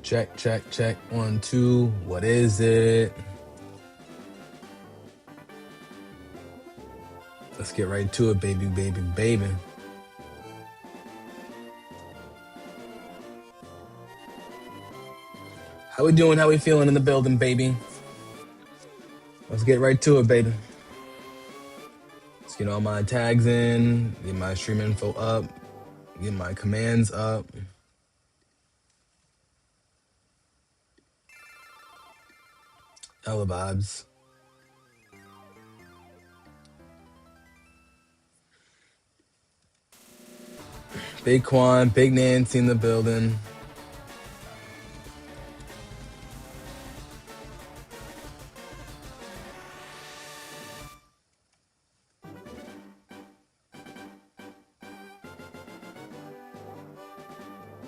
Check, check, check. 1, 2. What is it? Let's get right to it, baby, baby, baby. How we doing? How we feeling in the building, baby? Let's get right to it, baby. Let's get all my tags in, get my stream info up, get my commands up. Hella vibes. Big Quan, Big Nancy in the building.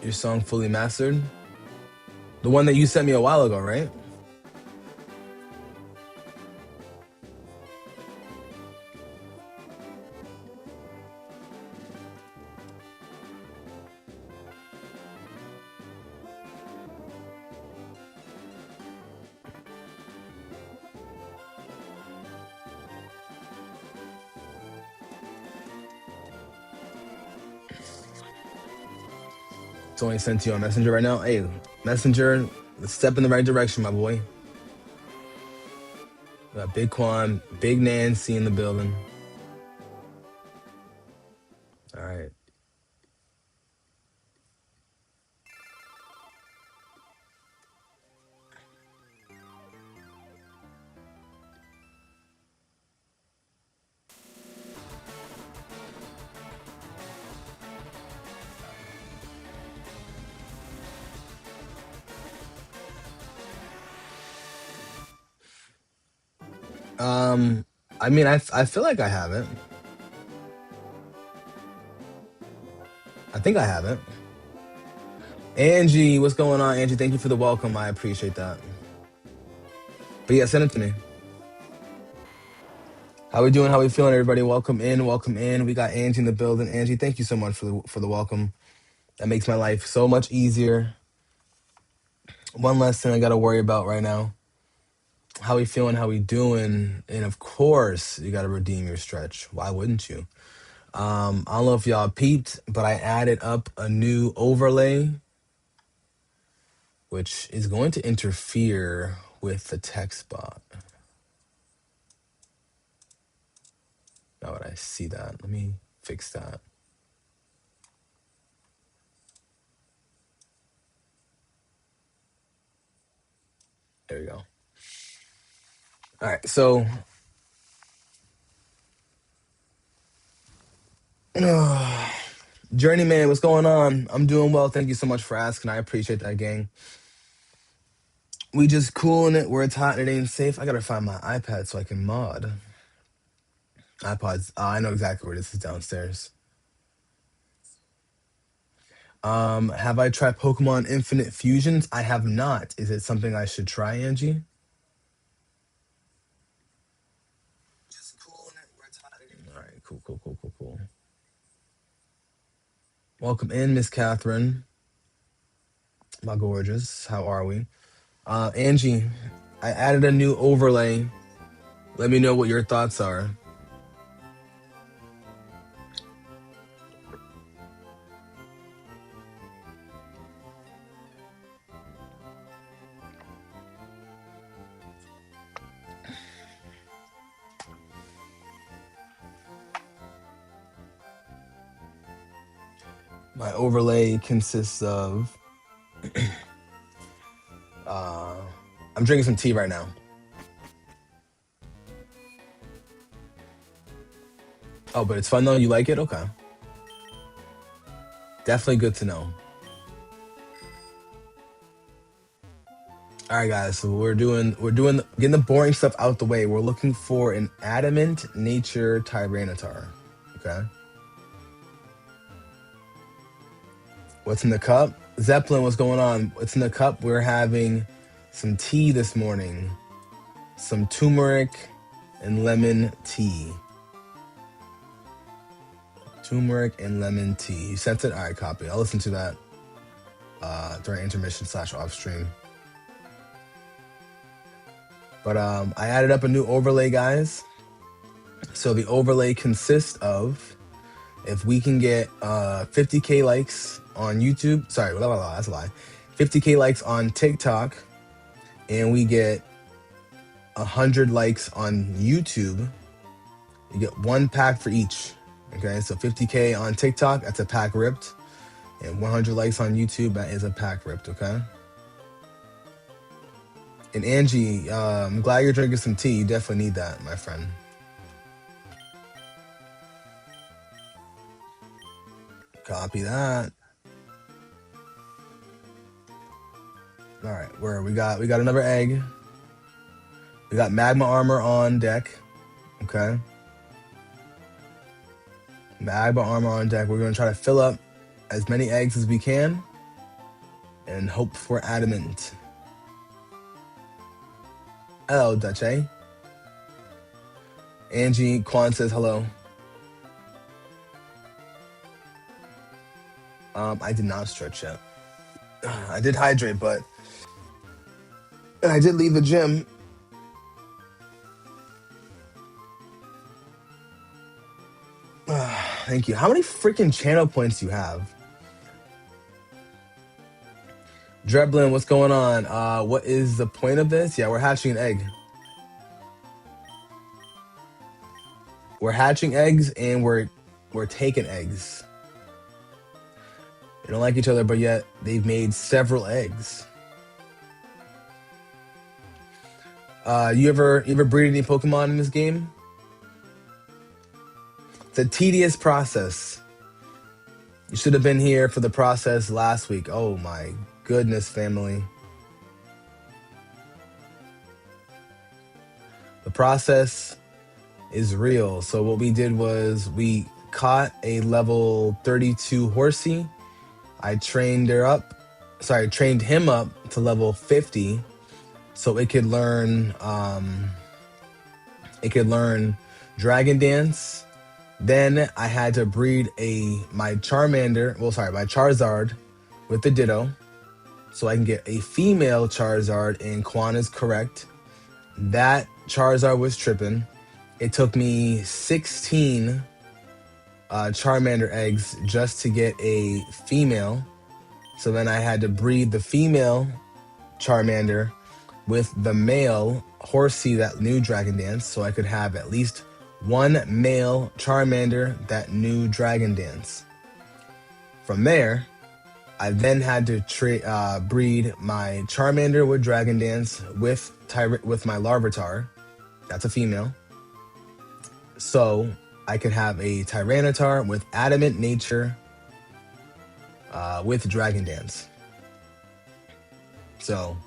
Your song fully mastered? The one that you sent me a while ago, right? It's only sent to you on Messenger right now. Hey, Messenger, let's step in the right direction, my boy. We got Big Quan, Big Nancy in the building. All right. I mean, I feel like I haven't. I think I haven't. Angie, what's going on, Angie? Thank you for the welcome. I appreciate that. But yeah, send it to me. How we doing? How we feeling, everybody? Welcome in, welcome in. We got Angie in the building. Angie, thank you so much for the welcome. That makes my life so much easier. One less thing I got to worry about right now. How we feeling? How we doing? And of course, you got to redeem your stretch. Why wouldn't you? I don't know if y'all peeped, but I added up a new overlay, which is going to interfere with the text bot. Now that I see that, let me fix that. There we go. All right, so Journeyman, what's going on? I'm doing well. Thank you so much for asking. I appreciate that, gang. We just cooling it where it's hot and it ain't safe. I gotta find my iPad so I can mod. iPods. I know exactly where this is downstairs. Have I tried Pokemon Infinite Fusions? I have not. Is it something I should try, Angie? Just cooling it where it's hot. All right, cool. Welcome in, Miss Catherine. My gorgeous. How are we? Angie, I added a new overlay. Let me know what your thoughts are. My overlay consists of I'm drinking some tea right now. Oh, but it's fun though. You like it? Okay. Definitely good to know. All right, guys. So we're doing getting the boring stuff out the way. We're looking for an adamant nature Tyranitar. Okay. What's in the cup? Zeppelin, what's going on? What's in the cup? We're having some tea this morning. Some turmeric and lemon tea. Turmeric and lemon tea. You sent it? All right, copy. I'll listen to that. during intermission / off stream. But I added up a new overlay, guys. So the overlay consists of, if we can get 50K likes on YouTube, sorry, that's a lie. 50K likes on TikTok, and we get 100 likes on YouTube, you get one pack for each. Okay, so 50K on TikTok, that's a pack ripped, and 100 likes on YouTube, that is a pack ripped. Okay. And Angie, I'm glad you're drinking some tea. You definitely need that, my friend. Copy that. All right, we got another egg. We got magma armor on deck. Okay. Magma armor on deck. We're gonna try to fill up as many eggs as we can and hope for adamant. Hello, Duche. Angie Kwan says hello. I did not stretch yet. I did hydrate, but I did leave the gym. Thank you. How many freaking channel points do you have? Dreblin, what's going on? What is the point of this? Yeah, we're hatching an egg. We're hatching eggs and we're taking eggs. They don't like each other, but yet they've made several eggs. You ever breed any Pokemon in this game? It's a tedious process. You should have been here for the process last week. Oh my goodness, family. The process is real. So what we did was we caught a level 32 horsey. I trained him up to level 50 so it could learn Dragon Dance. Then I had to breed my Charizard with the Ditto so I can get a female Charizard, and Quan is correct. That Charizard was tripping. It took me 16 Charmander eggs just to get a female. So then I had to breed the female Charmander with the male Horsey that knew Dragon Dance so I could have at least one male Charmander that knew Dragon Dance. From there, I then had to breed my Charmander with Dragon Dance with my Larvitar. That's a female. So I could have a Tyranitar with Adamant Nature with Dragon Dance. So,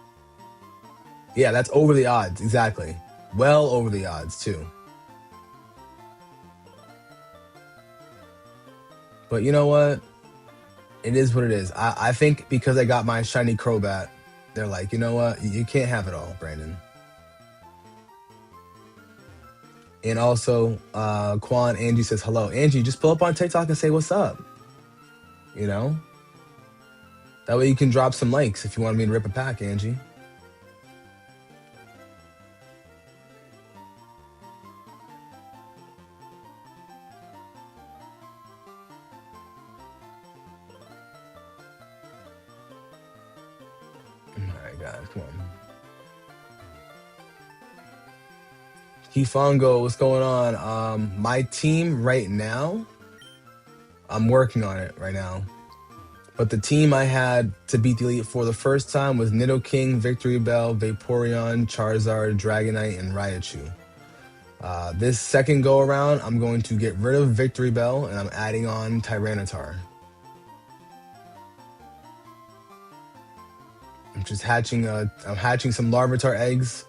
yeah, that's over the odds. Exactly. Well over the odds, too. But you know what? It is what it is. I think because I got my shiny Crobat, they're like, you know what? You can't have it all, Brandon. And also, Quan, Angie says hello. Angie, just pull up on TikTok and say what's up. You know? That way you can drop some likes if you want me to rip a pack, Angie. Alright, guys, come on. Kifongo, what's going on? My team right now, I'm working on it right now. But the team I had to beat the Elite for the first time was Nidoking, Victory Bell, Vaporeon, Charizard, Dragonite, and Raichu. This second go around, I'm going to get rid of Victory Bell and I'm adding on Tyranitar. I'm hatching some Larvitar eggs,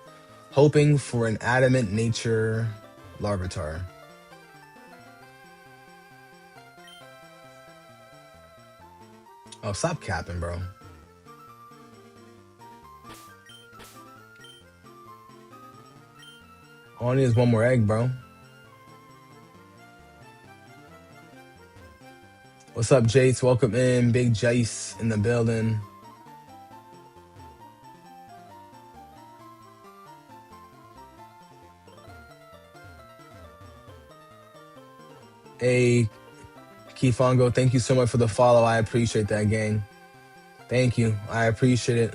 hoping for an Adamant Nature Larvitar. Oh, stop capping, bro. All I need is one more egg, bro. What's up, Jace? Welcome in. Big Jace in the building. Hey, Kifongo, thank you so much for the follow. I appreciate that, gang. Thank you. I appreciate it.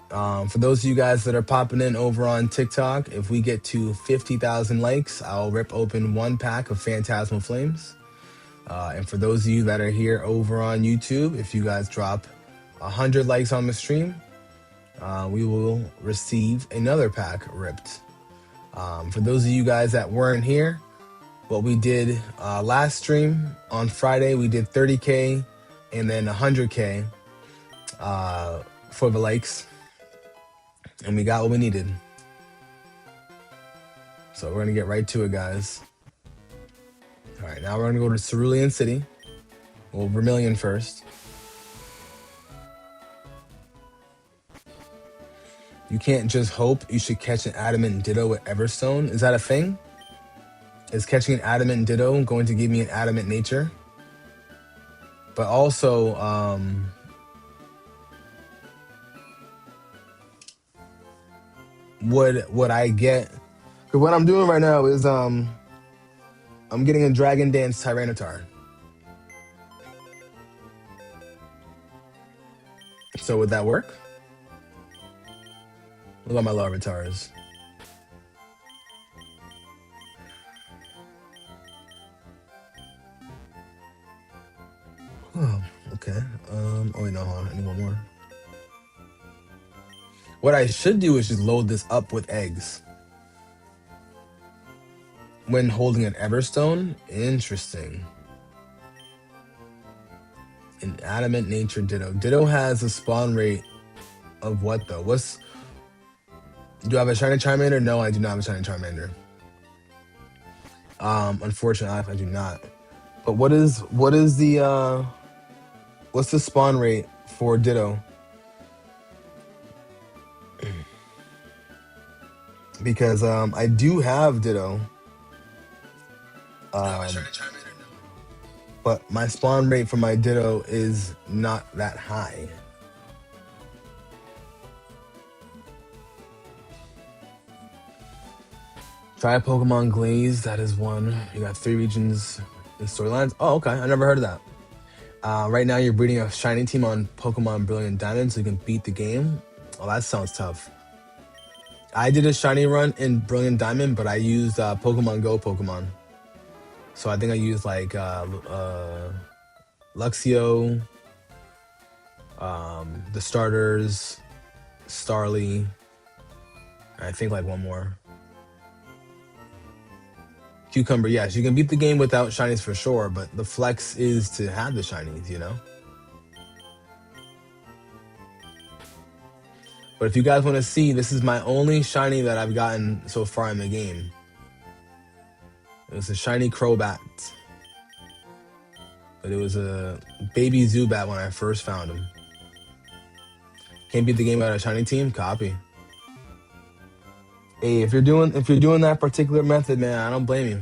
For those of you guys that are popping in over on TikTok, if we get to 50,000 likes, I'll rip open one pack of Phantasmal Flames. And for those of you that are here over on YouTube, if you guys drop 100 likes on the stream, we will receive another pack ripped. For those of you guys that weren't here, what we did last stream on Friday, we did 30K and then 100K for the likes, and we got what we needed. So we're gonna get right to it, guys. All right, now we're gonna go to Cerulean City. Well, Vermilion first. You can't just hope. You should catch an Adamant Ditto with Everstone. Is that a thing? Is catching an Adamant Ditto going to give me an Adamant Nature? But also, would I get? Cause what I'm doing right now is I'm getting a Dragon Dance Tyranitar. So would that work? Look at my Larvitars. Oh, okay. Oh wait, no, hold on. I need one more. What I should do is just load this up with eggs. When holding an Everstone? Interesting. An Adamant Nature Ditto. Ditto has a spawn rate of what though? Do I have a Shiny Charmander? No, I do not have a Shiny Charmander. Unfortunately, I do not. But what's the spawn rate for Ditto? Because I do have Ditto. But my spawn rate for my Ditto is not that high. Try Pokemon Glaze, that is one. You got 3 regions in storylines. Oh, okay. I never heard of that. Right now you're breeding a shiny team on Pokemon Brilliant Diamond so you can beat the game. Oh, that sounds tough. I did a shiny run in Brilliant Diamond, but I used Pokemon Go Pokemon. So I think I used like Luxio, the starters, Starly, I think like one more. Cucumber, yes, you can beat the game without shinies for sure, but the flex is to have the shinies, you know? But if you guys want to see, this is my only shiny that I've gotten so far in the game. It was a shiny Crobat. But it was a baby Zubat when I first found him. Can't beat the game without a shiny team? Copy. Hey, if you're doing that particular method, man, I don't blame you.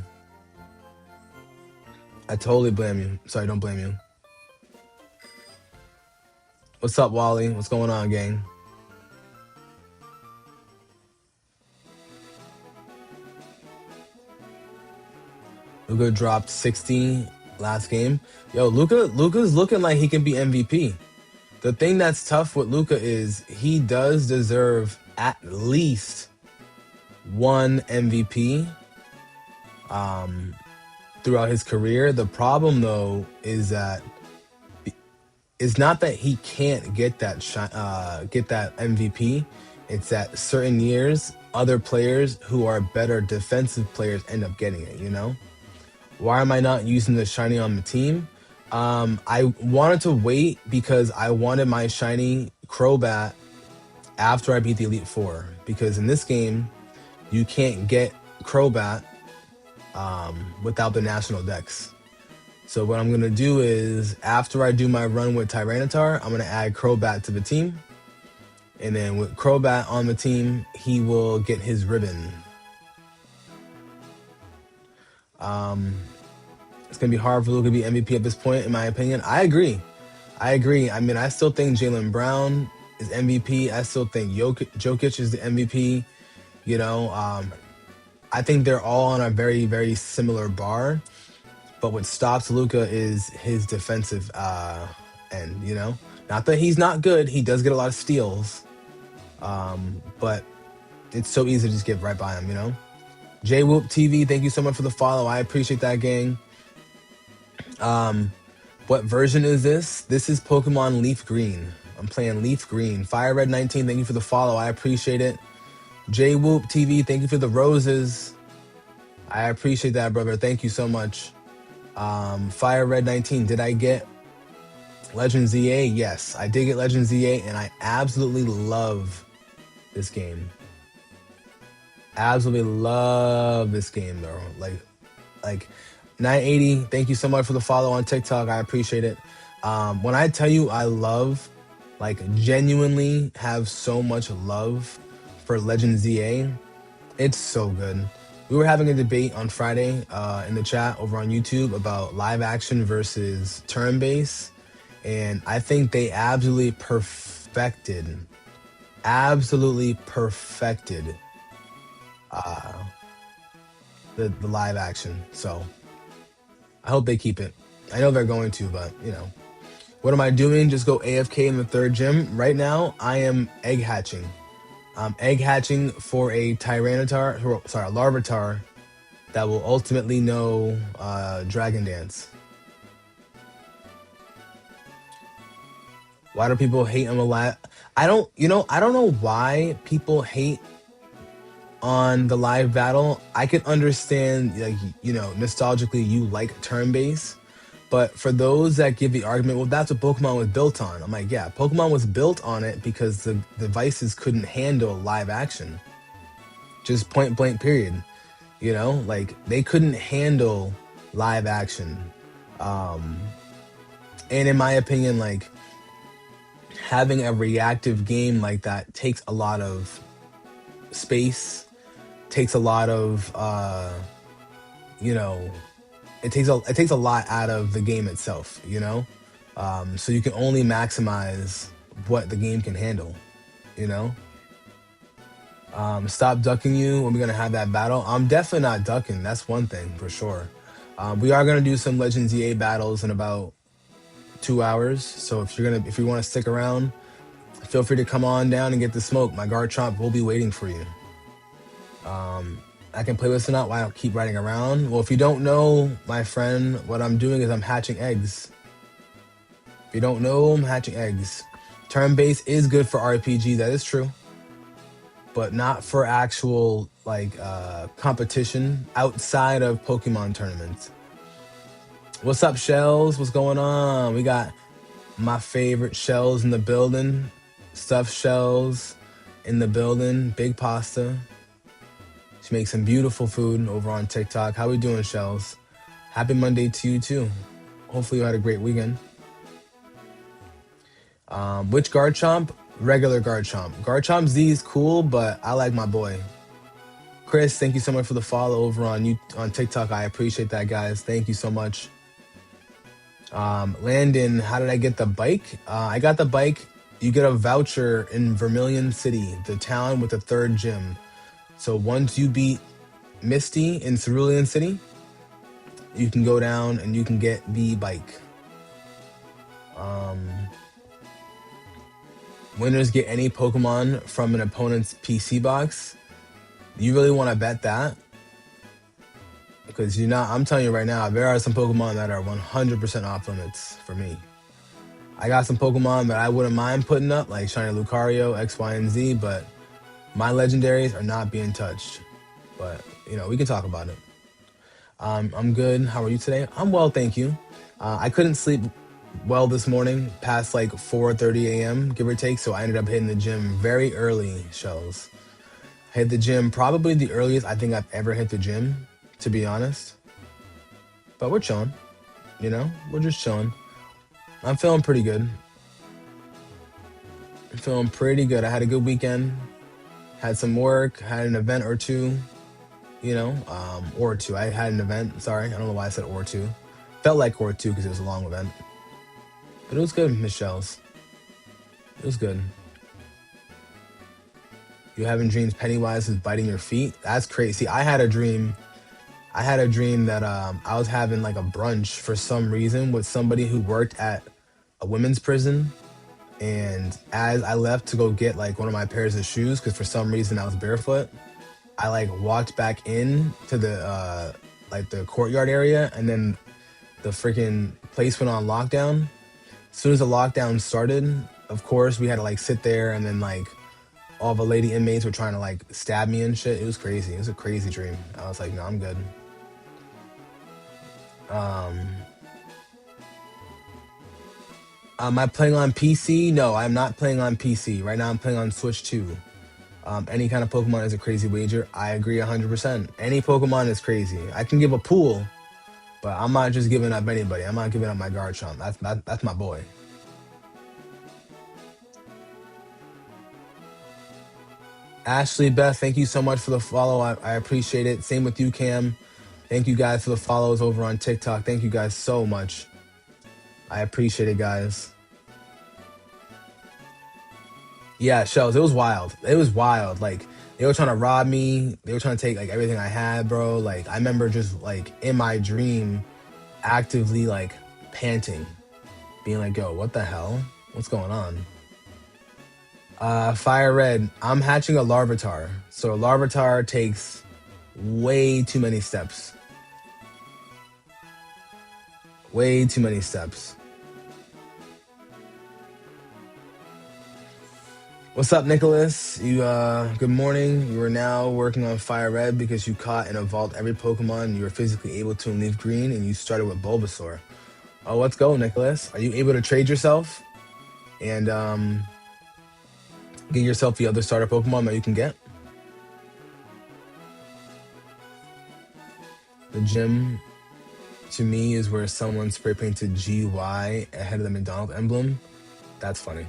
I totally blame you. Sorry, don't blame you. What's up, Wally? What's going on, gang? Luca dropped 60 last game. Yo, Luca's looking like he can be MVP. The thing that's tough with Luca is he does deserve at least one MVP throughout his career. The problem though is that it's not that he can't get that MVP. It's that certain years, other players who are better defensive players end up getting it, you know? Why am I not using the shiny on the team? I wanted to wait because I wanted my shiny Crobat after I beat the Elite Four. Because in this game, you can't get Crobat without the National Dex. So what I'm going to do is, after I do my run with Tyranitar, I'm going to add Crobat to the team. And then with Crobat on the team, he will get his ribbon. It's going to be hard for Luka to be MVP at this point, in my opinion. I agree. I mean, I still think Jaylen Brown is MVP. I still think Jokic is the MVP. You know, I think they're all on a very, very similar bar. But what stops Luca is his defensive end. You know, not that he's not good. He does get a lot of steals, but it's so easy to just get right by him. You know. J Whoop TV, thank you so much for the follow. I appreciate that, gang. What version is this? This is Pokemon Leaf Green. I'm playing Leaf Green. Fire Red 19, thank you for the follow. I appreciate it. J Whoop TV, thank you for the roses. I appreciate that, brother. Thank you so much. Fire Red 19, did I get Legend ZA? Yes, I did get Legend ZA, and I absolutely love this game. Absolutely love this game, though. Like 980, thank you so much for the follow on TikTok. I appreciate it. When I tell you I love, like genuinely have so much love for Legend ZA, it's so good. We were having a debate on Friday in the chat over on YouTube about live action versus turn-based, and I think they absolutely perfected the live action. So I hope they keep it. I know they're going to, but you know. What am I doing? Just go AFK in the third gym. Right now, I am egg hatching. I'm egg hatching for a Tyranitar, sorry, a Larvitar that will ultimately know Dragon Dance. Why do people hate on the live? I don't know why people hate on the live battle. I could understand, like, you know, nostalgically you like turn-based, but for those that give the argument, well, that's what Pokemon was built on. I'm like, yeah, Pokemon was built on it because the devices couldn't handle live action. Just point blank period. You know, like they couldn't handle live action. And in my opinion, like having a reactive game like that takes a lot of space, takes a lot of you know, it takes a lot out of the game itself, you know. So you can only maximize what the game can handle, you know. Stop ducking you when we're gonna have that battle. I'm definitely not ducking. That's one thing for sure. We are gonna do some Legends EA battles in about 2 hours. So if you want to stick around, feel free to come on down and get the smoke. My Garchomp will be waiting for you. I can play this or not. Why I keep riding around? Well, if you don't know, my friend, what I'm doing is I'm hatching eggs. If you don't know, I'm hatching eggs. Turn-based is good for RPG. That is true. But not for actual like competition outside of Pokemon tournaments. What's up, Shells? What's going on? We got my favorite Shells in the building. Stuffed Shells in the building. Big Pasta. She makes some beautiful food over on TikTok. How we doing, Shells? Happy Monday to you too. Hopefully you had a great weekend. Which Garchomp? Regular Garchomp. Garchomp Z is cool, but I like my boy. Chris, thank you so much for the follow over on TikTok. I appreciate that, guys. Thank you so much. Landon, how did I get the bike? I got the bike. You get a voucher in Vermilion City, the town with the third gym. So once you beat Misty in Cerulean City, you can go down and you can get the bike. Winners get any Pokemon from an opponent's PC box. You really want to bet that? Because I'm telling you right now, there are some Pokemon that are 100% off limits for me. I got some Pokemon that I wouldn't mind putting up, like Shiny Lucario, X, Y, and Z, but my legendaries are not being touched. But, you know, we can talk about it. I'm good. How are you today? I'm well, thank you. I couldn't sleep well this morning, past like 4:30 a.m., give or take, so I ended up hitting the gym very early, Shells. I hit the gym probably the earliest I think I've ever hit the gym, to be honest. But we're chilling, you know? We're just chilling. I'm feeling pretty good. I had a good weekend. Had some work, had an event or two, you know, or two. I had an event, sorry. I don't know why I said or two. Felt like or two because it was a long event. But it was good, Miss Shells. It was good. You having dreams Pennywise is biting your feet? That's crazy. I had a dream. I had a dream that I was having like a brunch for some reason with somebody who worked at a women's prison. And as I left to go get like one of my pairs of shoes, because for some reason I was barefoot, I like walked back in to the like the courtyard area, and then the freaking place went on lockdown. As soon as the lockdown started, of course we had to like sit there, and then like all the lady inmates were trying to like stab me and shit. It was crazy. It was a crazy dream. I was like, no, I'm good. Um, am I playing on PC? No, I'm not playing on PC. Right now I'm playing on Switch 2. Any kind of Pokemon is a crazy wager. I agree 100%. Any Pokemon is crazy. I can give a pool, but I'm not just giving up anybody. I'm not giving up my Garchomp. That's my boy. Ashley Beth, thank you so much for the follow. I appreciate it. Same with you, Cam. Thank you guys for the follows over on TikTok. Thank you guys so much. I appreciate it, guys. Yeah, Shells, it was wild. It was wild. Like, they were trying to rob me. They were trying to take like everything I had, bro. Like, I remember just like in my dream actively like panting, being like, yo, what the hell? What's going on? Fire Red, I'm hatching a Larvitar. So a Larvitar takes way too many steps. Way too many steps. What's up, Nicholas? You good morning. You are now working on Fire Red because you caught and evolved every Pokemon you were physically able to in Leaf Green, and you started with Bulbasaur. Oh, let's go, Nicholas. Are you able to trade yourself and get yourself the other starter Pokemon that you can get? The gym to me is where someone spray painted GY ahead of the McDonald's emblem. That's funny.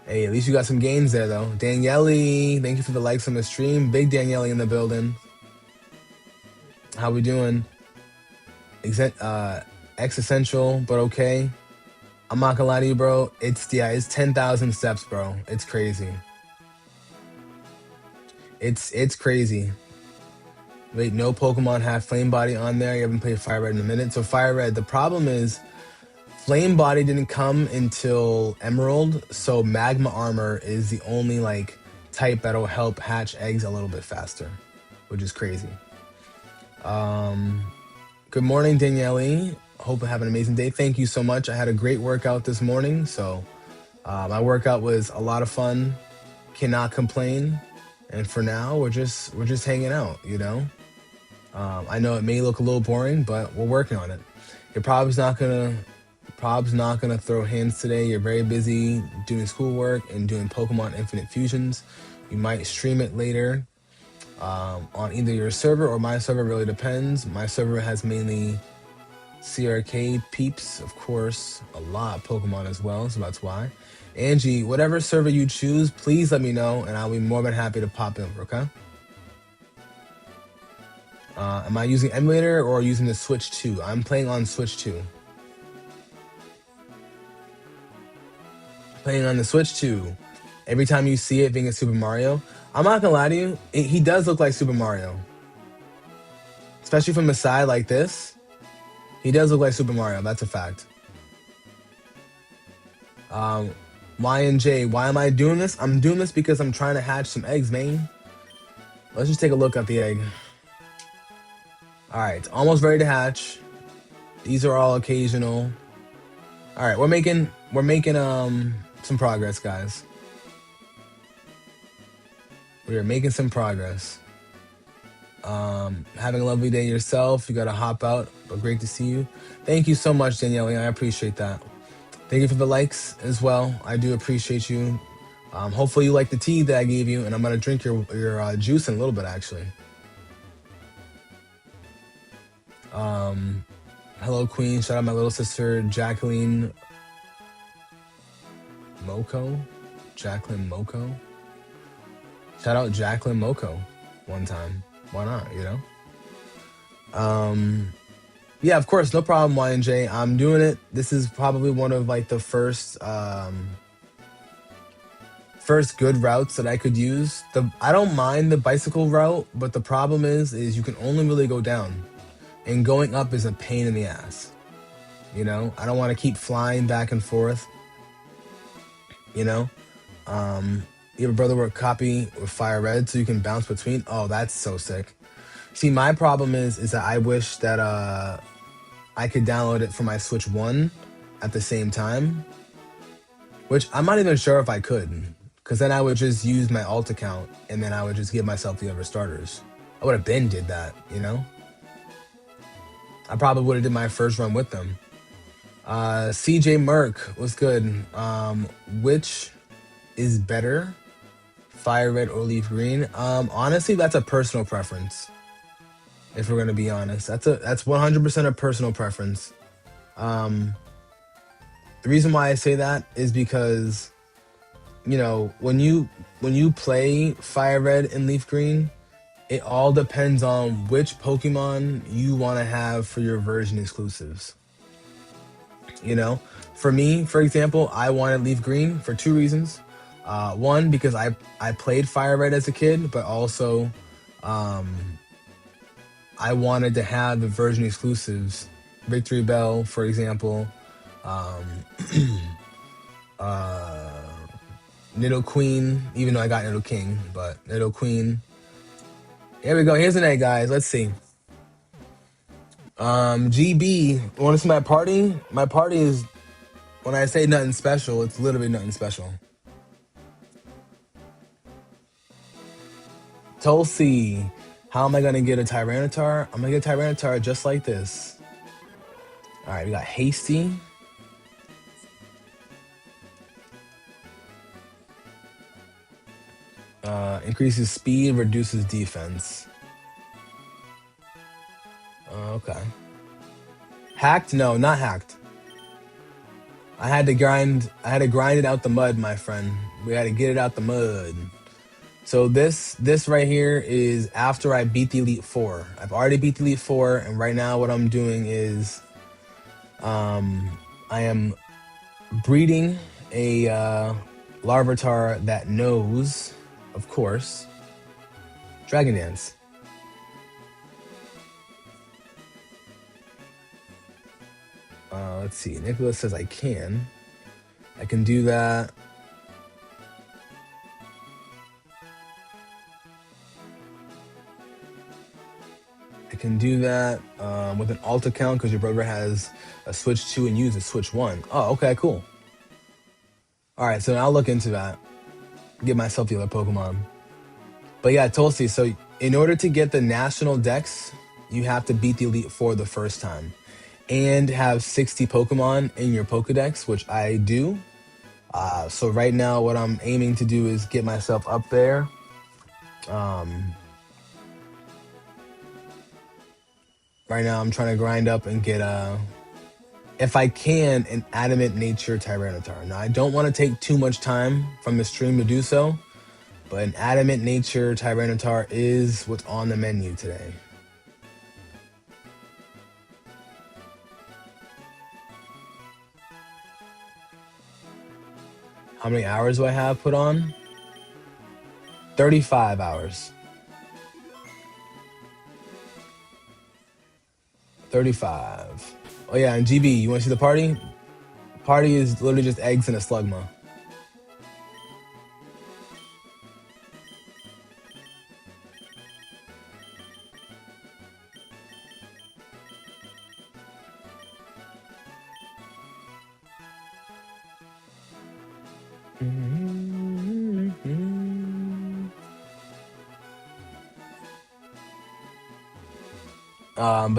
Hey, at least you got some gains there, though. Daniele, thank you for the likes on the stream. Big Daniele in the building. How we doing? Existential, but okay. I'm not gonna lie to you, bro. It's 10,000 steps, bro. It's crazy. It's crazy. Wait, no Pokemon have Flame Body on there. You haven't played Fire Red in a minute. So Fire Red, the problem is Flame Body didn't come until Emerald, so Magma Armor is the only like type that'll help hatch eggs a little bit faster, which is crazy. Good morning, Daniele. Hope you have an amazing day. Thank you so much. I had a great workout this morning, so my workout was a lot of fun. Cannot complain. And for now, we're just hanging out, you know. I know it may look a little boring, but we're working on it. Your prob's not gonna throw hands today. You're very busy doing schoolwork and doing Pokemon Infinite Fusions. You might stream it later on either your server or my server. Really depends. My server has mainly CRK peeps, of course, a lot of Pokemon as well, so that's why. Angie, whatever server you choose, please let me know, and I'll be more than happy to pop in, okay? Am I using emulator or using the Switch 2? I'm playing on Switch 2. Playing on the Switch 2. Every time you see it being a Super Mario, I'm not gonna lie to you, he does look like Super Mario. Especially from the side like this. He does look like Super Mario, that's a fact. Y and J, why am I doing this? I'm doing this because I'm trying to hatch some eggs, man. Let's just take a look at the egg. Alright, it's almost ready to hatch. These are all occasional. Alright, we're making some progress, guys. We are making some progress. Having a lovely day yourself. You gotta hop out, but great to see you. Thank you so much, Danielle. I appreciate that. Thank you for the likes as well. I do appreciate you. Hopefully you like the tea that I gave you, and I'm gonna drink your juice in a little bit, actually. Hello, Queen. Shout out my little sister, Jacqueline Moko. Jacqueline Moko. Shout out Jacqueline Moko one time. Why not, you know? Yeah, of course, no problem, Y&J. I'm doing it. This is probably one of like the first first good routes that I could use. I don't mind the bicycle route, but the problem is you can only really go down, and going up is a pain in the ass. You know, I don't want to keep flying back and forth. You know, you have a brother with copy with fire red, so you can bounce between. Oh, that's so sick. See, my problem is that I wish that I could download it for my Switch One at the same time, which I'm not even sure if I could, because then I would just use my alt account and then I would just give myself the other starters. I would have been did that, you know. I probably would have did my first run with them. CJ Merck was good. Which is better, fire red or leaf green? Honestly, that's a personal preference. If we're gonna be honest, that's 100% a personal preference. Um, the reason why I say that is because when you play fire red and leaf green, it all depends on which Pokemon you want to have for your version exclusives. You know, for me, for example, I wanted leaf green for two reasons. One, because I played fire red as a kid, but also um, I wanted to have the version exclusives. Victory Bell, for example. Um, uh, Nido Queen, even though I got Nido King, but Nido Queen. Here we go. Here's an egg, guys. Let's see. GB. Want to see my party? My party is, when I say nothing special, it's literally nothing special. Tulsi. How am I gonna get a Tyranitar? I'm gonna get a Tyranitar just like this. Alright, we got Hasty. Increases speed, reduces defense. Okay. Hacked? No, not hacked. I had to grind it out the mud, my friend. We had to get it out the mud. So this right here is after I beat the Elite Four. I've already beat the Elite Four, and right now what I'm doing is I am breeding a Larvitar that knows, of course, Dragon Dance. Let's see. Nicholas says I can. I can do that. I can do that with an alt account because your brother has a Switch 2 and use a Switch 1. Oh, okay, cool. All right, so I'll look into that. Get myself the other Pokemon. But yeah, Tulsi, so in order to get the national dex, you have to beat the Elite Four the first time and have 60 Pokemon in your Pokedex, which I do. So right now, what I'm aiming to do is get myself up there. Right now, I'm trying to grind up and get if I can, an Adamant Nature Tyranitar. Now, I don't want to take too much time from the stream to do so, but an Adamant Nature Tyranitar is what's on the menu today. How many hours do I have put on? 35 hours. 35. Oh yeah, and GB, you want to see the party? Party is literally just eggs and a Slugma.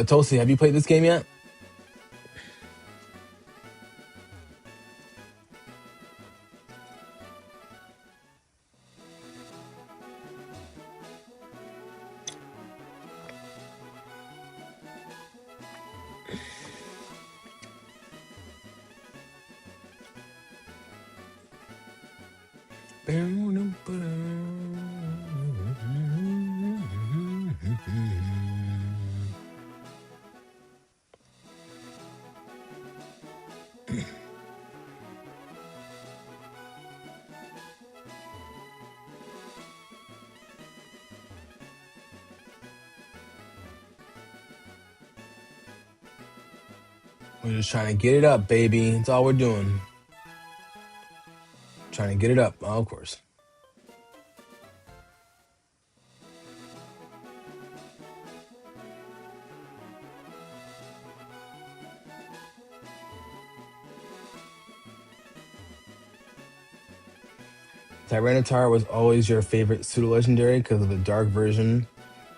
But Tulsi, have you played this game yet? We're just trying to get it up, baby. That's all we're doing. Trying to get it up. Oh, of course. Tyranitar was always your favorite pseudo legendary because of the dark version.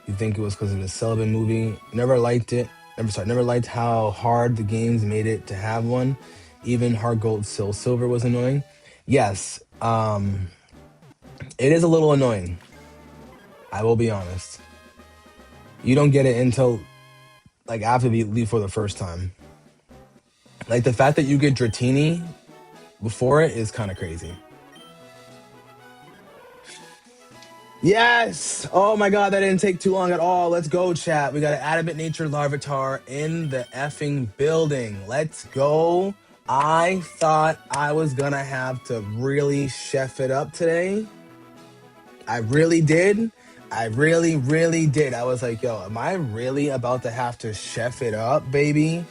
You think it was because of the Sullivan movie. Never liked it. Never liked how hard the games made it to have one. Even Heart Gold Soul Silver was annoying. Yes, it is a little annoying. I will be honest. You don't get it until like after you leave for the first time. Like the fact that you get Dratini before it is kind of crazy. Yes! Oh my god, that didn't take too long at all. Let's go, chat. We got an Adamant Nature Larvitar in the effing building. Let's go. I thought I was gonna have to really chef it up today. I really did. I really, really did. I was like, yo, am I really about to have to chef it up, baby?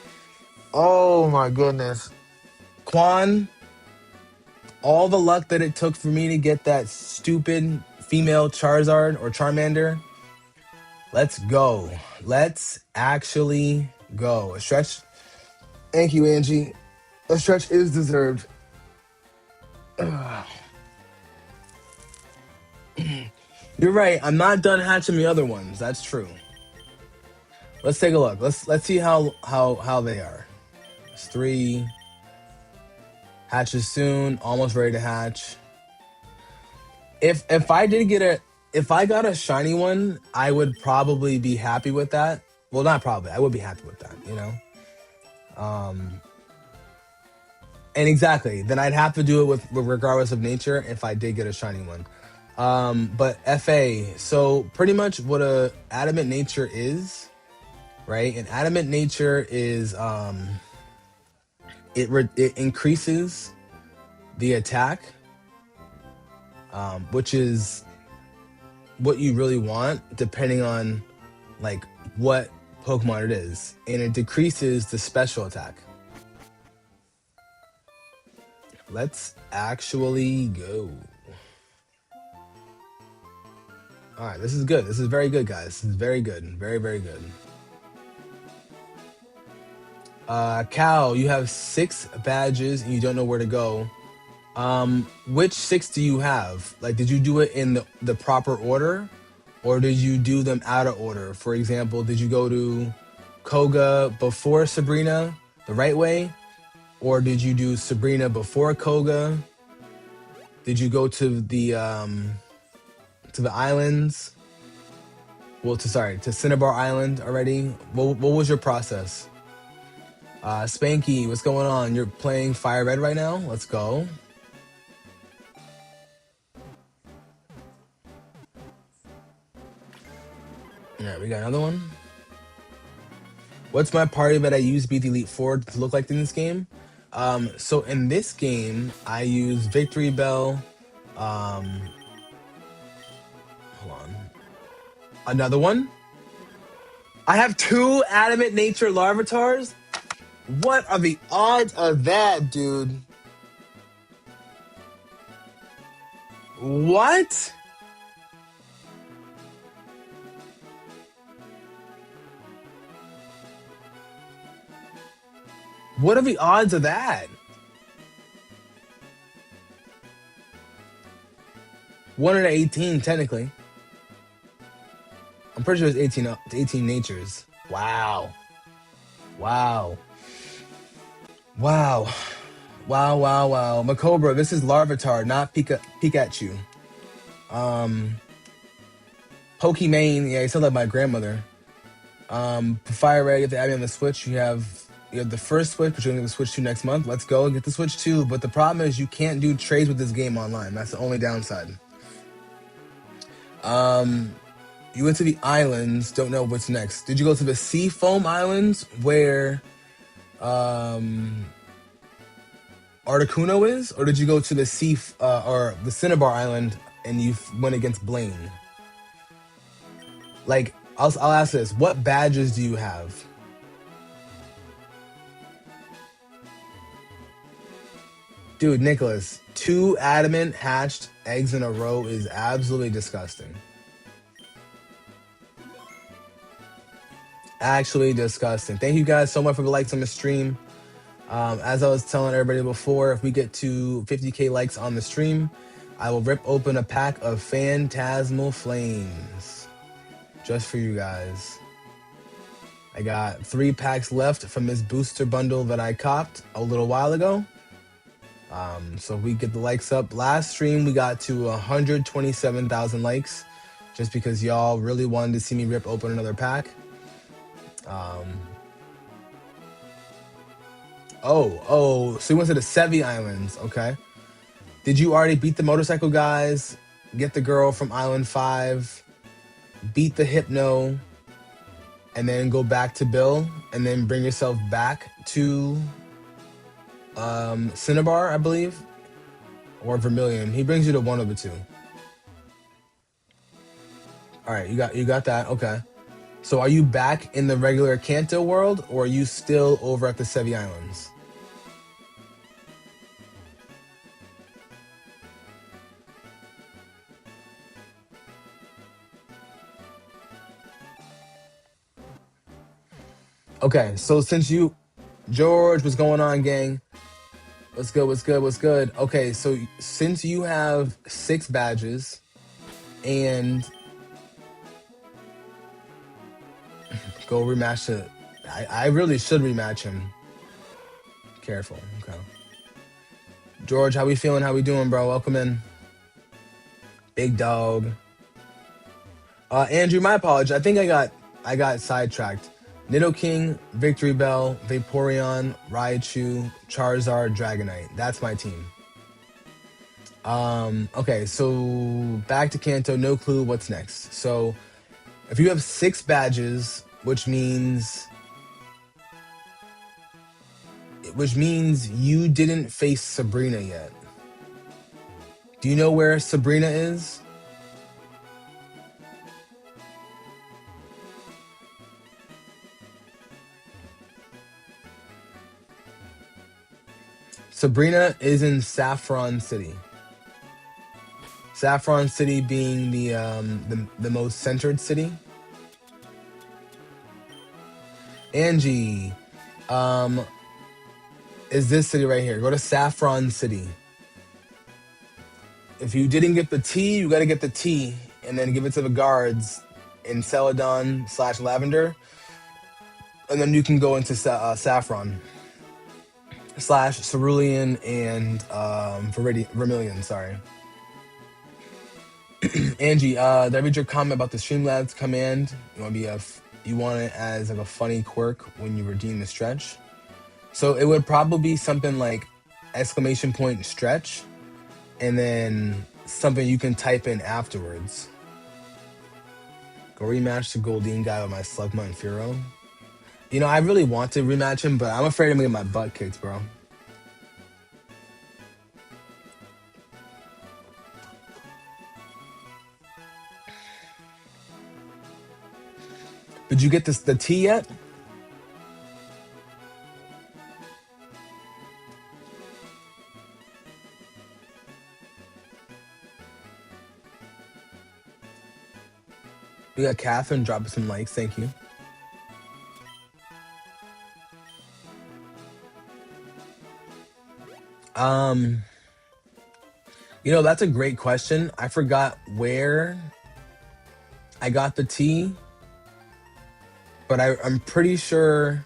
Oh my goodness. Quan, all the luck that it took for me to get that stupid female Charizard or Charmander. Let's go. Let's actually go. A stretch. Thank you, Angie. A stretch is deserved. You're right. I'm not done hatching the other ones. That's true. Let's take a look. Let's see how they are. It's 3 hatches soon. Almost ready to hatch. If I did get if I got a shiny one, I would probably be happy with that. Well, not probably. I would be happy with that, you know? And exactly, then I'd have to do it with regardless of nature if I did get a shiny one. But FA, so pretty much what a adamant nature is, right? An adamant nature is it increases the attack, which is what you really want depending on like what Pokemon it is, and it decreases the special attack. Let's actually go. All right, this is good. This is very good, guys. This is very good. Very, very good. Cal, you have 6 badges and you don't know where to go. Which 6 do you have? Like, did you do it in the proper order? Or did you do them out of order? For example, did you go to Koga before Sabrina the right way? Or did you do Sabrina before Koga? Did you go to the islands? Well, to Cinnabar Island already? What was your process? Spanky, what's going on? You're playing Fire Red right now? Let's go. Alright, we got another one. What's my party that I use beat the Elite Four to look like in this game? So in this game, I use Victory Bell. Hold on. Another one? I have 2 Adamant Nature Larvitars? What are the odds of that, dude? What? What are the odds of that? 1 out of 18, technically. I'm pretty sure it's 18 natures. Wow. Wow. Wow. Wow, wow, wow. Macobra, this is Larvitar, not Pikachu. Pokimane, yeah, you sound like my grandmother. Fire Red, you have to add me on the Switch. You have the first Switch, but you're gonna get the Switch 2 next month. Let's go and get the Switch 2. But the problem is you can't do trades with this game online. That's the only downside. You went to the islands, don't know what's next. Did you go to the Sea Foam Islands where Articuno is? Or did you go to the or the Cinnabar Island and you went against Blaine? Like, I'll ask this. What badges do you have? Dude, Nicholas, 2 adamant hatched eggs in a row is absolutely disgusting. Actually disgusting. Thank you guys so much for the likes on the stream. As I was telling everybody before, if we get to 50K likes on the stream, I will rip open a pack of Phantasmal Flames just for you guys. I got 3 packs left from this booster bundle that I copped a little while ago. So if we get the likes up. Last stream, we got to 127,000 likes just because y'all really wanted to see me rip open another pack. So you went to the Sevi Islands, okay. Did you already beat the motorcycle guys, get the girl from Island 5, beat the Hypno, and then go back to Bill, and then bring yourself back to Cinnabar, I believe? Or Vermilion. He brings you to one of the two. Alright, you got that, okay. So are you back in the regular Kanto world, or are you still over at the Sevi Islands? Okay, so since you... George, what's going on, gang? What's good? Okay, so since you have 6 badges, and... Go rematch it. I really should rematch him. Careful, okay. George, how we feeling? How we doing, bro? Welcome in. Big dog. Andrew, my apologies. I think I got sidetracked. Nidoking, Victory Bell, Vaporeon, Raichu, Charizard, Dragonite. That's my team. Okay, so back to Kanto, no clue what's next. So if you have 6 badges, which means you didn't face Sabrina yet. Do you know where Sabrina is? Sabrina is in Saffron City. Saffron City being the most centered city. Angie, is this city right here. Go to Saffron City. If you didn't get the T, you got to get the T and then give it to the guards in Celadon/Lavender, and then you can go into Saffron / Cerulean and Vermilion. Sorry. Angie, did I read your comment about the Streamlabs command? You want it as like a funny quirk when you redeem the stretch. So it would probably be something like !stretch, and then something you can type in afterwards. Go rematch the Goldeen guy with my Slugma and Furo. You know, I really want to rematch him, but I'm afraid I'm gonna get my butt kicked, bro. Did you get the T yet? We got Catherine dropping some likes. Thank you. You know, that's a great question. I forgot where I got the T, but I'm pretty sure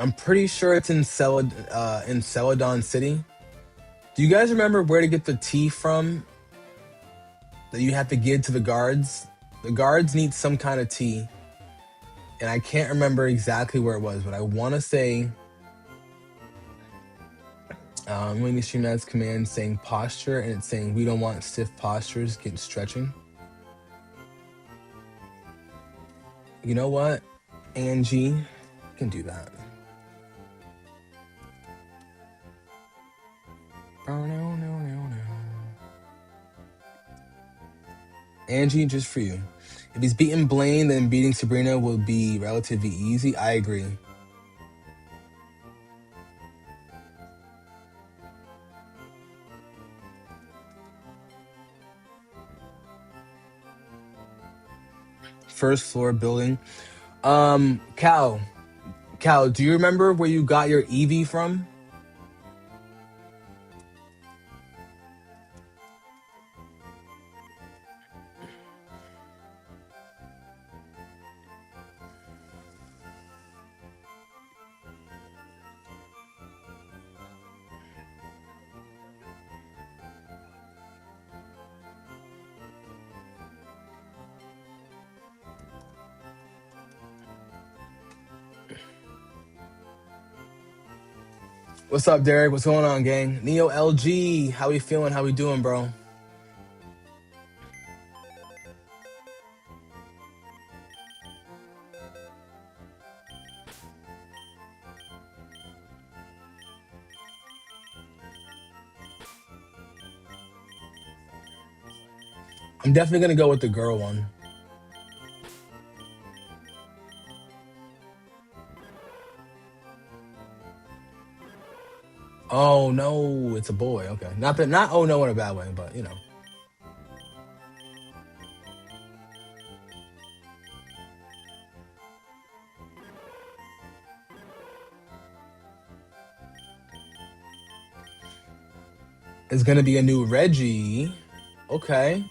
it's in Celadon City. Do you guys remember where to get the T from that you have to give to the guards? The guards need some kind of T, and I can't remember exactly where it was, but I want to say when the stream has command saying posture, and it's saying we don't want stiff postures, get stretching. You know what, Angie, can do that. Oh no. Angie, just for you. If he's beating Blaine, then beating Sabrina will be relatively easy. I agree. first floor building. Cal, do you remember where you got your Eevee from? What's up, Derek? What's going on, gang? Neo LG, how we feeling? How we doing, bro? I'm definitely gonna go with the girl one. Oh no, it's a boy. Okay, not oh no in a bad way, but you know, it's gonna be a new Reggie. Okay,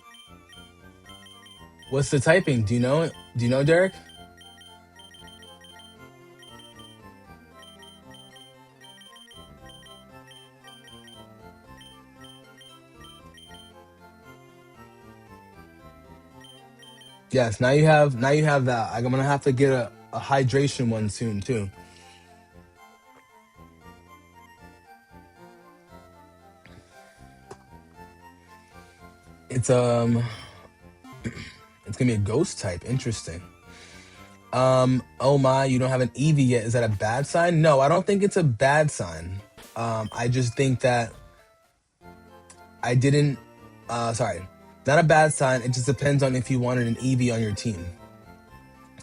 what's the typing? Do you know it? Do you know, Derek? Yes. Now you have that. I'm gonna have to get a hydration one soon too. It's it's gonna be a ghost type. Interesting. Oh my, you don't have an Eevee yet. Is that a bad sign? No, I don't think it's a bad sign. I just think that I didn't. Sorry, not a bad sign. It just depends on if you wanted an Eevee on your team.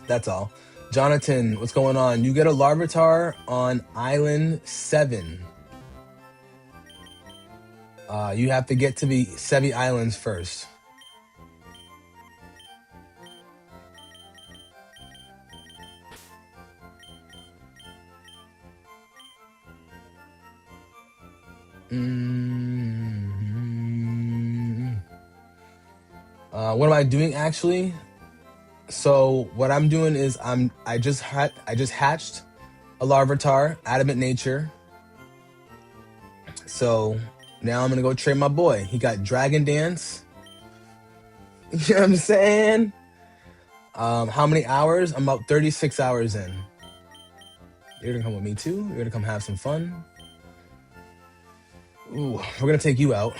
That's all. Jonathan, what's going on? You get a Larvitar on Island 7. You have to get to the Sevi Islands first. Mm-hmm. What am I doing actually? So what I'm doing is I just hatched a Larvitar, Adamant Nature. So now I'm gonna go train my boy. He got Dragon Dance. You know what I'm saying? How many hours? I'm about 36 hours in. You're gonna come with me too? You're gonna come have some fun? Ooh, we're gonna take you out.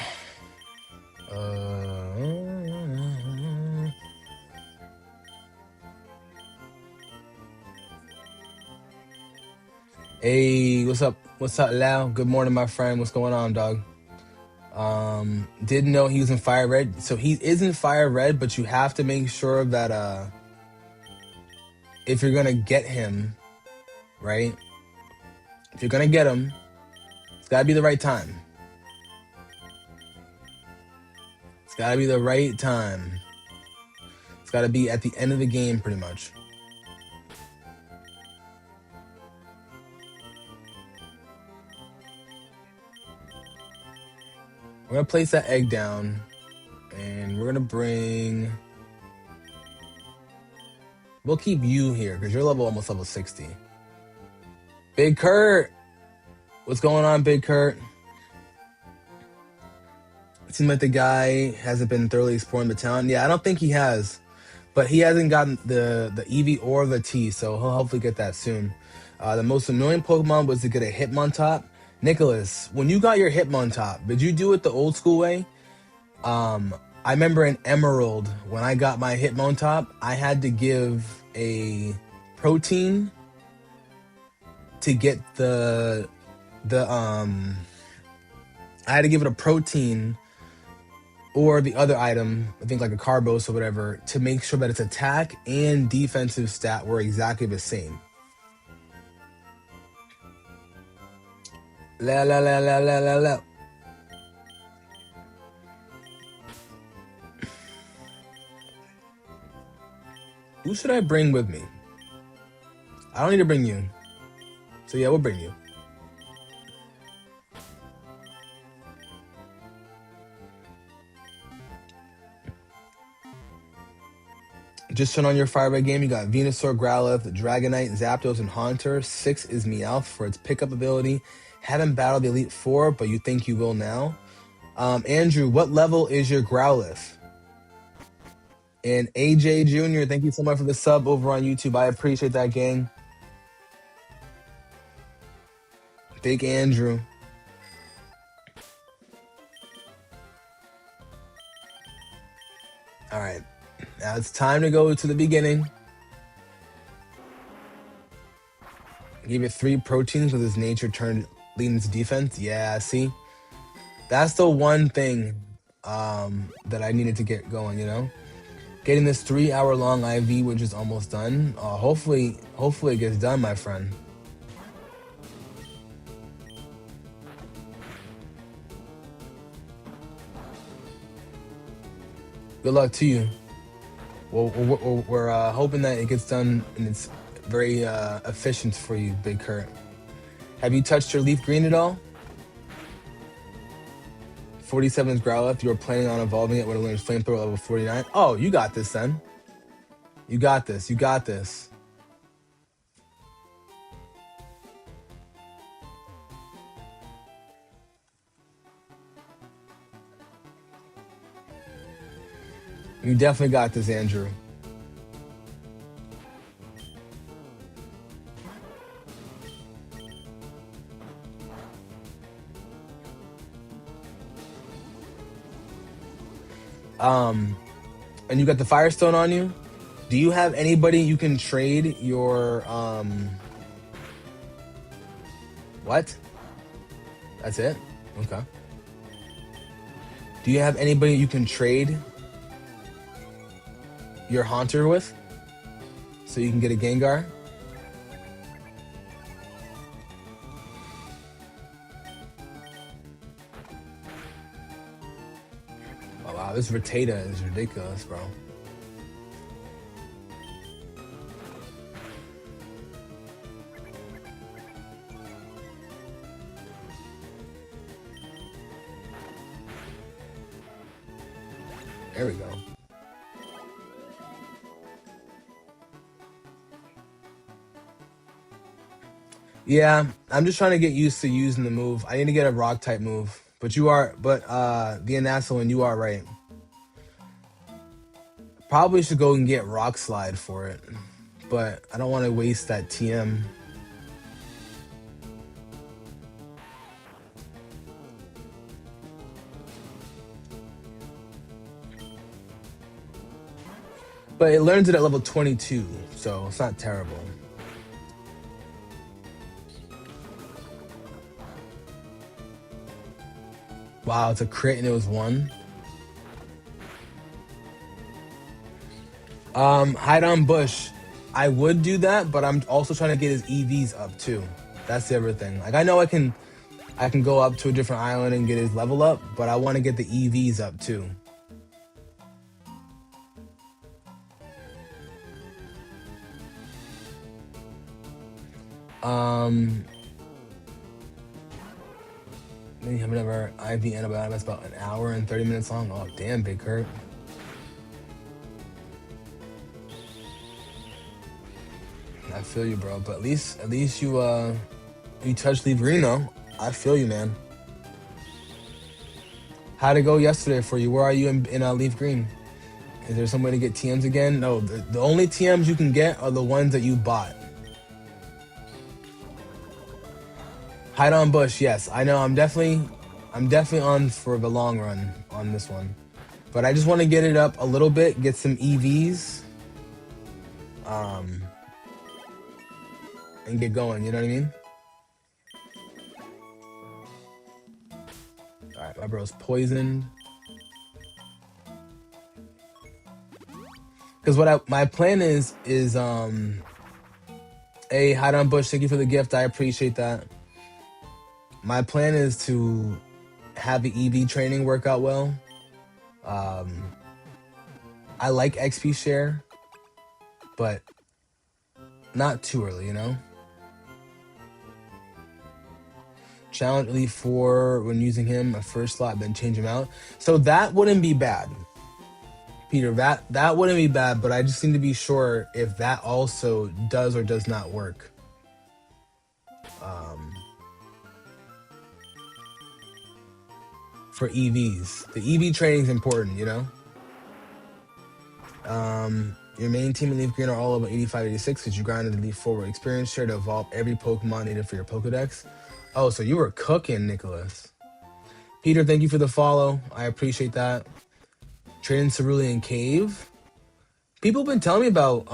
Hey, what's up? What's up, Lau? Good morning, my friend. What's going on, dog? Didn't know he was in Fire Red. So he is in Fire Red, but you have to make sure that if you're gonna get him, right? If you're gonna get him, it's gotta be the right time. It's gotta be the right time. It's gotta be at the end of the game, pretty much. We're gonna place that egg down, and we're gonna bring. We'll keep you here because you're almost level 60. Big Kurt, what's going on, Big Kurt? It seems like the guy hasn't been thoroughly exploring the town. Yeah, I don't think he has, but he hasn't gotten the Eevee or the T, so he'll hopefully get that soon. The most annoying Pokemon was to get a Hitmontop. Nicholas, when you got your Hitmontop, did you do it the old school way? I remember in Emerald, when I got my Hitmontop, I had to give a protein to get I had to give it a protein or the other item, I think like a Carbos or whatever, to make sure that its attack and defensive stat were exactly the same. La la la la la la la. Who should I bring with me? I don't need to bring you. So yeah, we'll bring you. Just turn on your fire red game. You got Venusaur, Growlithe, Dragonite, Zapdos, and Haunter. 6 is Meowth for its pickup ability. Haven't battled the Elite Four, but you think you will now. Andrew, what level is your Growlithe? And AJ Jr., thank you so much for the sub over on YouTube. I appreciate that, gang. Big Andrew. All right. Now it's time to go to the beginning. Give it 3 proteins with his nature turned leading his defense. Yeah, see? That's the one thing that I needed to get going, you know? Getting this 3-hour-long IV, which is almost done. Hopefully it gets done, my friend. Good luck to you. We're hoping that it gets done and it's very efficient for you, Big Kurt. Have you touched your leaf green at all? 47 is Growlithe. You're planning on evolving it when it learns Flamethrower level 49. Oh, you got this then. You got this. You got this. You definitely got this, Andrew. And you got the Firestone on you? Do you have anybody you can trade your what? That's it? Okay. Do you have anybody you can trade your Haunter with? So you can get a Gengar? Oh wow, this Rattata is ridiculous, bro. There we go. Yeah, I'm just trying to get used to using the move. I need to get a rock type move. But the Anasolin, you are right. Probably should go and get Rock Slide for it. But I don't want to waste that TM. But it learns it at level 22, so it's not terrible. Wow, it's a crit and it was 1. Hide on Bush. I would do that, but I'm also trying to get his EVs up too. That's the other thing. Like I know I can go up to a different island and get his level up, but I want to get the EVs up too. Then you have another IV antibiotic that's about an hour and 30 minutes long. Oh damn, Big Kurt. I feel you, bro. But at least you touched Leaf Green though. I feel you, man. How'd it go yesterday for you? Where are you in Leaf Green? Is there some way to get TMs again? No, the only TMs you can get are the ones that you bought. Hide on Bush, yes. I know I'm definitely on for the long run on this one. But I just want to get it up a little bit, get some EVs. And get going, you know what I mean? Alright, my bro's poisoned. Because my plan is hey, Hide on Bush, thank you for the gift. I appreciate that. My plan is to have the EV training work out well. I like XP share. but not too early, you know? Challenge Elite 4 when using him a first slot, then change him out. So that wouldn't be bad, Peter. That wouldn't be bad, but I just need to be sure if that also does or does not work. Um, for EVs, the EV training is important, you know. Your main team in Leaf Green are all about 85, 86 because you grinded the Leaf Forward experience share to evolve every Pokemon needed for your Pokedex. Oh, so you were cooking, Nicholas. Peter, thank you for the follow. I appreciate that. Trading Cerulean Cave. People have been telling me about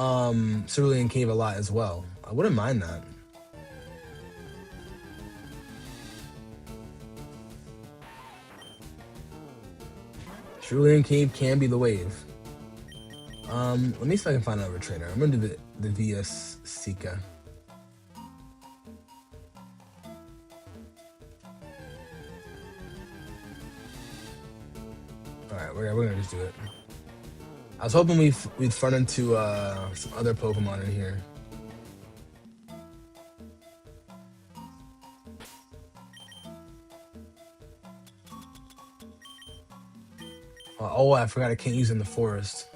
Cerulean Cave a lot as well. I wouldn't mind that. Cerulean Cave can be the wave. Let me see if I can find another trainer. I'm gonna do the VS Sika. Alright, we're gonna just do it. I was hoping we'd run into some other Pokemon in here. Oh, I forgot I can't use it in the forest.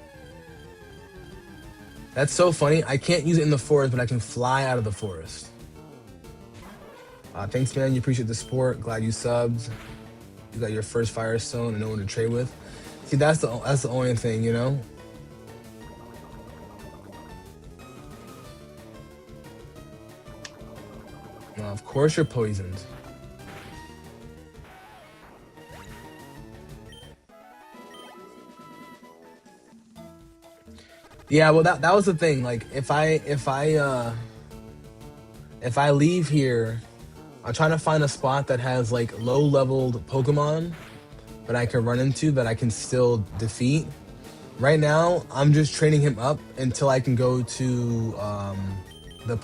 That's so funny. I can't use it in the forest, but I can fly out of the forest. Thanks, man. You appreciate the support. Glad you subbed. You got your first Firestone and no one to trade with. See, that's the only thing, you know. Of course you're poisoned. Yeah, well that was the thing. Like if I leave here, I'm trying to find a spot that has like low leveled Pokemon that I can run into that I can still defeat. Right now, I'm just training him up until I can go to the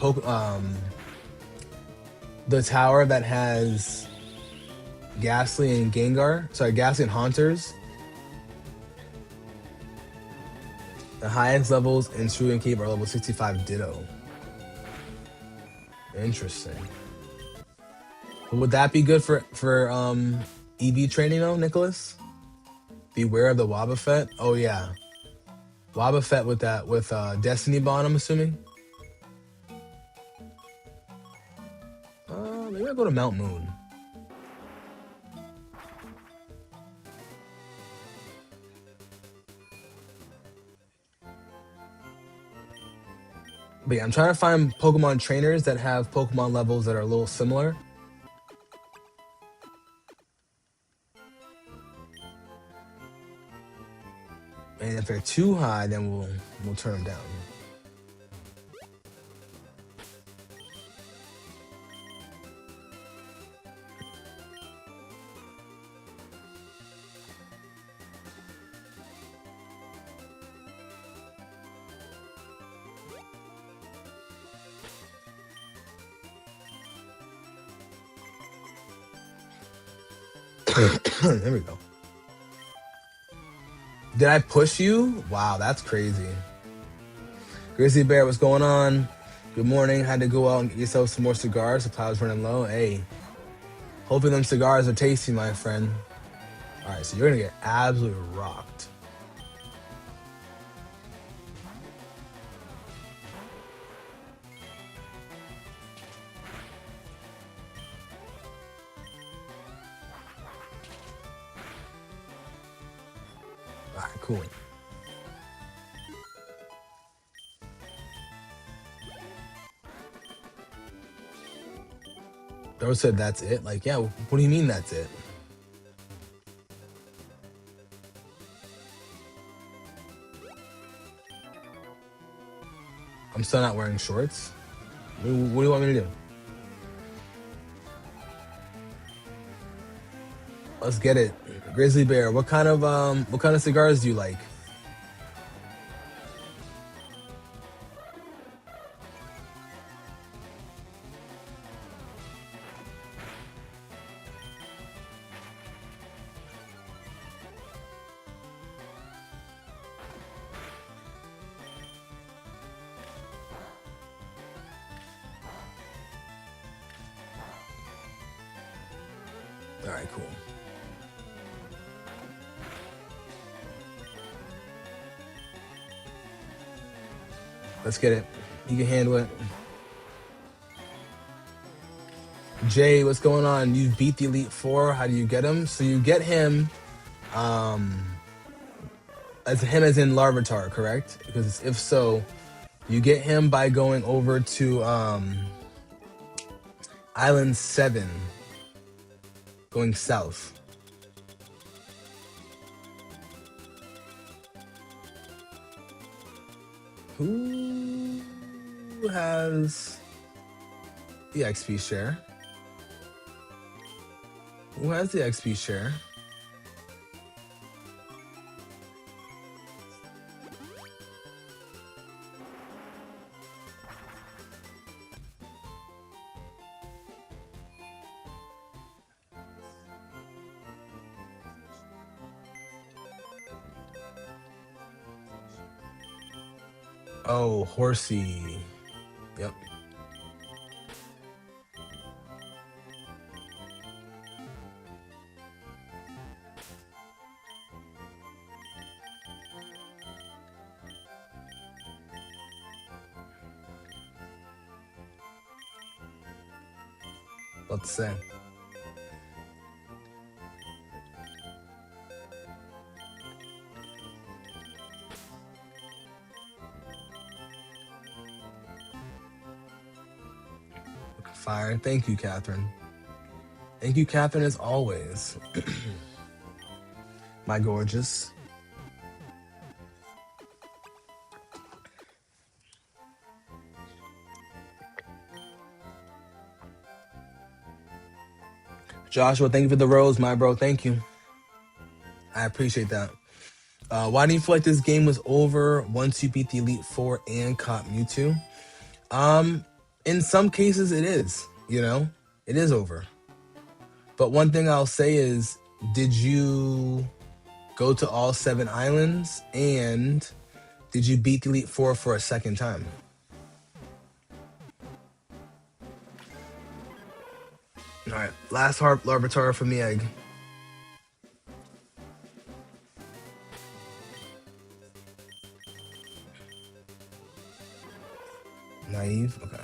tower that has Ghastly and Gengar. Sorry, Ghastly and Haunters. The highest levels in Cerulean Cave are level 65 Ditto. Interesting. But would that be good for EV training though, Nicholas? Beware of the Wobbuffet. Oh yeah, Wobbuffet with Destiny Bond. I'm assuming. Maybe I'll go to Mount Moon. But yeah, I'm trying to find Pokemon trainers that have Pokemon levels that are a little similar. And if they're too high, then we'll turn them down. There we go. Did I push you? Wow, that's crazy. Grizzly Bear, what's going on? Good morning. Had to go out and get yourself some more cigars. Supply was running low. Hey, hoping them cigars are tasty, my friend. All right, so you're gonna get absolutely rocked. All right, cool. Those said that's it. Like, yeah, what do you mean that's it? I'm still not wearing shorts. What do you want me to do? Let's get it. Grizzly Bear, what kind of cigars do you like? All right, cool. Let's get it. You can handle it. Jay, what's going on? You beat the Elite Four. How do you get him? So you get him, as in Larvitar, correct? Because if so, you get him by going over to Island 7, going south. Who has the XP share? Who has the XP share? Oh, Horsey. Yep. Let's say. Fire. Thank you, Catherine. Thank you, Catherine, as always. My gorgeous. Joshua, thank you for the rose, my bro. Thank you. I appreciate that. Why do you feel like this game was over once you beat the Elite Four and caught Mewtwo? In some cases it is, it is over. But one thing I'll say is, did you go to all 7 islands, and did you beat the Elite Four for a second time? All right, last Larvitar from the egg. Naive? Okay.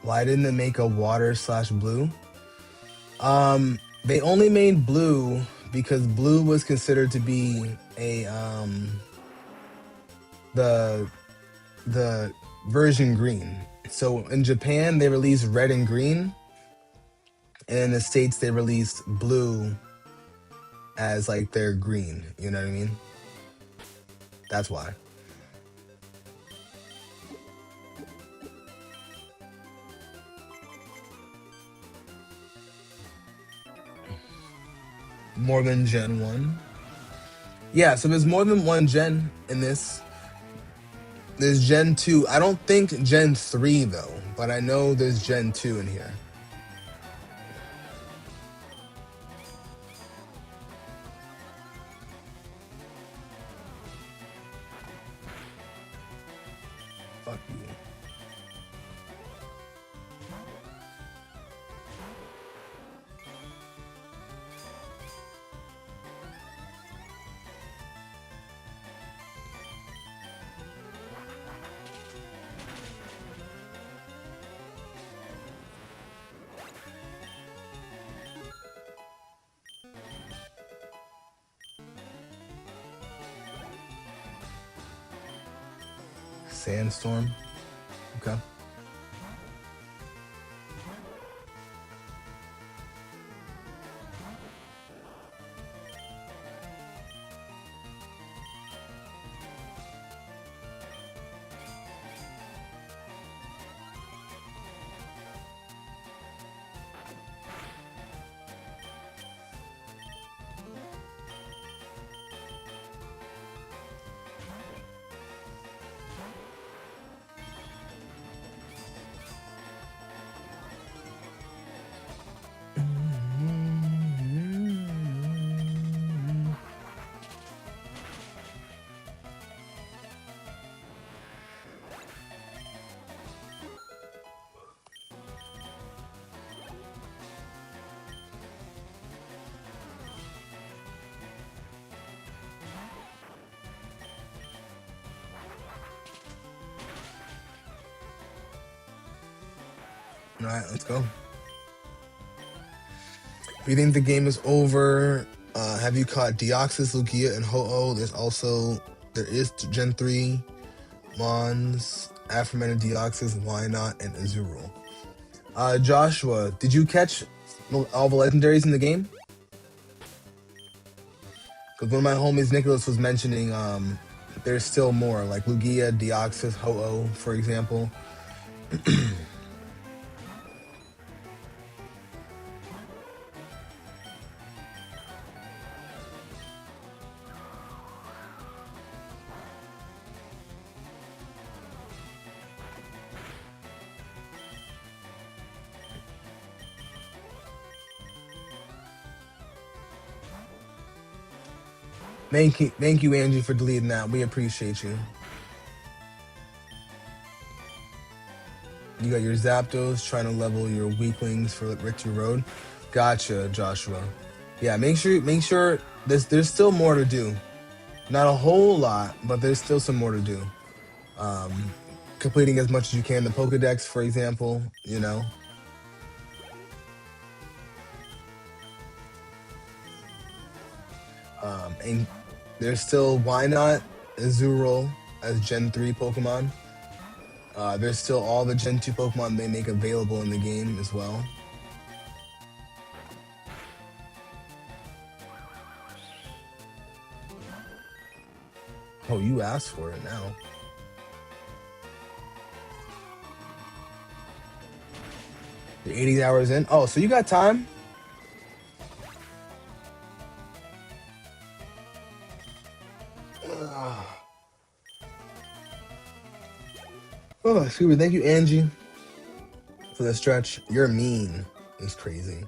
Why didn't it make a water/blue? They only made blue because blue was considered to be a the version green. So in Japan they released red and green, and in the States they released blue as like their green. You know what I mean? That's why. More than Gen 1. Yeah, so there's more than one Gen in this. There's Gen 2. I don't think Gen 3 though, but I know there's Gen 2 in here. Fuck you. Sandstorm. Okay. All right, let's go. If you think the game is over, have you caught Deoxys, Lugia, and Ho-Oh? There is Gen 3 Mons, aforementioned Deoxys, Why Not, and Azurill. Joshua, did you catch all the legendaries in the game? Because one of my homies, Nicholas, was mentioning there's still more, like Lugia, Deoxys, Ho-Oh, for example. Thank you, Angie, for deleting that. We appreciate you. You got your Zapdos trying to level your weaklings for Victory Road. Gotcha, Joshua. Yeah, make sure there's still more to do. Not a whole lot, but there's still some more to do. Completing as much as you can the Pokedex, for example, you know. And there's still Why Not Azurill as Gen 3 Pokemon. There's still all the Gen 2 Pokemon they make available in the game as well. Oh, you asked for it now. You're 80 hours in? Oh, so you got time? Oh, excuse me. Thank you, Angie, for the stretch. You're mean. It's crazy.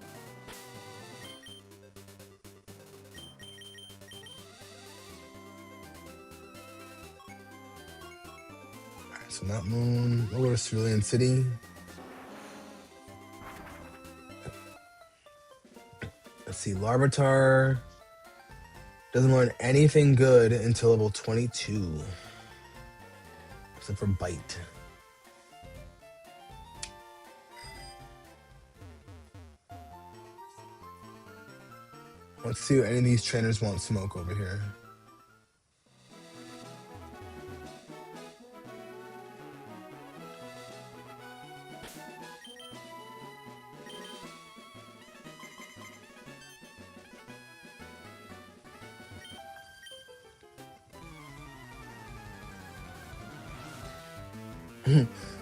Alright, so not Moon. We'll go to Cerulean City. Let's see. Larvitar doesn't learn anything good until level 22. Except for Bite. Let's see what any of these trainers won't smoke over here.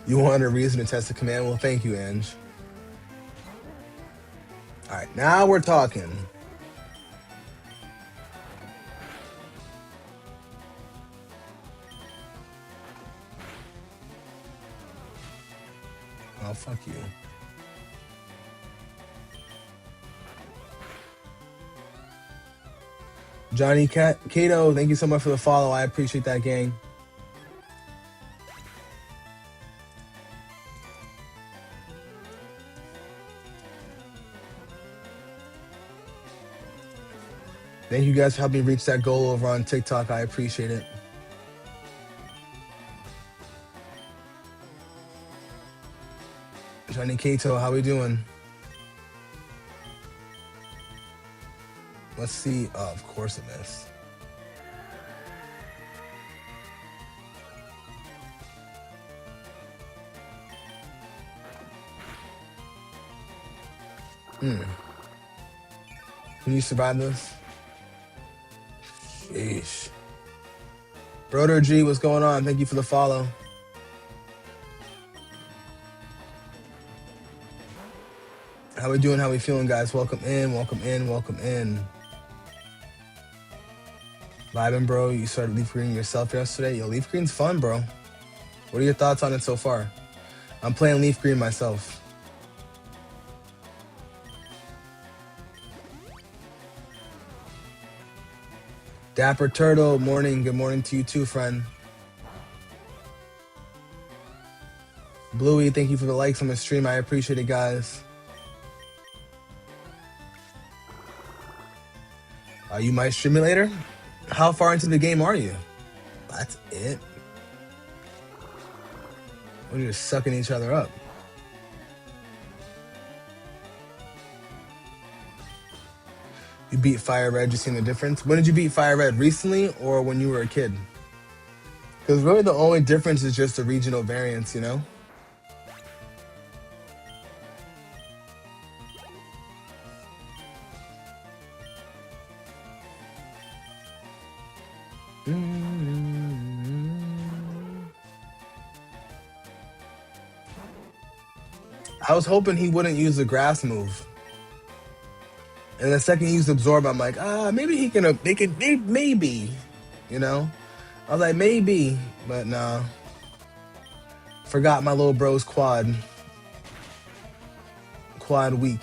You wanted a reason to test the command? Well, thank you, Ange. Alright, now we're talking. Oh, fuck you. Johnny Cato, thank you so much for the follow. I appreciate that, gang. Thank you guys for helping me reach that goal over on TikTok. I appreciate it. Johnny Cato, how we doing? Let's see. Oh, of course it missed. Can you survive this? Sheesh. Broder G, what's going on? Thank you for the follow. How we doing? How we feeling, guys? Welcome in, welcome in, welcome in. Vibing, bro. You started Leaf Green yourself yesterday. Yo, Leaf Green's fun, bro. What are your thoughts on it so far? I'm playing Leaf Green myself. Dapper Turtle, morning. Good morning to you too, friend. Bluey, thank you for the likes on the stream. I appreciate it, guys. You might stream it later? How far into the game are you? That's it. We're just sucking each other up. You beat Fire Red, you seen the difference? When did you beat Fire Red? Recently or when you were a kid? Because really the only difference is just the regional variance, you know? I was hoping he wouldn't use the grass move. And the second he used Absorb, I'm like, maybe he can, maybe, you know? I was like, maybe, but nah. Forgot my little bro's quad weak.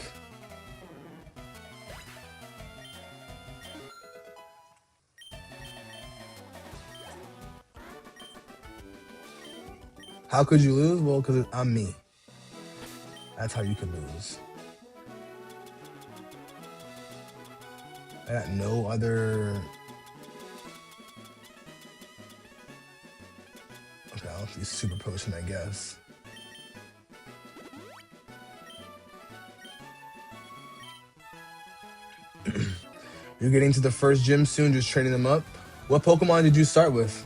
How could you lose? Well, because I'm me. That's how you can lose. I got no other... Okay, I'll use Super Potion, I guess. You're getting to the first gym soon, just training them up. What Pokemon did you start with?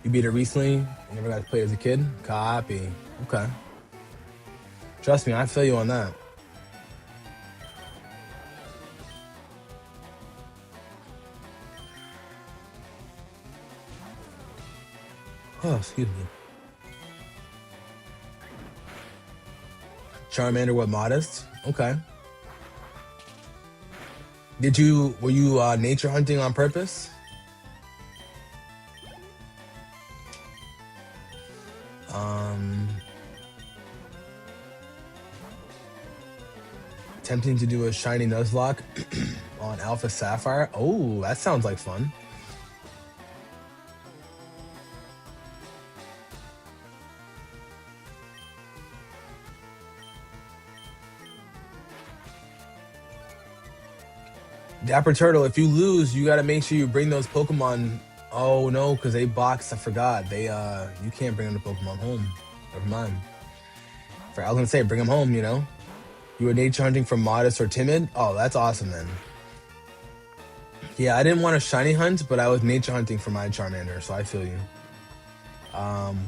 You beat it recently? You never got to play as a kid? Copy. Okay. Trust me, I feel you on that. Oh, excuse me. Charmander, what, modest? Okay. Were you nature hunting on purpose? Attempting to do a shiny Nuzlocke on Alpha Sapphire. Oh, that sounds like fun. Dapper Turtle, if you lose, you gotta make sure you bring those Pokemon. Oh no, because they boxed. I forgot. You can't bring them to Pokemon home. Never mind. I was gonna say, bring them home. You know, you were nature hunting for modest or timid. Oh, that's awesome then. Yeah, I didn't want to shiny hunt, but I was nature hunting for my Charmander, so I feel you.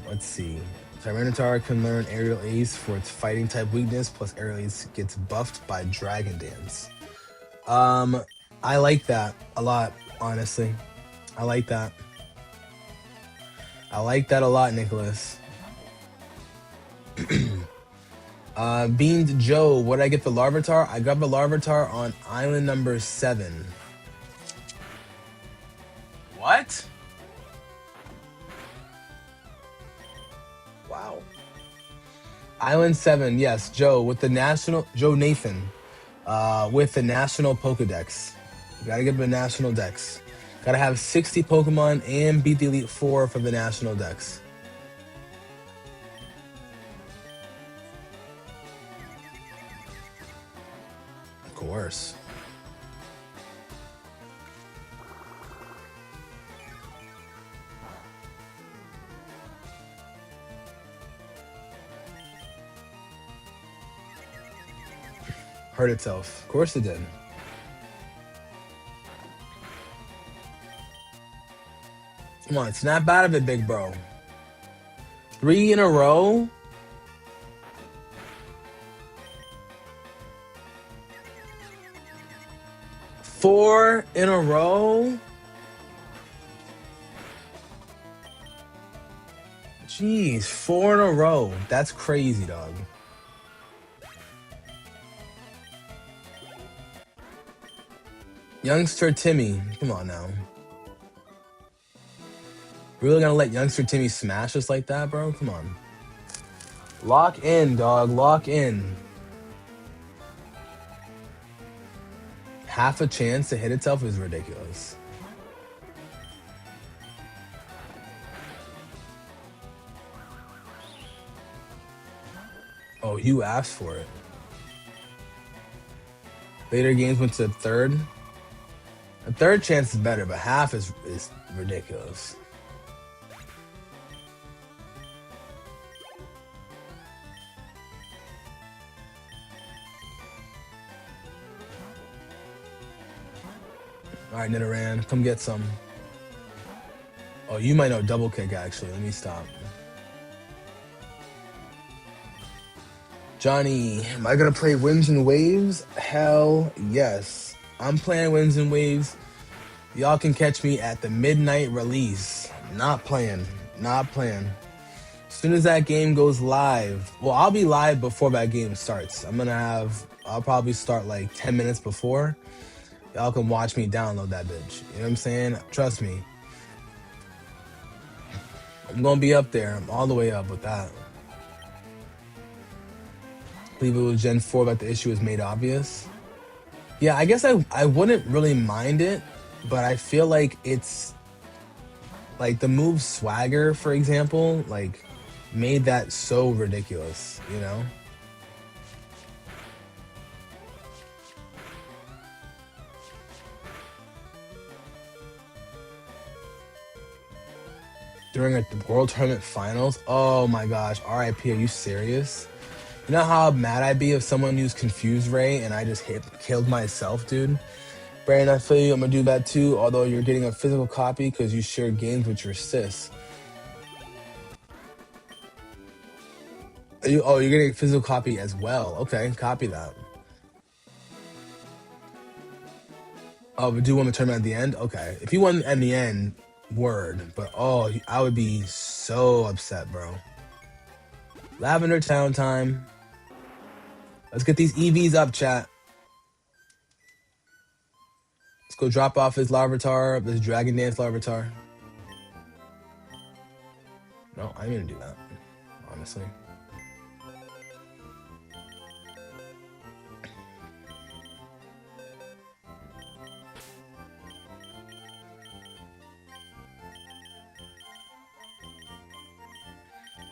Let's see. Tyranitar can learn Aerial Ace for its fighting type weakness, plus Aerial Ace gets buffed by Dragon Dance. I like that a lot, honestly. I like that. I like that a lot, Nicholas. Beans Joe, what did I get the Larvitar? I got the Larvitar on island number 7. What? Wow. Island 7, yes, Joe with the national Joe Nathan. With the national Pokedex. You gotta get the national dex. Gotta have 60 Pokemon and beat the Elite Four for the national dex. Of course. Hurt itself. Of course it did. Come on, snap out of it, big bro. 3 in a row? Four in a row? Jeez, 4 in a row. That's crazy, dog. Youngster Timmy. Come on now. Really gonna let youngster Timmy smash us like that, bro? Come on. Lock in, dog. Lock in. Half a chance to hit itself is ridiculous. Oh, you asked for it. Later games went to third. A third chance is better, but half is ridiculous. All right, Nidoran, come get some. Oh, you might know double kick actually. Let me stop. Johnny, am I gonna play Winds and Waves? Hell yes. I'm playing Winds and Waves. Y'all can catch me at the midnight release. Not playing. Not playing. As soon as that game goes live, well, I'll be live before that game starts. I'll probably start like 10 minutes before. Y'all can watch me download that bitch. You know what I'm saying? Trust me. I'm gonna be up there. I'm all the way up with that. I believe it was Gen 4 that the issue was made obvious. Yeah, I guess I wouldn't really mind it, but I feel like it's like the move Swagger, for example, like made that so ridiculous, you know? During a World Tournament Finals? Oh my gosh, RIP, are you serious? You know how mad I'd be if someone used Confuse Ray and I just killed myself, dude? Brandon, I feel you, I'm gonna do that too, although you're getting a physical copy because you share games with your sis. You're getting a physical copy as well. Okay, copy that. Oh, but do you want the tournament at the end? Okay. If you won at the end, word. But oh, I would be so upset, bro. Lavender Town time. Let's get these EVs up, chat. Let's go drop off this Larvitar, this Dragon Dance Larvitar. No, I'm gonna do that, honestly.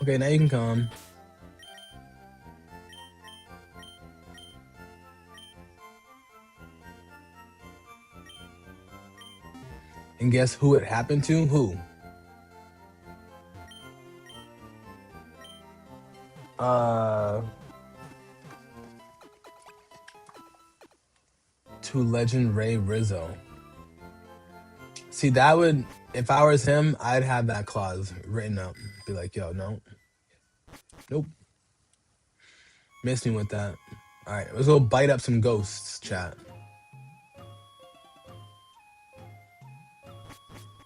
Okay, now you can come. And guess who it happened to? Who? To Legend Ray Rizzo. See, that would, if I was him, I'd have that clause written up. Be like, yo, no. Nope. Miss me with that. All right, let's go bite up some ghosts, chat.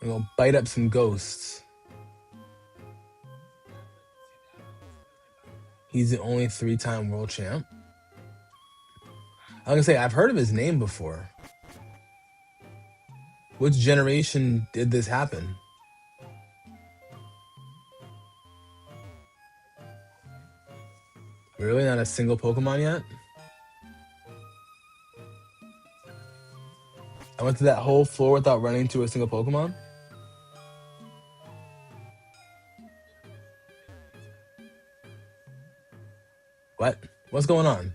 We're gonna bite up some ghosts. He's the only 3-time world champ. I was gonna say, I've heard of his name before. Which generation did this happen? Really? Not a single Pokemon yet? I went through that whole floor without running into a single Pokemon? What? What's going on?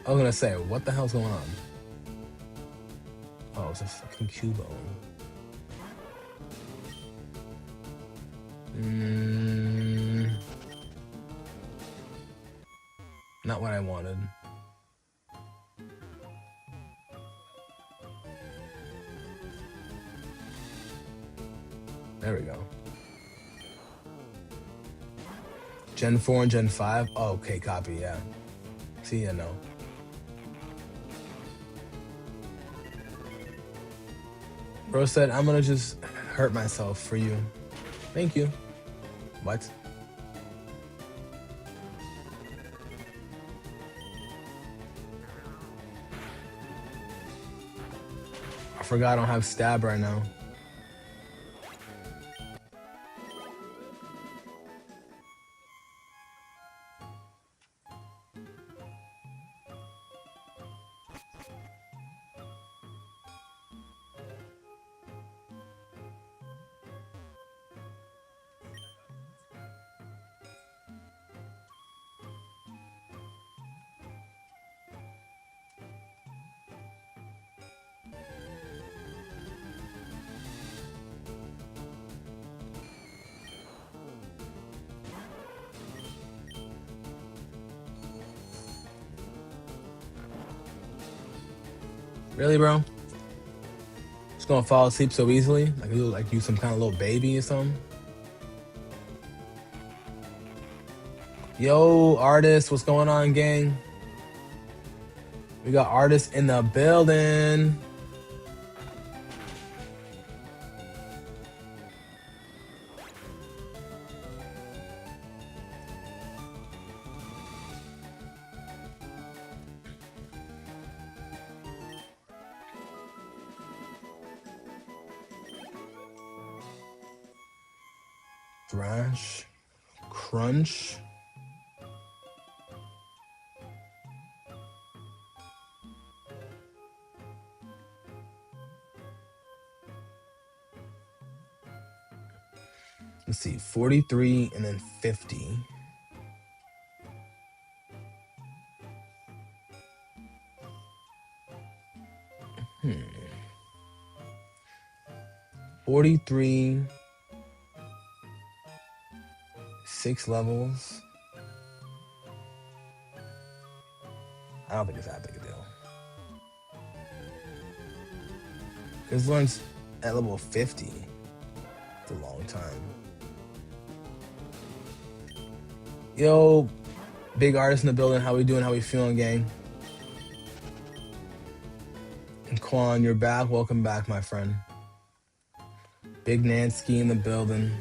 I was gonna say, what the hell's going on? Oh, it's a fucking Cubone. Not what I wanted. There we go. Gen 4 and Gen 5? Oh, okay, copy, yeah. See, yeah, no. Bro said, I'm gonna just hurt myself for you. Thank you. What? I forgot I don't have stab right now. Really, bro? Just gonna fall asleep so easily, like you some kind of little baby or something. Yo, artist, what's going on, gang? We got artists in the building. Thrash, crunch. Let's see, 43 and then 50. 43, 6 levels. I don't think it's that big a deal. Because Lawrence at level 50, it's a long time. Yo, big artist in the building. How we doing? How we feeling, gang? And Quan, you're back. Welcome back, my friend. Big Nansky in the building.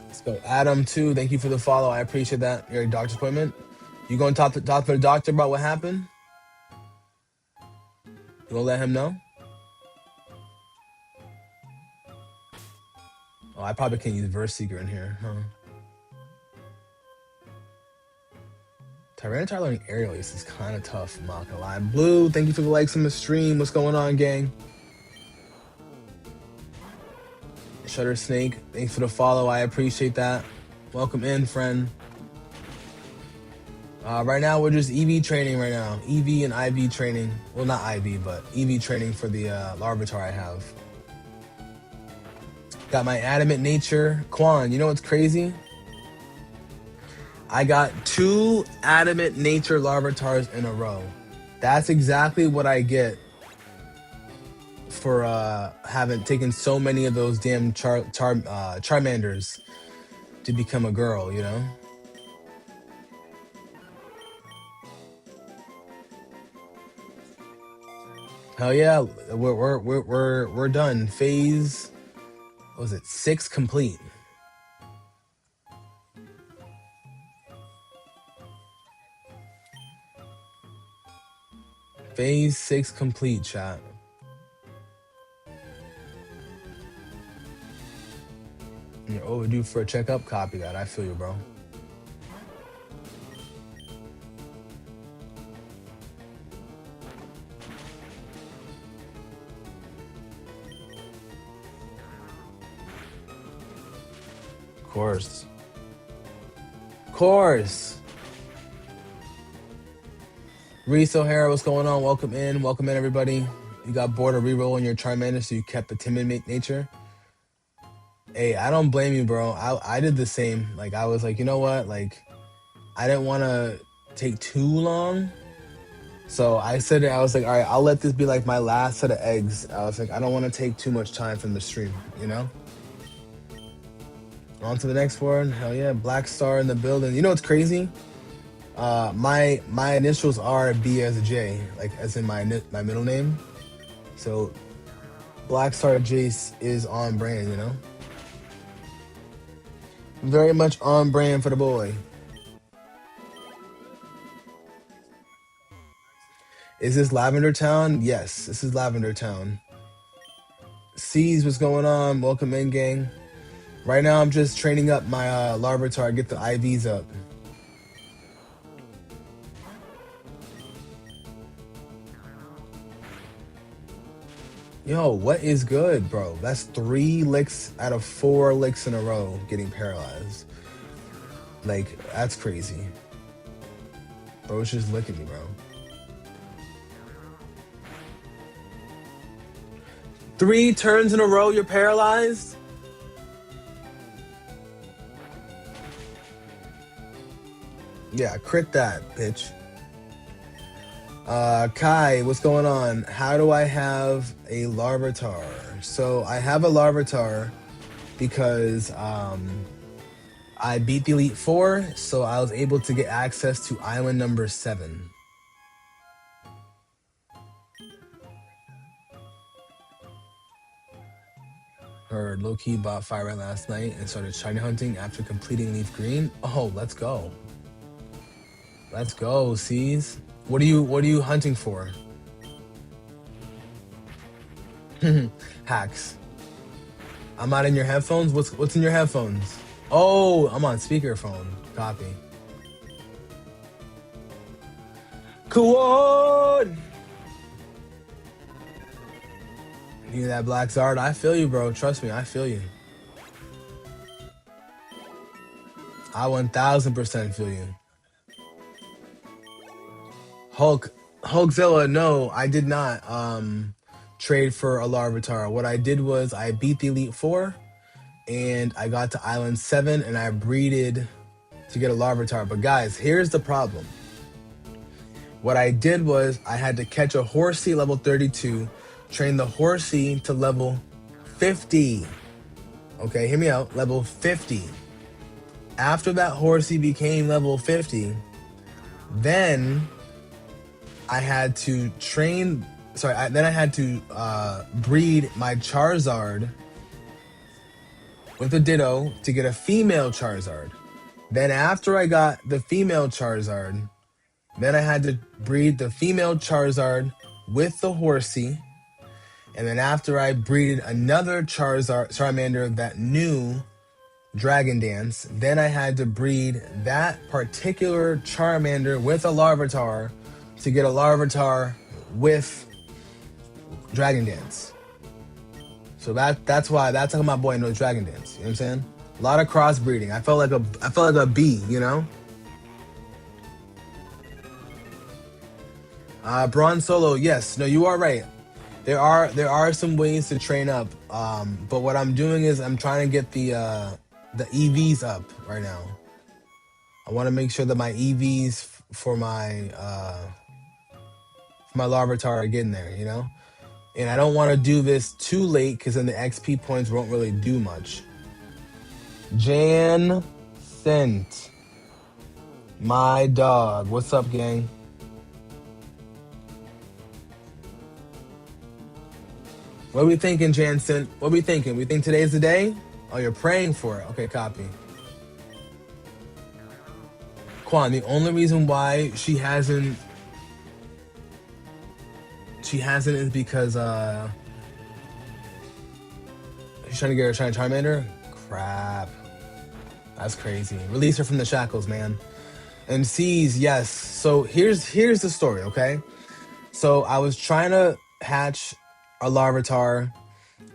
Let's go. Adam, too. Thank you for the follow. I appreciate that. Your doctor's appointment. You going to talk to the doctor about what happened? You gonna let him know? Oh, I probably can't use Verse Seeker in here, huh? Tyranitar learning aerial ace is kind of tough, I'm not gonna lie. Blue, thank you for the likes on the stream. What's going on, gang? Shutter Snake, thanks for the follow. I appreciate that. Welcome in, friend. Right now, we're just EV training right now. EV and IV training. Well, not IV, but EV training for the Larvitar I have. Got my Adamant Nature. Quan, you know what's crazy? I got 2 Adamant Nature Larvitars in a row. That's exactly what I get for having taken so many of those damn Charmanders to become a girl, you know? Hell yeah, we're done. Phase, what was it? 6 complete. Phase 6 complete, chat. You're overdue for a checkup. Copy that. I feel you, bro. Course. Reese O'Hara, what's going on? Welcome in, everybody. You got bored of re-rolling your Charmander, so you kept the timid nature. Hey, I don't blame you, bro. I did the same. Like, I was like, you know what? Like, I didn't want to take too long. So I said it, I was like, all right, I'll let this be like my last set of eggs. I was like, I don't want to take too much time from the stream, you know? On to the next one. Hell yeah, Black Star in the building. You know what's crazy? My initials are B as a J, like as in my middle name. So Black Star Jace is on brand, you know? Very much on brand for the boy. Is this Lavender Town? Yes, this is Lavender Town. Sees what's going on. Welcome in, gang. Right now, I'm just training up my Larvitar, get the IVs up. Yo, what is good, bro? That's 3 licks out of 4 licks in a row getting paralyzed. Like, that's crazy. Bro's just licking me, bro. 3 turns in a row, you're paralyzed? Yeah, crit that, bitch. Kai, what's going on? How do I have a Larvitar? So I have a Larvitar because I beat the Elite Four, so I was able to get access to island number 7. Heard low-key bought Fire Red last night and started shiny hunting after completing Leaf Green. Oh, let's go. Let's go, C's. What are you hunting for? Hacks. I'm not in your headphones. What's in your headphones? Oh, I'm on speakerphone. Copy. Cool. You that black Zard? I feel you, bro. Trust me, I feel you. I 1000% feel you. Hulkzilla, no, I did not trade for a Larvitar. What I did was I beat the Elite Four and I got to Island 7 and I breeded to get a Larvitar. But guys, here's the problem. What I did was I had to catch a Horsey level 32, train the Horsey to level 50. Okay, hear me out, level 50. After that Horsey became level 50, then I had to breed my Charizard with a Ditto to get a female Charizard. Then after I got the female Charizard, then I had to breed the female Charizard with the Horsey. And then after I breeded another Charmander that knew Dragon Dance, then I had to breed that particular Charmander with a Larvitar to get a Larvitar with Dragon Dance. So that's how my boy knows Dragon Dance. You know what I'm saying? A lot of crossbreeding. I felt like a bee, you know? Bronze Solo, yes. No, you are right. There are some ways to train up. But what I'm doing is I'm trying to get the EVs up right now. I want to make sure that my EVs for my Larvitar are getting there, you know? And I don't want to do this too late because then the XP points won't really do much. Jan Sent. My dog. What's up, gang? What are we thinking, Jansen? What are we thinking? We think today's the day? Oh, you're praying for it. Okay, copy. Quan, the only reason why she hasn't is because she's trying to get her shiny Charmander? Crap. That's crazy. Release her from the shackles, man. And C's, yes. So here's the story, okay? So I was trying to hatch a Larvitar,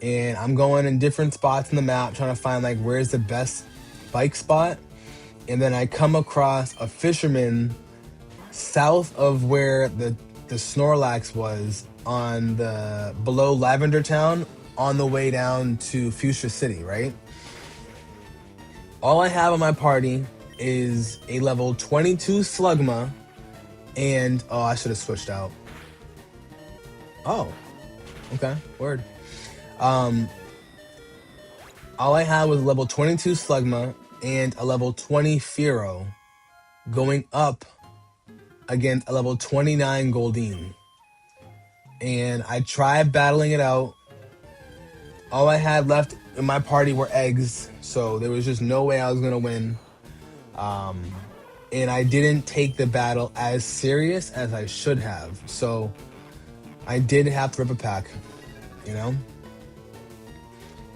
and I'm going in different spots in the map trying to find like where's the best bike spot. And then I come across a fisherman south of where the Snorlax was on the below Lavender Town on the way down to Fuchsia City, right? All I have on my party is a level 22 Slugma and oh, I should have switched out. Oh, okay, word. All I had was level 22 Slugma and a level 20 Fearow going up against a level 29 Goldeen. And I tried battling it out. All I had left in my party were eggs, so there was just no way I was gonna win. And I didn't take the battle as serious as I should have. So I did have to rip a pack, you know?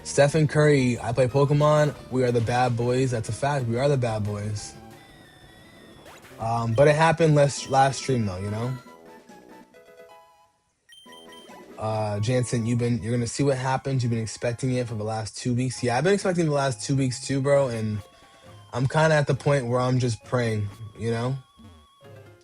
Stephen Curry, I play Pokemon. We are the bad boys. That's a fact. We are the bad boys. But it happened last stream though, you know? Jansen, you're gonna see what happens. You've been expecting it for the last 2 weeks. Yeah, I've been expecting it for the last 2 weeks too, bro. And I'm kind of at the point where I'm just praying, you know?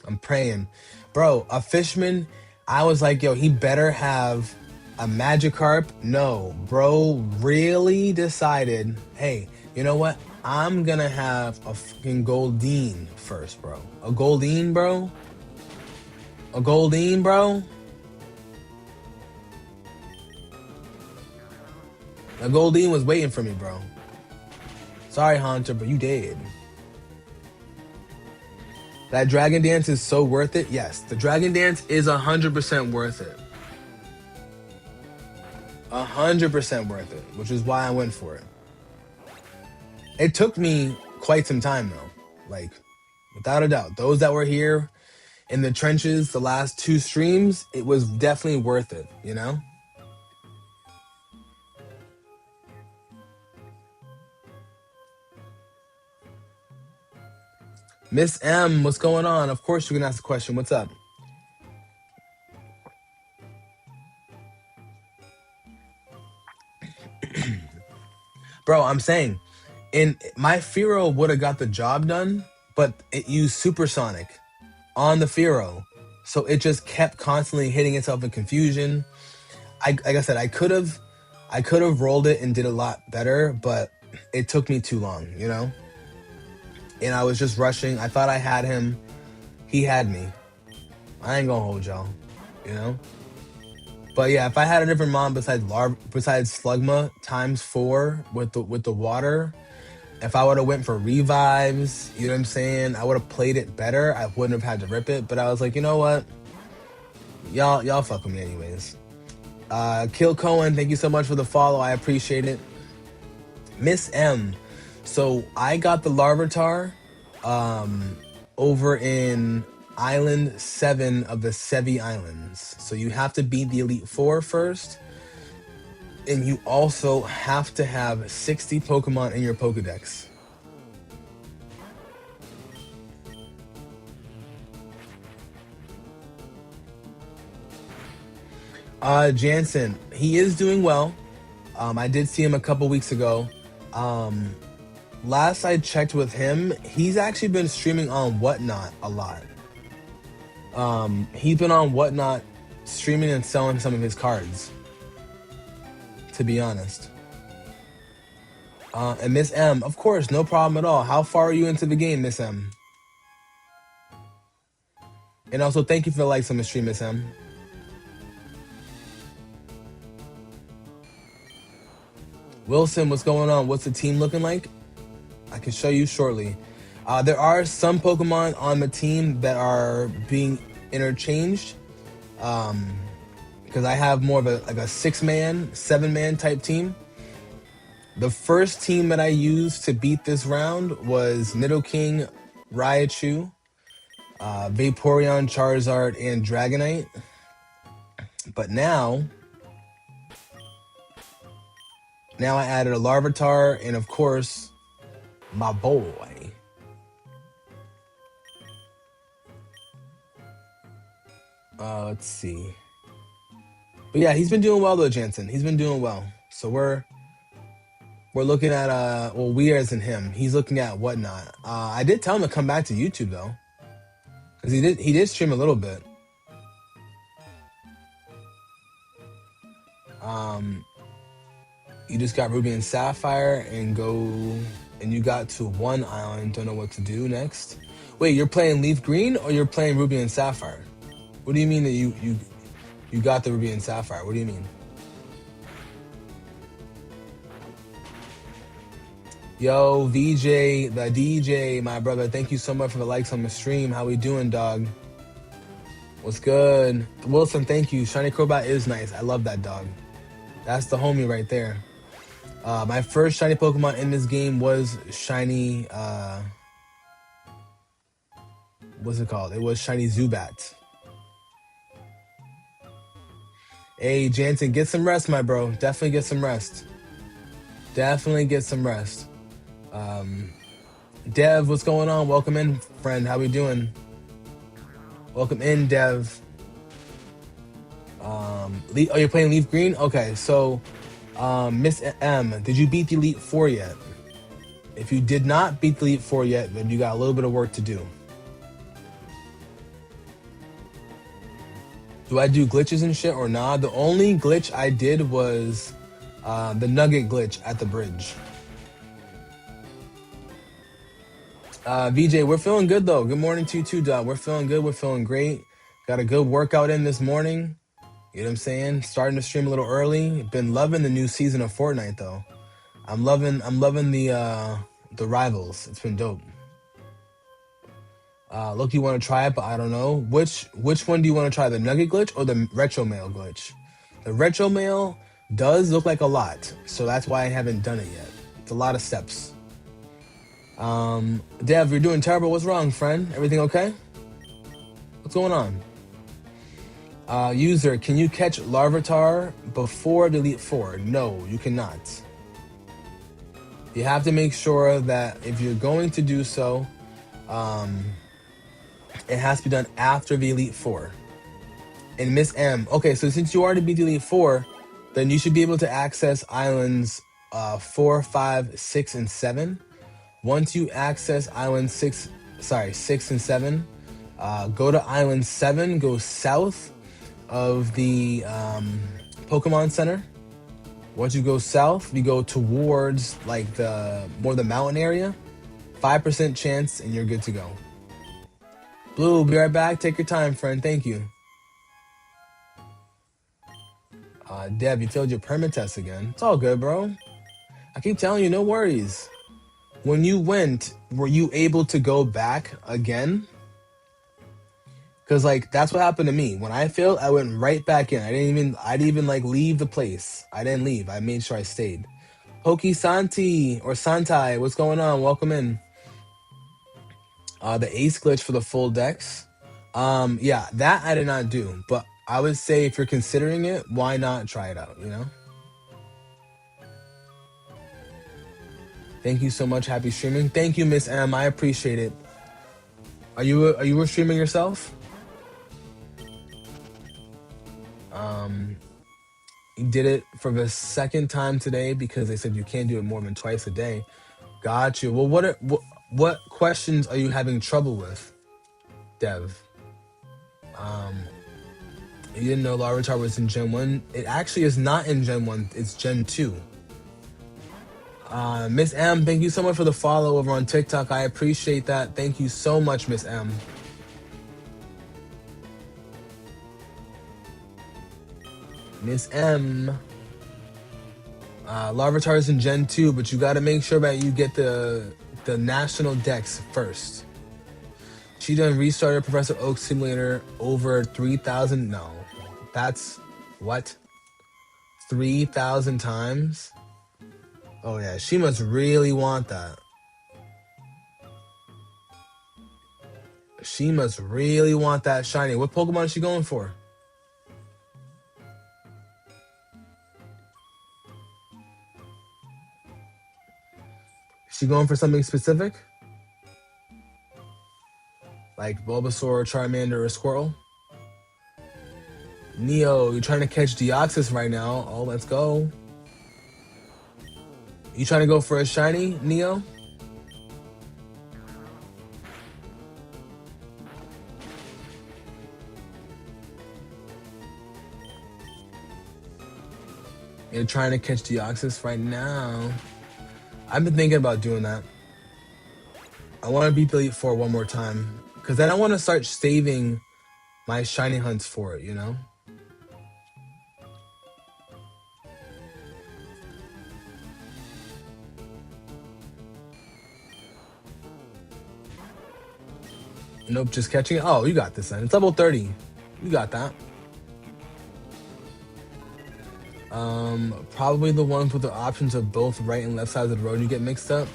I'm praying. Bro, a Fishman, I was like, yo, he better have A Magikarp? No. Bro really decided, hey, you know what? I'm gonna have a fucking Goldeen first, bro. A Goldeen, bro? A Goldeen, bro? A Goldeen was waiting for me, bro. Sorry, Hunter, but you did. That Dragon Dance is so worth it. Yes, the Dragon Dance is 100% worth it. 100% worth it, which is why I went for it. It took me quite some time, though. Like, without a doubt. Those that were here in the trenches the last 2 streams, it was definitely worth it, you know? Miss M, what's going on? Of course you can ask a question. What's up? Bro, I'm saying, in my Firo would have got the job done, but it used Supersonic on the Firo. So it just kept constantly hitting itself in confusion. Like I said, I could have rolled it and did a lot better, but it took me too long, you know? And I was just rushing. I thought I had him. He had me. I ain't gonna hold y'all, you know? But yeah, if I had a different mom besides Slugma ×4 with the water, if I would have went for revives, you know what I'm saying? I would have played it better. I wouldn't have had to rip it. But I was like, you know what? Y'all fuck with me anyways. Kill Cohen, thank you so much for the follow. I appreciate it. Miss M. So I got the Larvitar over in Island 7 of the Sevi Islands. So you have to beat the Elite Four first. And you also have to have 60 Pokemon in your Pokedex. Jansen, he is doing well. I did see him a couple weeks ago. Last I checked with him, he's actually been streaming on Whatnot a lot. He's been on Whatnot streaming and selling some of his cards, to be honest. And Miss M, of course, no problem at all. How far are you into the game, Miss M? And also, thank you for the likes on the stream, Miss M. Wilson, what's going on? What's the team looking like? I can show you shortly. There are some Pokemon on the team that are being interchanged. Because I have more of a 6-man, 7-man type team. The first team that I used to beat this round was Nidoking, Raichu, Vaporeon, Charizard, and Dragonite. But now I added a Larvitar and, of course, my boy. Let's see. But yeah, he's been doing well though, Jansen. He's been doing well. So we're looking at well, we as in him. He's looking at Whatnot. I did tell him to come back to YouTube though, because he did stream a little bit. You just got Ruby and Sapphire and you got to one island. Don't know what to do next. Wait, you're playing Leaf Green or you're playing Ruby and Sapphire? What do you mean that you got the Ruby and Sapphire? What do you mean? Yo, VJ, the DJ, my brother, thank you so much for the likes on the stream. How we doing, dog? What's good? Wilson, thank you. Shiny Crobat is nice. I love that dog. That's the homie right there. My first shiny Pokemon in this game was shiny, what's it called? It was shiny Zubat. Hey, Jansen, get some rest, my bro. Definitely get some rest. Definitely get some rest. Dev, what's going on? Welcome in, friend. How we doing? Welcome in, Dev. Oh, you're playing Leaf Green? Okay, so Miss M, did you beat the Elite Four yet? If you did not beat the Elite Four yet, then you got a little bit of work to do. Do I do glitches and shit or not? The only glitch I did was the nugget glitch at the bridge. VJ, we're feeling good though. Good morning to you too, Dot. We're feeling good. We're feeling great. Got a good workout in this morning. You know what I'm saying? Starting to stream a little early. Been loving the new season of Fortnite though. I'm loving the rivals. It's been dope. Look, you want to try it, but I don't know which one do you want to try, the nugget glitch or the retro mail glitch? The retro mail does look like a lot, so that's why I haven't done it yet. It's a lot of steps. Dev, you're doing terrible. What's wrong, friend? Everything okay? What's going on? User, can you catch Larvitar before Delete 4? No, you cannot. You have to make sure that if you're going to do so, it has to be done after the Elite 4. And Miss M, okay, so since you are to be the Elite 4, then you should be able to access islands 4, 5, 6, and 7. Once you access island 6 and 7, go to island 7, go south of the Pokemon Center. Once you go south, you go towards like the mountain area. 5% chance and you're good to go. Blue, be right back. Take your time, friend. Thank you. Deb, you failed your permit test again. It's all good, bro. I keep telling you, no worries. When you went, were you able to go back again? Because like that's what happened to me. When I failed, I went right back in. I didn't even like leave the place. I didn't leave. I made sure I stayed. Poki Santi or Santai, what's going on? Welcome in. The ace glitch for the full decks. Yeah, that I did not do. But I would say if you're considering it, why not try it out, you know? Thank you so much. Happy streaming. Thank you, Miss M. I appreciate it. Are you streaming yourself? You did it for the second time today because they said you can't do it more than twice a day. Got you. Well, what questions are you having trouble with, Dev? You didn't know Larvitar was in Gen 1? It actually is not in Gen 1. It's Gen 2. Miss M, thank you so much for the follow over on TikTok. I appreciate that. Thank you so much, Miss M. Miss M. Larvitar is in Gen 2, but you got to make sure that you get the national decks first. She done restarted Professor Oak Simulator over 3,000. No, that's what? 3,000 times? Oh yeah, she must really want that. She must really want that shiny. What Pokemon is she going for? Is she going for something specific? Like Bulbasaur, Charmander, or Squirtle? Neo, you're trying to catch Deoxys right now. Oh, let's go. You trying to go for a shiny, Neo? You're trying to catch Deoxys right now. I've been thinking about doing that. I want to beat the Elite Four one more time. Because then I want to start saving my shiny hunts for it, you know? Nope, just catching it. Oh, you got this then. It's level 30. You got that. Probably the ones with the options of both right and left sides of the road you get mixed up.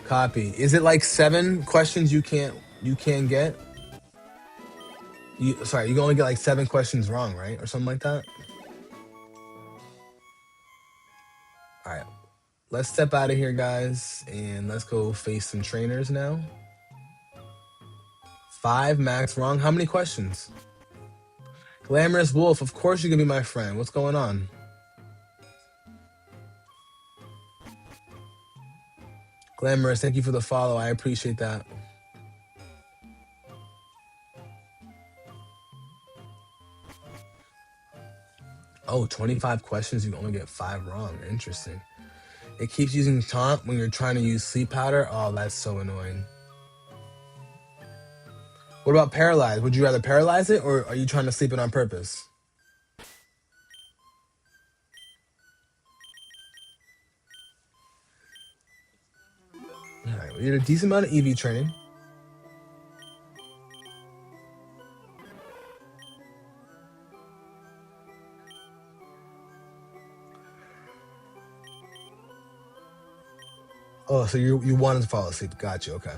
Copy. Is it like 7 questions you can't get? You can only get like 7 questions wrong, right? Or something like that? Alright. Let's step out of here, guys, and let's go face some trainers now. 5 max wrong. How many questions? Glamorous Wolf, of course you're gonna be my friend. What's going on? Glamorous, thank you for the follow. I appreciate that. Oh, 25 questions, you only get 5 wrong. Interesting. It keeps using taunt when you're trying to use sleep powder. Oh, that's so annoying. What about paralyze? Would you rather paralyze it, or are you trying to sleep it on purpose? All right, we did a decent amount of EV training. Oh, so you wanted to fall asleep. Gotcha, okay.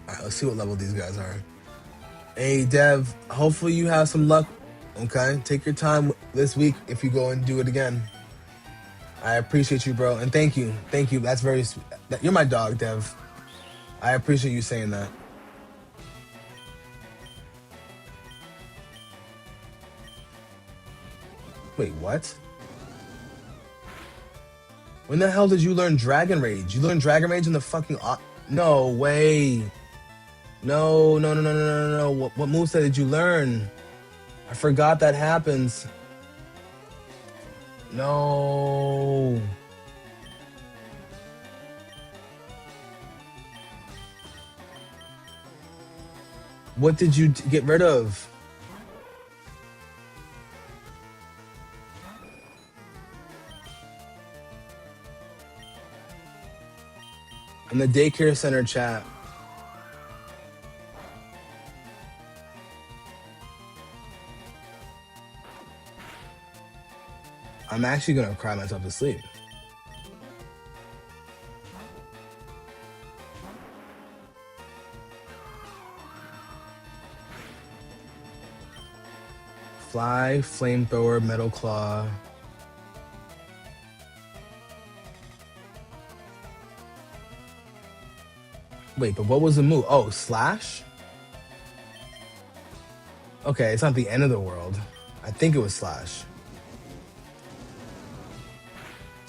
All right, let's see what level these guys are. Hey, Dev, hopefully you have some luck, okay? Take your time this week if you go and do it again. I appreciate you, bro, and thank you. Thank you. That's very sweet. You're my dog, Dev. I appreciate you saying that. Wait, what? When the hell did you learn Dragon Rage? You learned Dragon Rage in the fucking... No way. No, no, no, no, no, no, no. What moveset did you learn? I forgot that happens. No. What did you get rid of? In the daycare center chat. I'm actually gonna cry myself to sleep. Fly, flamethrower, metal claw. Wait, but what was the move? Oh, slash? Okay, it's not the end of the world. I think it was slash.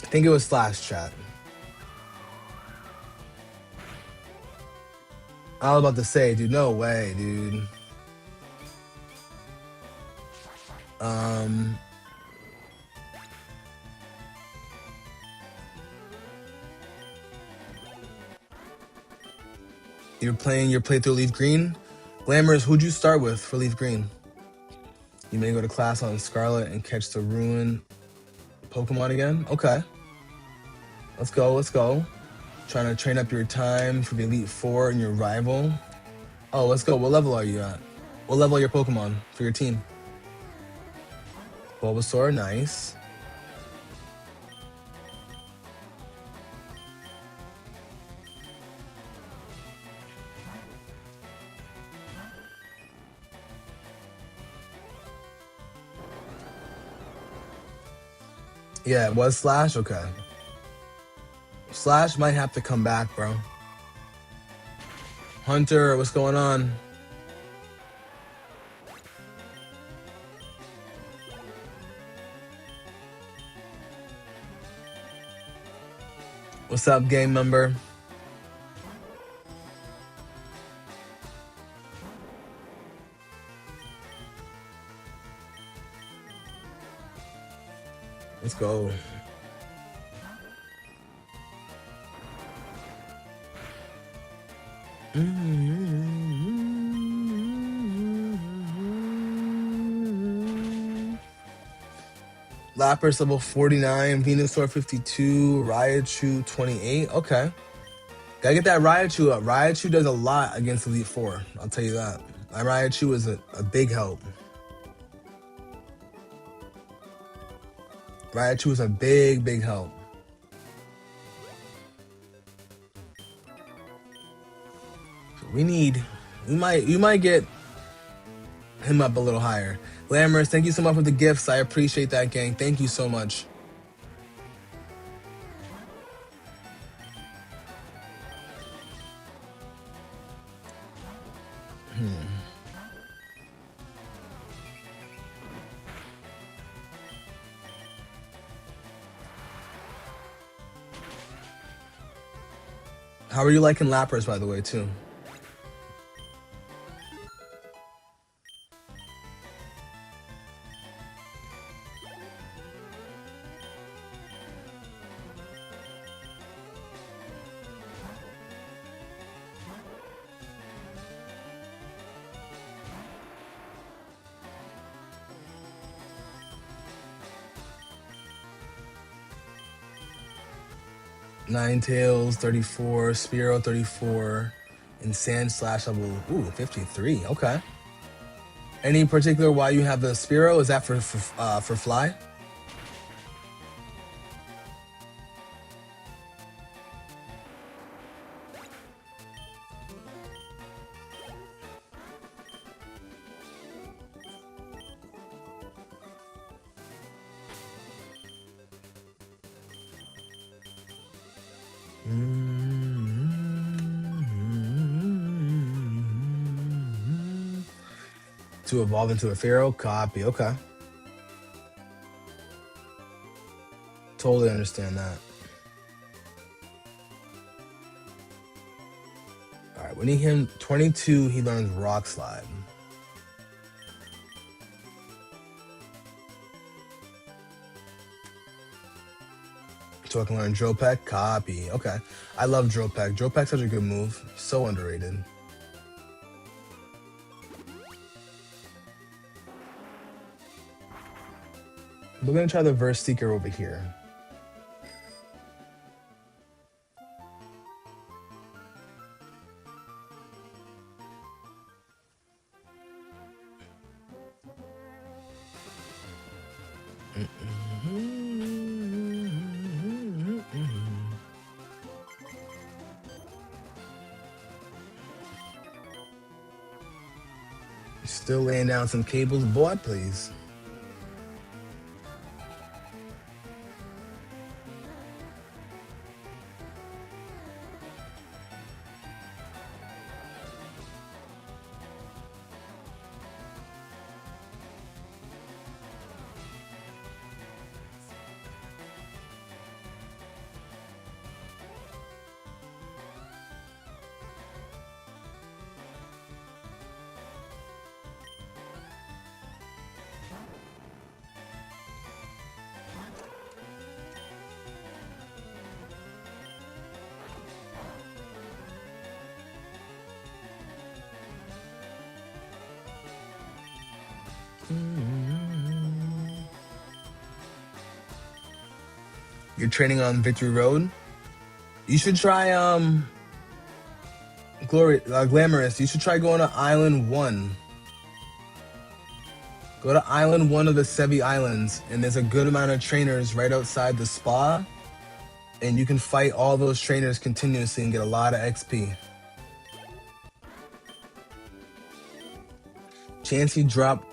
I think it was slash, chat. I was about to say, dude, no way, dude. You're playing your playthrough Leaf Green? Glamorous, who'd you start with for Leaf Green? You may go to class on Scarlet and catch the Ruin Pokemon again? Okay. Let's go, let's go. Trying to train up your time for the Elite Four and your rival. Oh, let's go. What level are you at? What level are your Pokemon for your team? Bulbasaur, nice. Yeah, it was Slash? Okay. Slash might have to come back, bro. Hunter, what's going on? What's up, game member? Let's go. Lapras level 49, Venusaur 52, Raichu 28. Okay. Gotta get that Raichu up. Raichu does a lot against Elite Four. I'll tell you that. My Raichu is a big help. Raichu is a big, big help. We might get him up a little higher. Glamorous, thank you so much for the gifts. I appreciate that, gang. Thank you so much. How are you liking Lapras, by the way, too? Ninetales, 34, Spearow, 34, and Sand Slash level, ooh, 53. Okay. Any particular why you have the Spearow? Is that for fly? To evolve into a Pharaoh? Copy. Okay. Totally understand that. All right. When he hit 22, he learns Rock Slide. So I can learn Dropek? Copy. Okay. I love Dropek. Dropek's such a good move. So underrated. We're going to try the Verse Seeker over here. Still laying down some cables, boy, please. You're training on Victory Road. You should try Glamorous. You should try going to Island 1. Go to Island 1 of the Sevi Islands, and there's a good amount of trainers right outside the spa, and you can fight all those trainers continuously and get a lot of XP. Chansey drop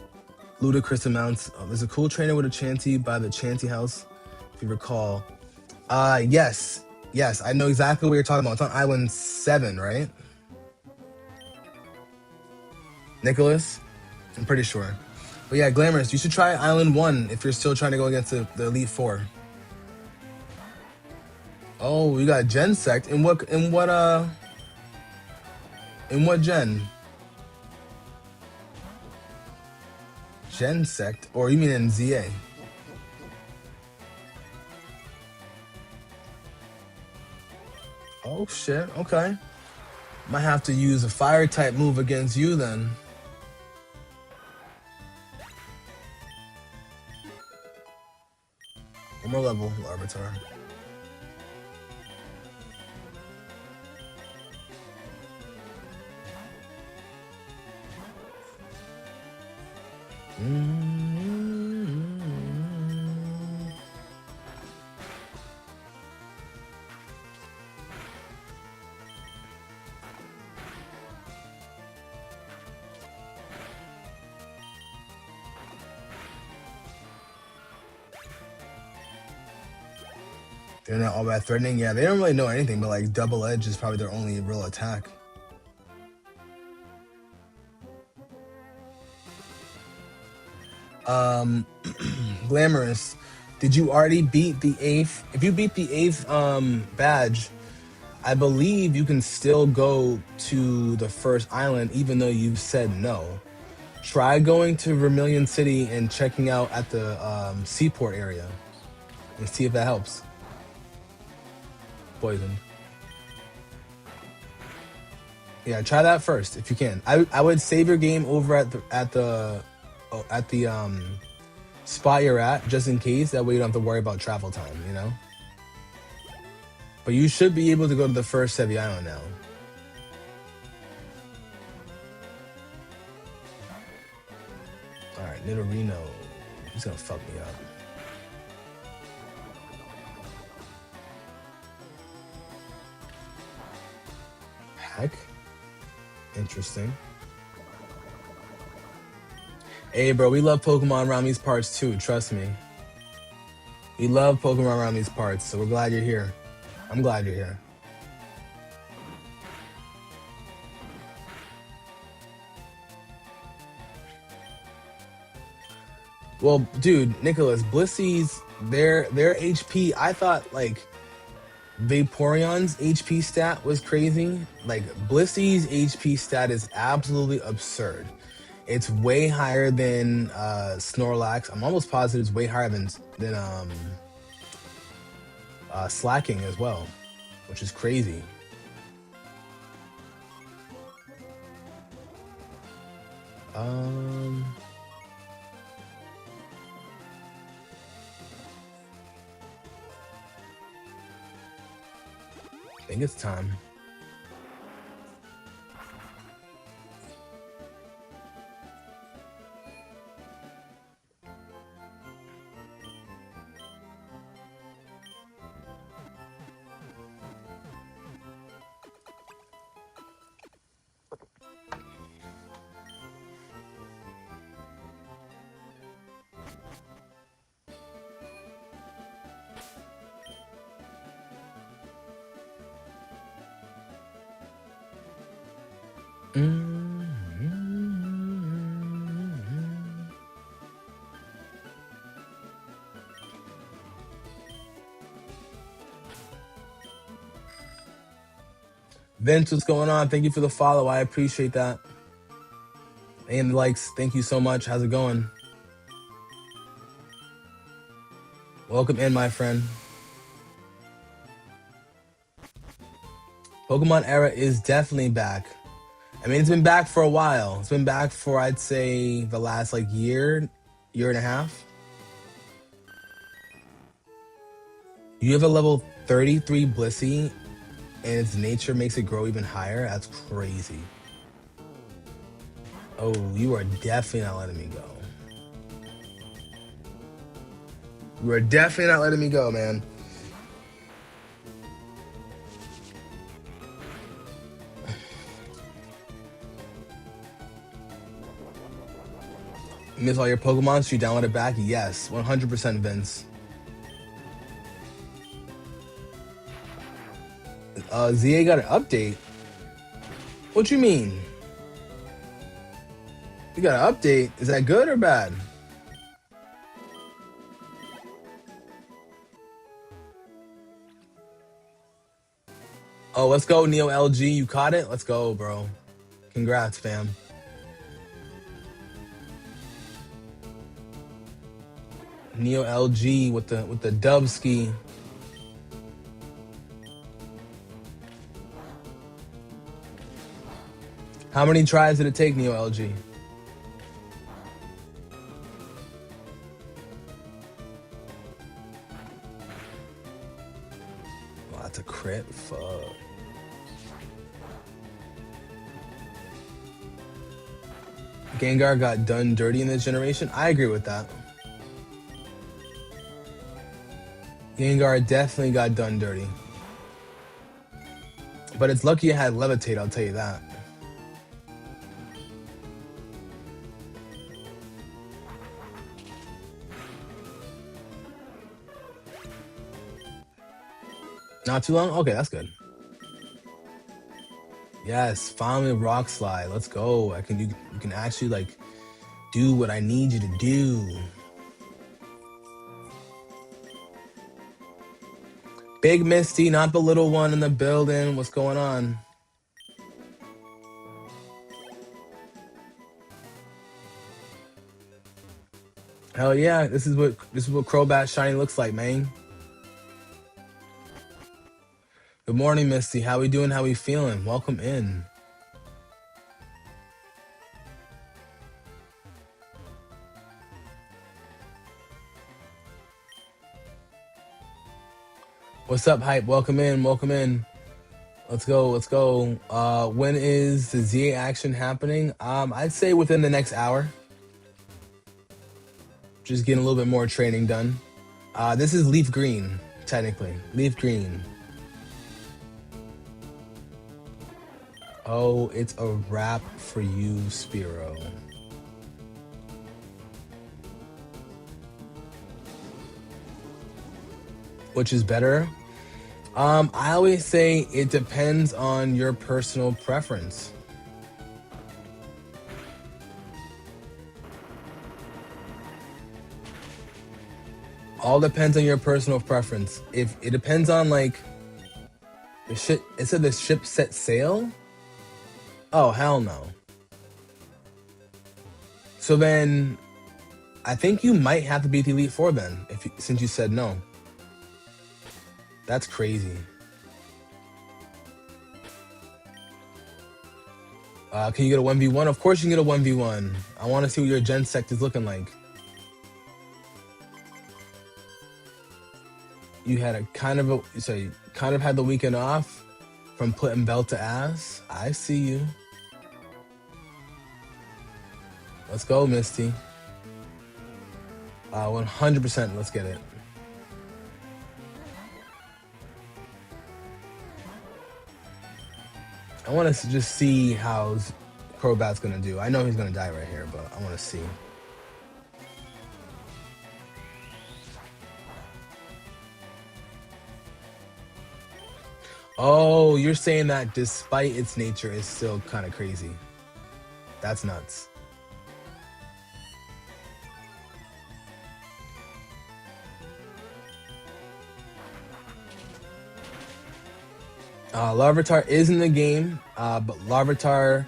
ludicrous amounts. Oh, there's a cool trainer with a Chansey by the Chansey house, if you recall. Yes, I know exactly what you're talking about. It's on Island 7, right? Nicholas? I'm pretty sure. But yeah, Glamorous, you should try Island 1 if you're still trying to go against the Elite Four. Oh, you got Gensect. In what gen? Gensect? Or you mean in ZA? Oh shit, okay. Might have to use a fire type move against you then. One more level, Larvitar. They're not all that threatening. Yeah, they don't really know anything, but like Double Edge is probably their only real attack. Glamorous, did you already beat the 8th? If you beat the 8th badge, I believe you can still go to the first island even though you've said no. Try going to Vermilion City and checking out at the seaport area and see if that helps. Poison. Yeah, try that first if you can. I would save your game over at the spot you're at just in case. That way you don't have to worry about travel time. You know. But you should be able to go to the first heavy island now. All right, Nidorino. He's gonna fuck me up. Heck. Interesting. Hey, bro, we love Pokemon around these parts too. Trust me. We love Pokemon around these parts, so we're glad you're here. I'm glad you're here. Well, dude, Nicholas, Blissey's their HP. I thought like Vaporeon's HP stat was crazy. Like Blissey's HP stat is absolutely absurd. It's way higher than Snorlax. I'm almost positive it's way higher than Slacking as well, which is crazy. Um, I think it's time. Vince, what's going on? Thank you for the follow. I appreciate that. And the likes, thank you so much. How's it going? Welcome in, my friend. Pokemon era is definitely back. I mean, it's been back for a while. It's been back for, I'd say, the last like year and a half. You have a level 33 Blissey, and its nature makes it grow even higher. That's crazy. Oh, you are definitely not letting me go. You are definitely not letting me go, man. Miss all your Pokemon, so you download it back? Yes, 100% Vince. ZA got an update? What you mean? You got an update? Is that good or bad? Oh, let's go, Neo LG. You caught it? Let's go, bro. Congrats, fam. Neo LG with the dub ski. How many tries did it take, Neo LG? Oh, that's a crit. Fuck. Gengar got done dirty in this generation. I agree with that. Gengar definitely got done dirty. But it's lucky it had Levitate, I'll tell you that. Not too long? Okay, that's good. Yes, finally Rock Slide. Let's go. You can actually like do what I need you to do. Big Misty, not the little one in the building. What's going on? Hell yeah, this is what Crobat Shiny looks like, man. Good morning, Misty. How we doing? How we feeling? Welcome in. What's up, hype? Welcome in. Welcome in. Let's go. Let's go. When is the ZA action happening? I'd say within the next hour. Just getting a little bit more training done. This is Leaf Green, technically. Leaf Green. Oh, it's a wrap for you, Spiro. Which is better? I always say it depends on your personal preference. All depends on your personal preference. If it depends on like the shit, it said the ship set sail. Oh hell no. So then, I think you might have to beat the Elite Four then, since you said no. That's crazy. Can you get a 1v1? Of course you can get a 1v1. I want to see what your gen sect is looking like. You had kind of had the weekend off from putting belt to ass. I see you. Let's go, Misty. 100%. Let's get it. I want to just see how Crobat's gonna do. I know he's gonna die right here, but I want to see. Oh, you're saying that despite its nature, it's still kind of crazy. That's nuts. Larvitar is in the game, but Larvitar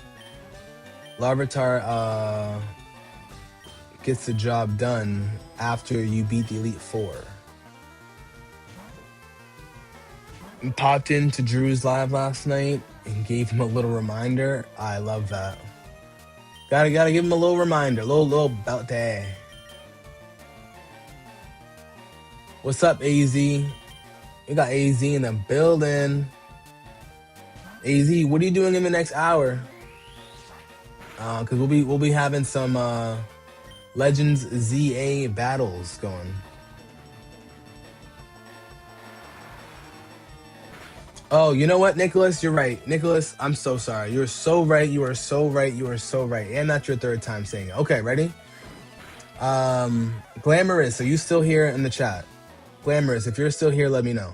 gets the job done after you beat the Elite Four. Popped into Drew's live last night and gave him a little reminder. I love that. Gotta give him a little reminder, little about that. What's up, AZ? We got AZ in the building. AZ, what are you doing in the next hour? Cause we'll be having some Legends ZA battles going. Oh, you know what, Nicholas? You're right. Nicholas, I'm so sorry. You're so right. You are so right. You are so right. And that's your third time saying it. Okay, ready? Glamorous, are you still here in the chat? Glamorous, if you're still here, let me know.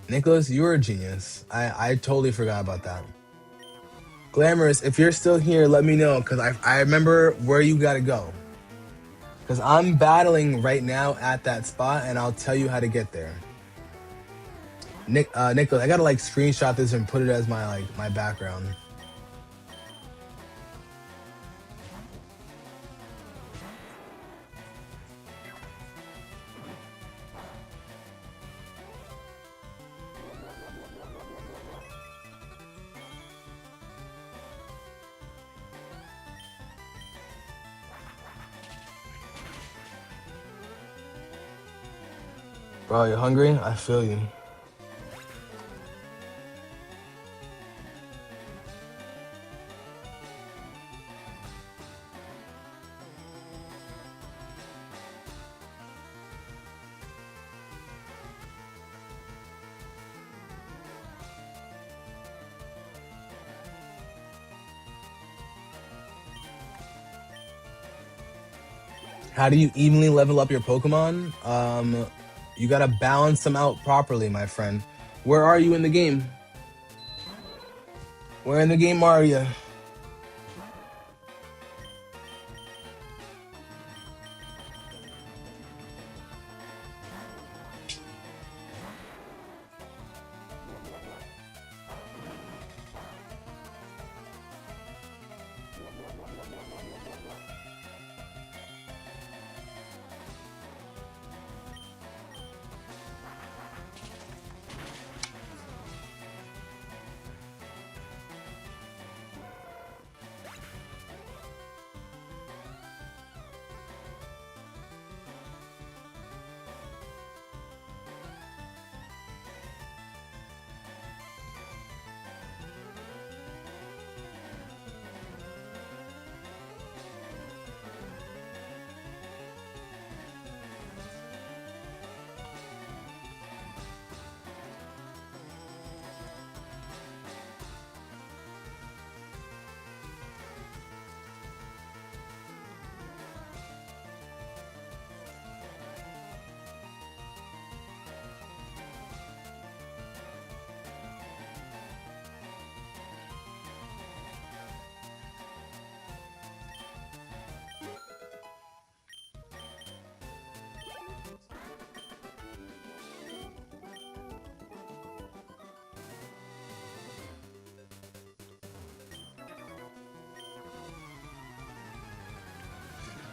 Nicholas, you're a genius. I totally forgot about that. Glamorous, if you're still here, let me know, because I remember where you gotta go. Because I'm battling right now at that spot, and I'll tell you how to get there. Nicholas, I gotta like screenshot this and put it as my background. Bro, you're hungry? I feel you. How do you evenly level up your Pokemon? You gotta balance them out properly, my friend. Where are you in the game? Where in the game are you?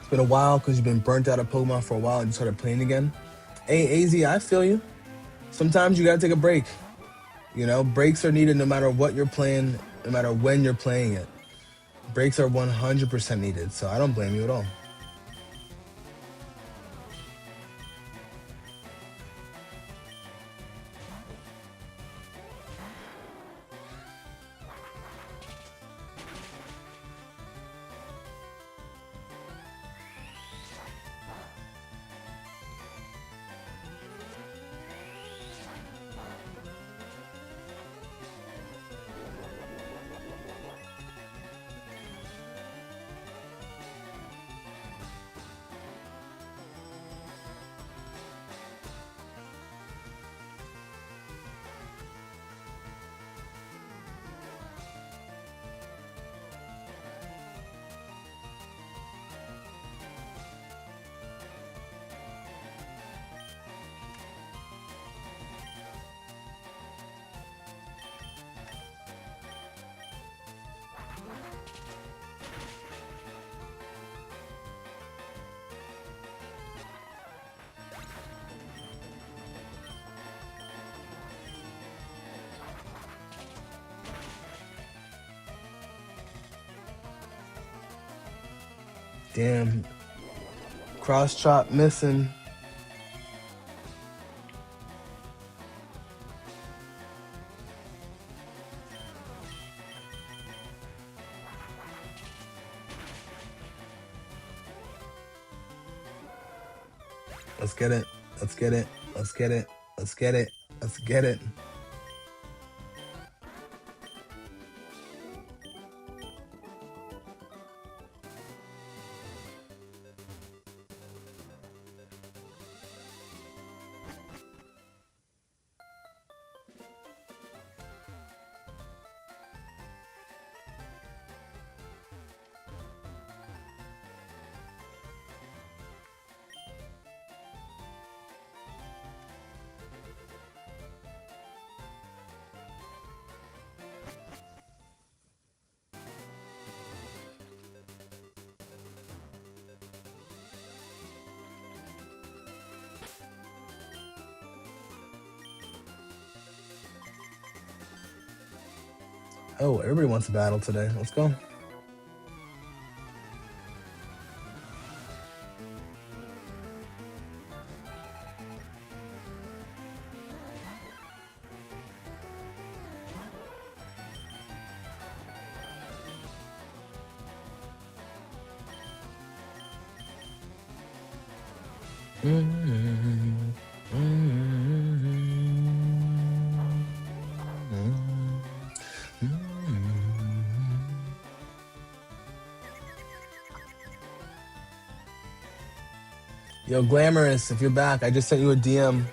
It's been a while because you've been burnt out of Pokemon for a while and you started playing again. Hey, AZ, I feel you. Sometimes you gotta take a break. You know, breaks are needed no matter what you're playing, no matter when you're playing it. Breaks are 100% needed, so I don't blame you at all. Damn. Cross chop missing. Let's get it. Let's get it. Let's get it. Let's get it. Let's get it. Oh, everybody wants a battle today. Let's go. Yo, Glamorous, if you're back, I just sent you a DM.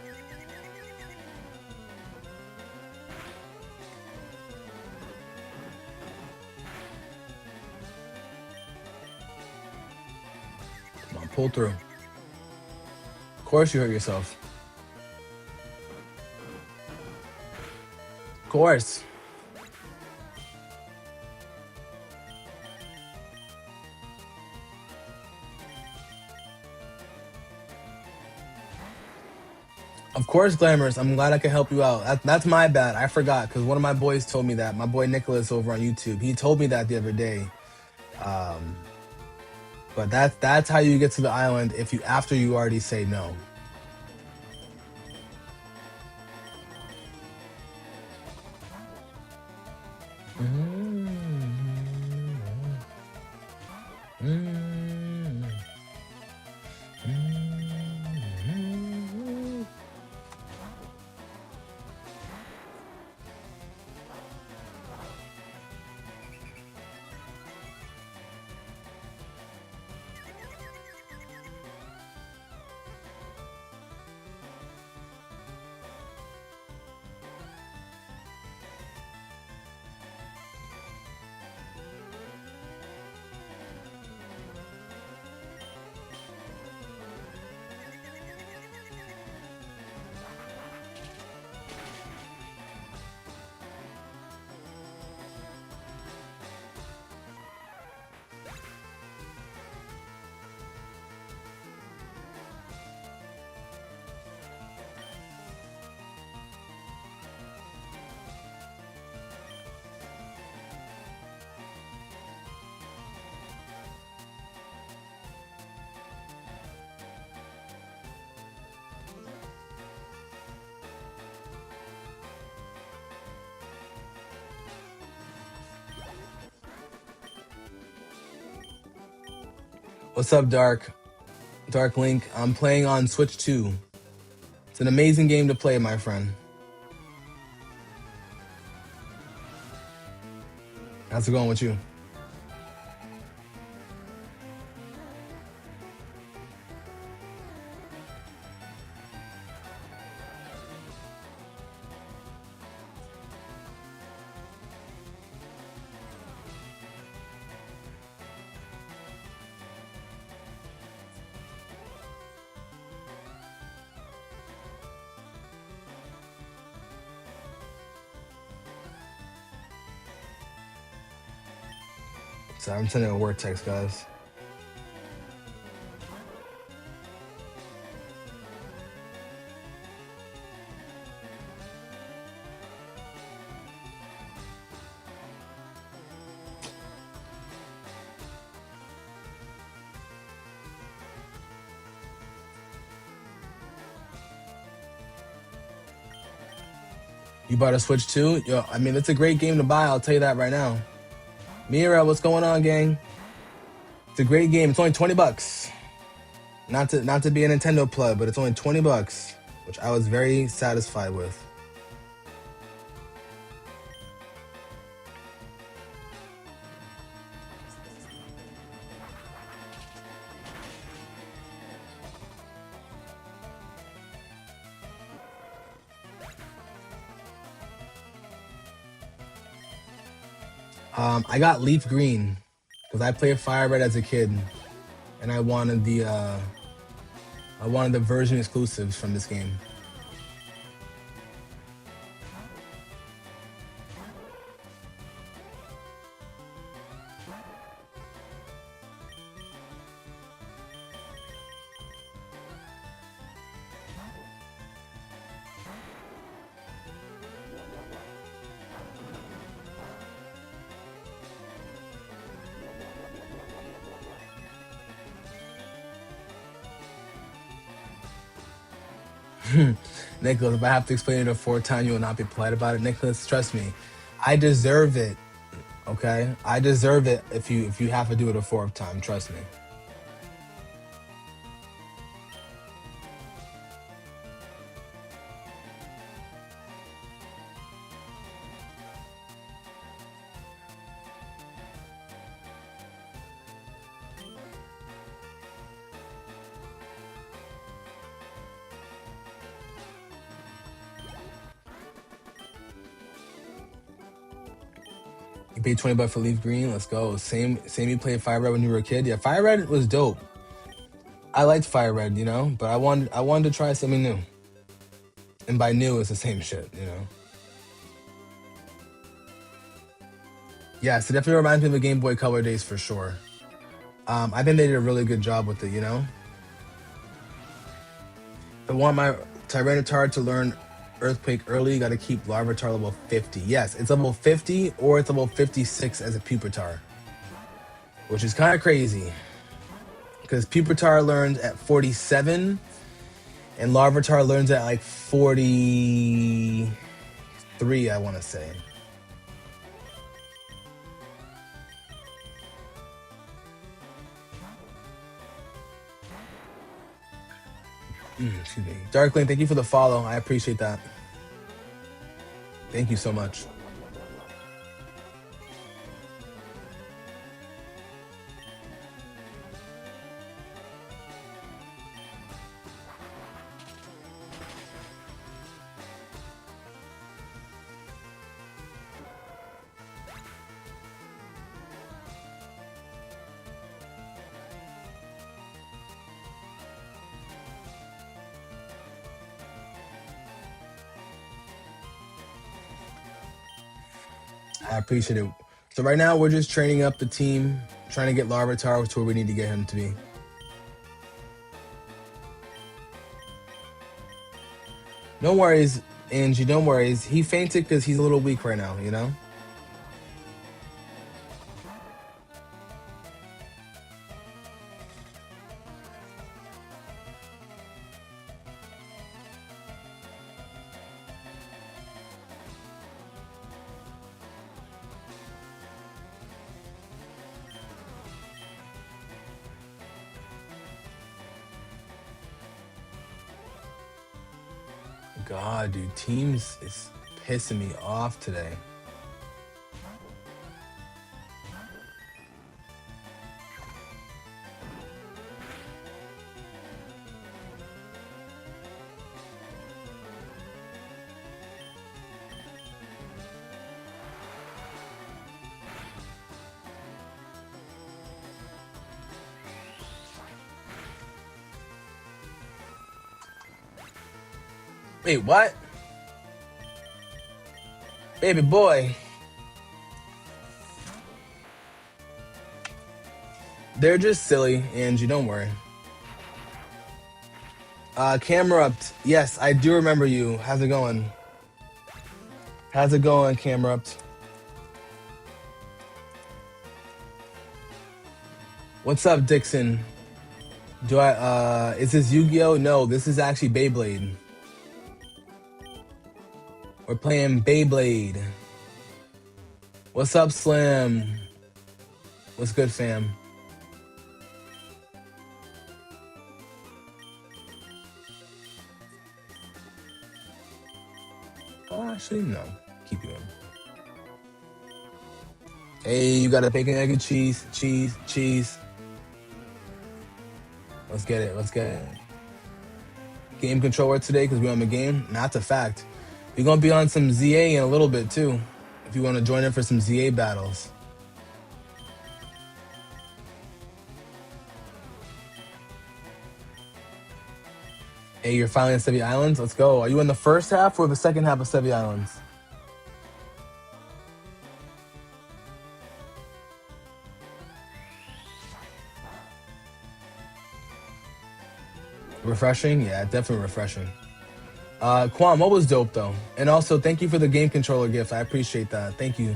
Come on, pull through. Of course you hurt yourself. Of course. Of course, Glamorous. I'm glad I could help you out. That's my bad. I forgot because one of my boys told me that. My boy Nicholas over on YouTube. He told me that the other day. But that's how you get to the island if you after you already say no. What's up, Dark? Dark Link. I'm playing on Switch 2. It's an amazing game to play, my friend. How's it going with you? Sorry, I'm sending a word text, guys. You bought a Switch 2? Yo, I mean, it's a great game to buy. I'll tell you that right now. Mira, what's going on, gang? It's a great game. It's only $20. Not to be a Nintendo plug, but it's only $20, which I was very satisfied with. I got Leaf Green because I played Fire Red as a kid, and I wanted the version exclusives from this game. Nicholas, if I have to explain it a fourth time, you will not be polite about it. Nicholas, trust me, I deserve it. Okay, I deserve it. If you have to do it a fourth time, trust me. You paid $20 for Leaf Green. Let's go. Same. You played Fire Red when you were a kid. Yeah, Fire Red was dope. I liked Fire Red, but I wanted to try something new. And by new, it's the same shit. Yes, it definitely reminds me of the Game Boy Color days for sure. I think they did a really good job with it. I want my Tyranitar to learn Earthquake early. Got to keep Larvitar level 50. Yes, it's level 50 or it's level 56 as a Pupitar, which is kind of crazy because Pupitar learns at 47 and Larvitar learns at like 43, I want to say. Excuse me. Darkling, thank you for the follow. I appreciate that. Thank you so much. I appreciate it. So right now we're just training up the team, trying to get Larvitar to where we need to get him to be. No worries, Angie. No worries. He fainted because he's a little weak right now. God, dude, Teams is pissing me off today. Wait, what? Baby boy. They're just silly, Angie, don't worry. Camera up. Yes, I do remember you. How's it going? How's it going, Camera up? What's up, Dixon? Is this Yu-Gi-Oh? No, this is actually Beyblade. We're playing Beyblade. What's up, Slim? What's good, fam? Oh, actually, no. Keep you in. Hey, you got a bacon, egg, and cheese. Cheese. Let's get it. Game controller today because we're on the game. That's a fact. We're going to be on some ZA in a little bit, too. If you want to join in for some ZA battles. Hey, you're finally on Stevie Islands? Let's go. Are you in the first half or the second half of Stevie Islands? Refreshing? Yeah, definitely refreshing. Kwam, what was dope, though? And also, thank you for the game controller gift. I appreciate that. Thank you.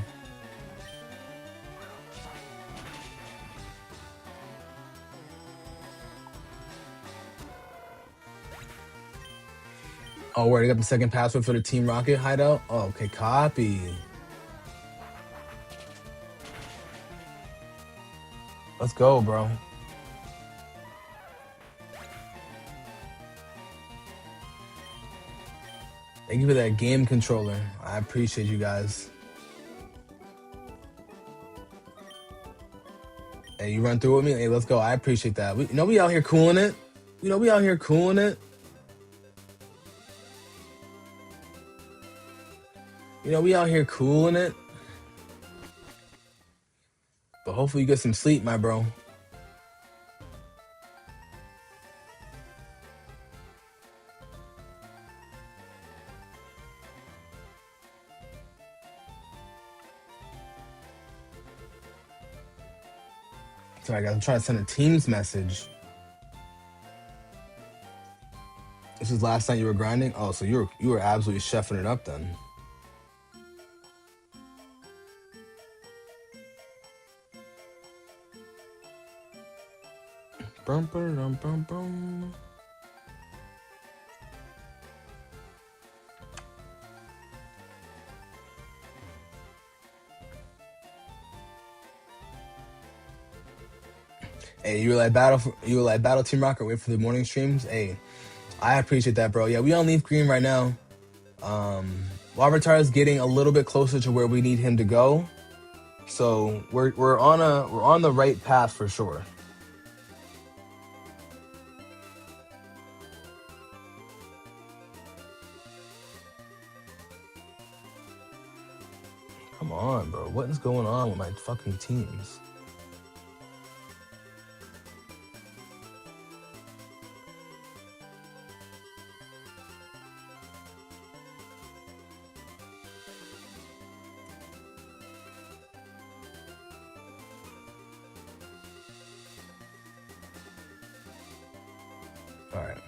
Oh, where I got the second password for the Team Rocket hideout? Oh, okay, copy. Let's go, bro. Thank you for that game controller. I appreciate you guys. Hey, you run through with me? Hey, let's go. I appreciate that. We out here cooling it. We out here cooling it. We out here cooling it. But hopefully you get some sleep, my bro. Sorry, guys. I'm trying to send a Teams message. This was last night you were grinding? Oh, so you were absolutely chefing it up then. Bum, bum, bum, bum. Hey, you were like Battle Team Rocket, wait for the morning streams. Hey, I appreciate that, bro. Yeah, we on Leaf Green right now. Larvitar is getting a little bit closer to where we need him to go. So we're on the right path for sure. Come on, bro. What is going on with my fucking teams? All right.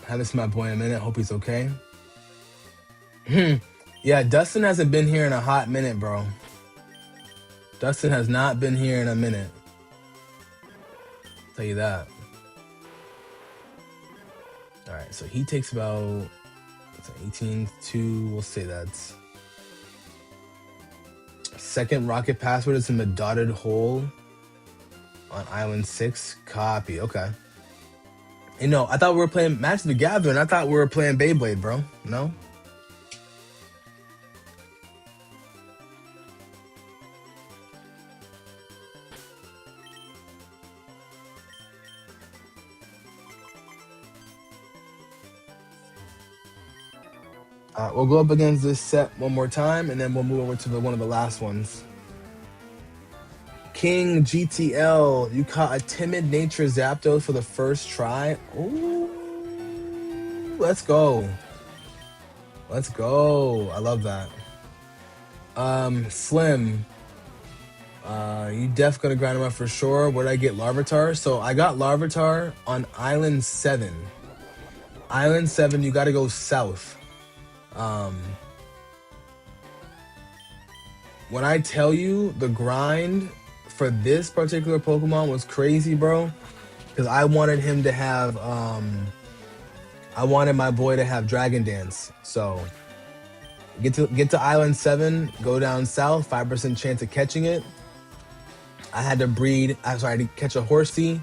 Haven't seen my boy in a minute. Hope he's okay. Yeah, Dustin hasn't been here in a hot minute, bro. Dustin has not been here in a minute. I'll tell you that. All right, so he takes about 18 to, we'll say that's second rocket password is in the dotted hole on island 6. Copy. Okay. You know, I thought we were playing Magic the Gathering. I thought we were playing Beyblade, bro. No? We'll go up against this set one more time, and then we'll move over to one of the last ones. King GTL, you caught a timid nature Zapdos for the first try. Ooh, let's go. Let's go. I love that. Slim, you def gonna grind him up for sure. Where'd I get Larvitar? So I got Larvitar on Island 7. Island 7, you gotta go south. When I tell you the grind for this particular Pokemon was crazy, bro, because I wanted him to have, I wanted my boy to have Dragon Dance. So get to Island 7, go down south, 5% chance of catching it. I had to breed, I'm sorry, to catch a Horsey,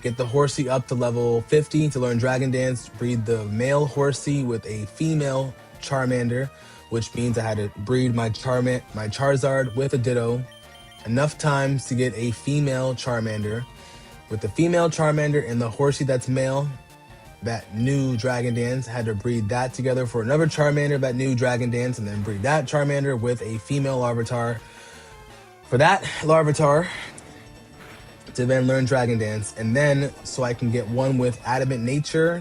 get the Horsey up to level 50 to learn Dragon Dance, breed the male Horsey with a female Charmander, which means I had to breed my Charizard with a Ditto enough times to get a female Charmander. With the female Charmander and the Horsey that's male, that new Dragon Dance, had to breed that together for another Charmander that new Dragon Dance, and then breed that Charmander with a female Larvitar. For that Larvitar to then learn Dragon Dance, and then so I can get one with Adamant Nature,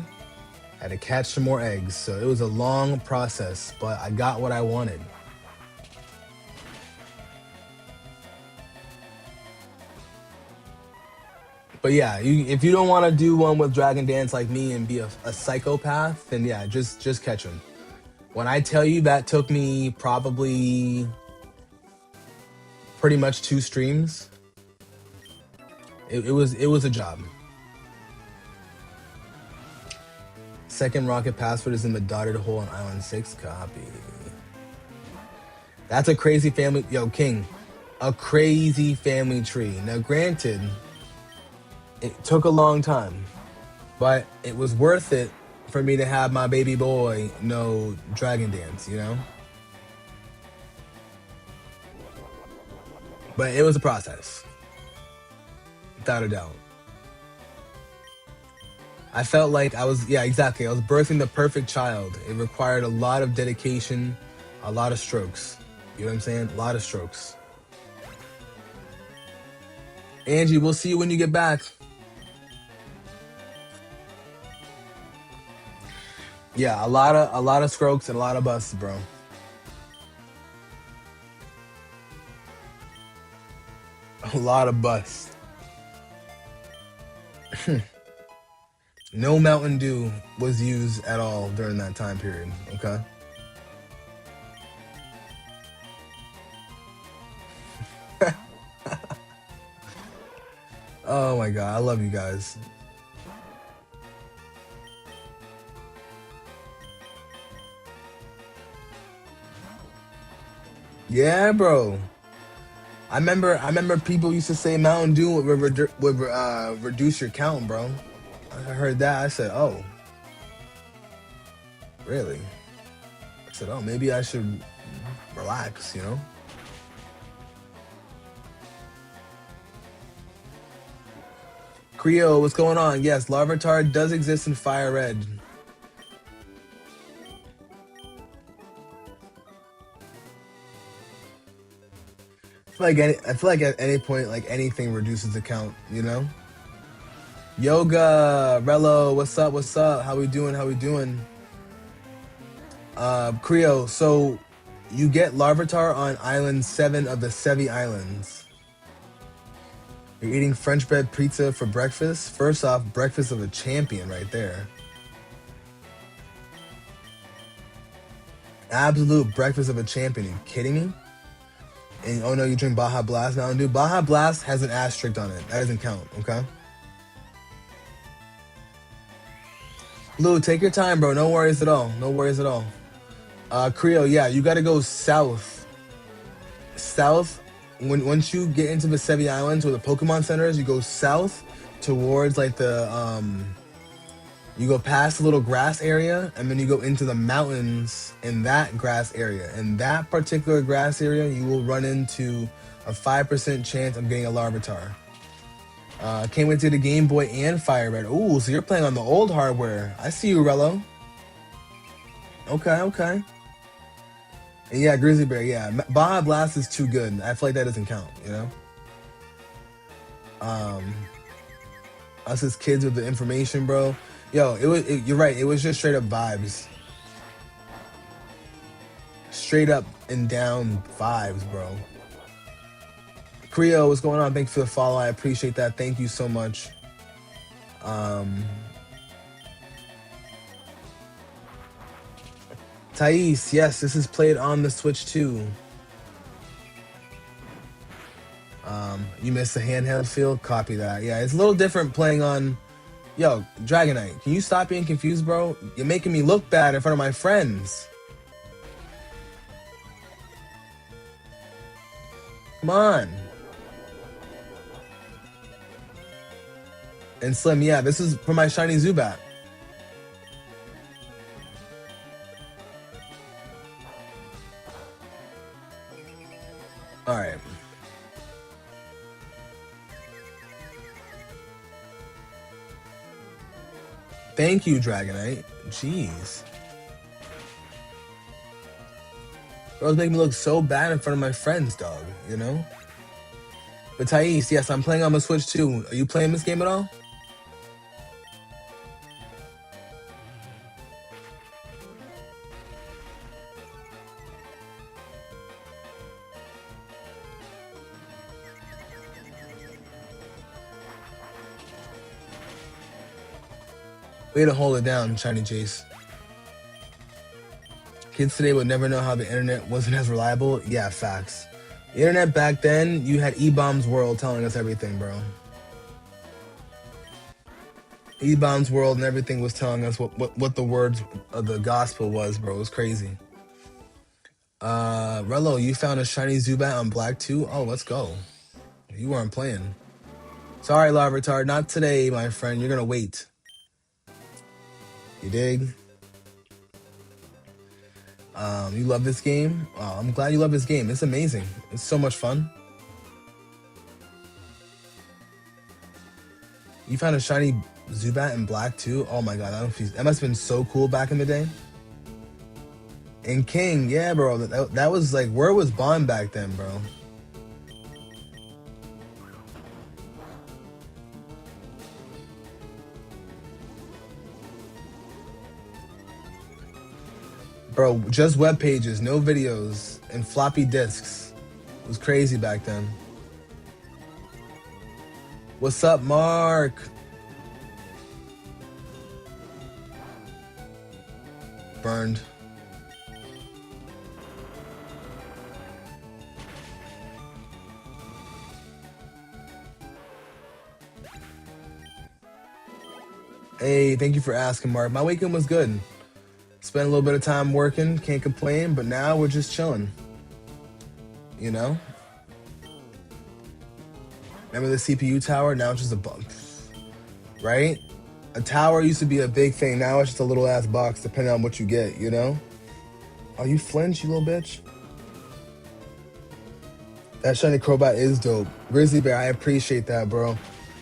I had to catch some more eggs. So it was a long process, but I got what I wanted. But yeah, if you don't want to do one with Dragon Dance like me and be a psychopath, then yeah, just catch them. When I tell you that took me probably pretty much 2 streams, it was a job. Second rocket password is in the dotted hole on Island 6. Copy. That's a crazy family. Yo, King, a crazy family tree. Now, granted, it took a long time, but it was worth it for me to have my baby boy know Dragon Dance, you know? But it was a process, without a doubt. I felt like I was, yeah, exactly. I was birthing the perfect child. It required a lot of dedication, a lot of strokes. You know what I'm saying? A lot of strokes. Angie, we'll see you when you get back. Yeah, a lot of strokes and a lot of busts, bro. A lot of busts. No Mountain Dew was used at all during that time period, okay? Oh my god, I love you guys. Yeah, bro. I remember people used to say Mountain Dew would reduce your count, bro. I heard that. I said, oh, really? I said, oh, maybe I should relax, you know? Creo, what's going on? Yes, Larvitar does exist in Fire Red. I feel like at any point, like anything reduces the count, you know? Yoga, Rello, what's up? What's up? How we doing? How we doing? Creo, so you get Larvitar on Island 7 of the Sevi Islands. You're eating French bread pizza for breakfast? First off, breakfast of a champion right there. Absolute breakfast of a champion. Are you kidding me? And oh no, you drink Baja Blast now, dude. Baja Blast has an asterisk on it. That doesn't count, okay? Lou, take your time, bro. No worries at all. No worries at all. Creo, yeah, you gotta go south. South, once you get into the Sevi Islands where the Pokemon Center is, you go south towards like the You go past the little grass area, and then you go into the mountains in that grass area. In that particular grass area, you will run into a 5% chance of getting a Larvitar. Can't wait to the Game Boy and Fire Red. Ooh, so you're playing on the old hardware. I see you, Rello. Okay, okay. And yeah, Grizzly Bear, yeah. Baja Blast is too good. I feel like that doesn't count, you know? Um, us as kids with the information, bro. Yo, you're right. It was just straight up vibes. Straight up and down vibes, bro. Creo, what's going on? Thank you for the follow. I appreciate that. Thank you so much. Thais, yes, this is played on the Switch too. You missed the handheld feel? Copy that. Yeah, it's a little different playing on... Yo, Dragonite, can you stop being confused, bro? You're making me look bad in front of my friends. Come on. And Slim, yeah, this is for my shiny Zubat. Alright. Thank you, Dragonite. Jeez. Girls make me look so bad in front of my friends, dog, you know? But Thais, yes, I'm playing on the Switch too. Are you playing this game at all? Way to hold it down, Shiny Chase. Kids today would never know how the internet wasn't as reliable. Yeah, facts. The internet back then, you had E-Bombs World telling us everything, bro. E-Bombs World and everything was telling us what the words of the gospel was, bro. It was crazy. Rello, you found a shiny Zubat on Black 2? Oh, let's go. You weren't playing. Sorry, Larvitar, not today, my friend. You're gonna wait. You dig? You love this game? Oh, I'm glad you love this game. It's amazing. It's so much fun. You found a shiny Zubat in Black too? Oh my god, that must have been so cool back in the day. And King, yeah, bro. That was like, where was Bond back then, bro? Bro, just web pages, no videos, and floppy disks. It was crazy back then. What's up, Mark? Burned. Hey, thank you for asking, Mark. My weekend was good. Spent a little bit of time working, can't complain, but now we're just chilling. You know? Remember the CPU tower? Now it's just a bug. Right? A tower used to be a big thing. Now it's just a little ass box, depending on what you get, you know? Oh, you flinch, you little bitch? That shiny Crobat is dope. Grizzly Bear, I appreciate that, bro.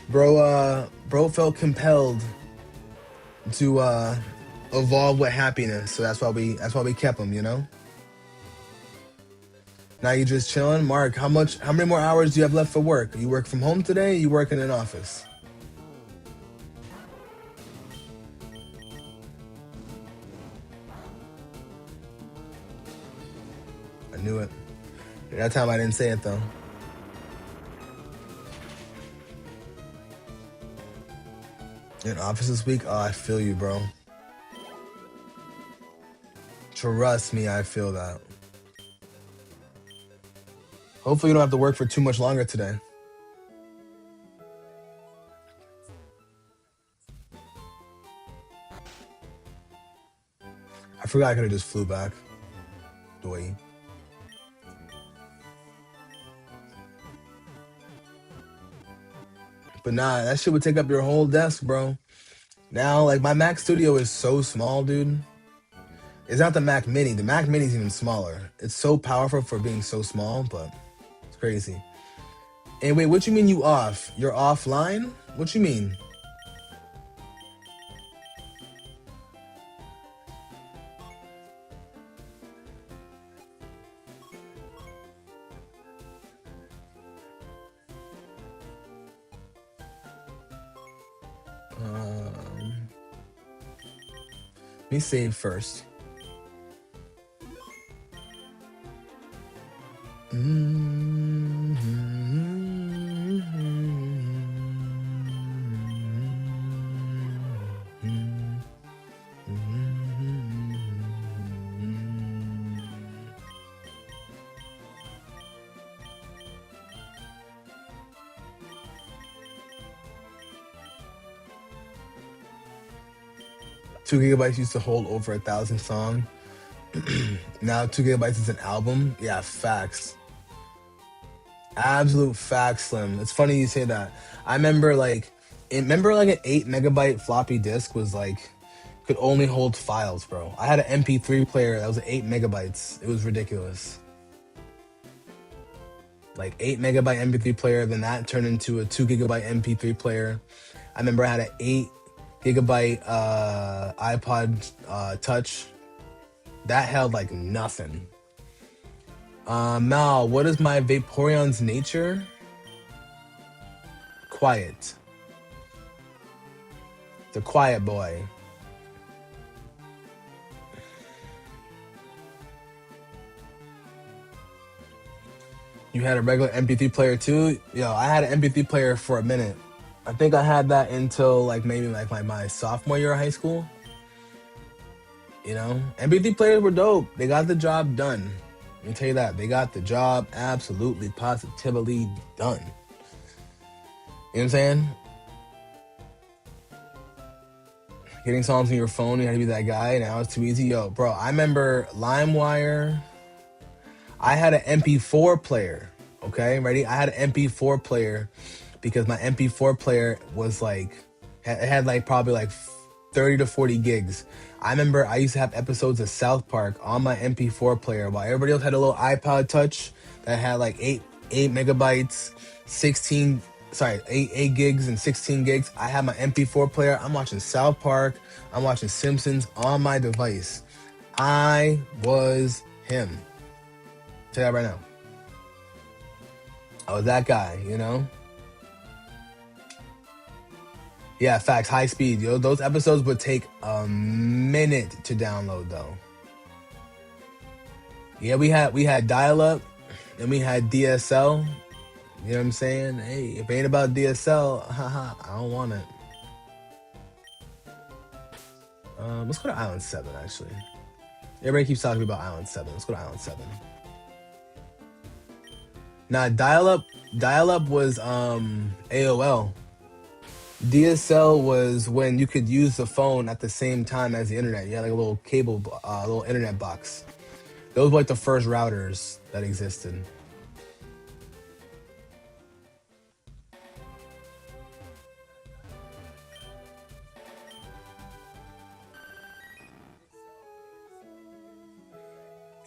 Bro felt compelled to evolve with happiness, so that's why we kept him, you know? Now you just chilling? Mark, how many more hours do you have left for work? You work from home today, or you work in an office? I knew it. That time I didn't say it though. In office this week? Oh, I feel you, bro. Trust me, I feel that. Hopefully you don't have to work for too much longer today. I forgot I could have just flew back. Doy. But nah, that shit would take up your whole desk, bro. Now, like my Mac Studio is so small, dude. It's not the Mac Mini. The Mac Mini is even smaller. It's so powerful for being so small, but it's crazy. And wait, what you mean you off? You're offline? What you mean? Let me save first. Two gigabytes used to hold over 1,000 songs. Now 2 gigabytes is an album. Yeah, facts. Absolute facts, Slim. It's funny you say that. I remember like an 8 megabyte floppy disk was like could only hold files, bro. I had an MP3 player that was 8 megabytes. It was ridiculous. Like 8 megabyte MP3 player, then that turned into a 2 gigabyte MP3 player. I remember I had an 8 gigabyte iPod Touch that held like nothing. Mal, what is my Vaporeon's nature? Quiet. It's a quiet boy. You had a regular MP3 player too? Yo, I had an MP3 player for a minute. I think I had that until like maybe like my sophomore year of high school. You know, MP3 players were dope. They got the job done. Let me tell you that. They got the job absolutely, positively done. You know what I'm saying? Getting songs on your phone, you had to be that guy. Now it's too easy. Yo, bro, I remember LimeWire. I had an MP4 player. Okay, ready? I had an MP4 player because my MP4 player was like, it had like probably like 30 to 40 gigs. I remember I used to have episodes of South Park on my MP4 player while everybody else had a little iPod Touch that had like 8 megabytes, 16, sorry, 8 gigs and 16 gigs. I had my MP4 player. I'm watching South Park. I'm watching Simpsons on my device. I was him. Tell you that right now. I was that guy, you know? Yeah, facts, high speed. Yo, those episodes would take a minute to download though. Yeah, we had dial up and we had DSL. You know what I'm saying? Hey, if it ain't about DSL, haha, I don't want it. Let's go to Island 7 actually. Everybody keeps talking about Island 7. Let's go to Island 7. Nah, dial up was AOL. DSL was when you could use the phone at the same time as the internet. You had like a little cable, little internet box. Those were like the first routers that existed.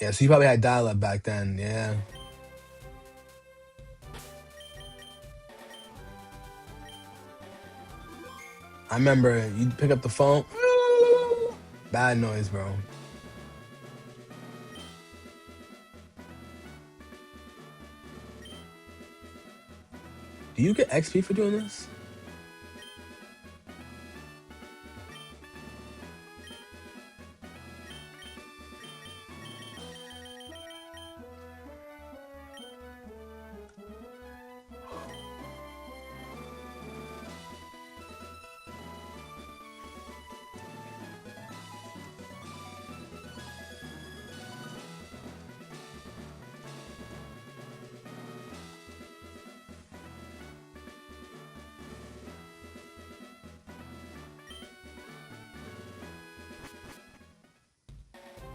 Yeah, so you probably had dial-up back then. Yeah, I remember you pick up the phone, bad noise, bro. Do you get XP for doing this?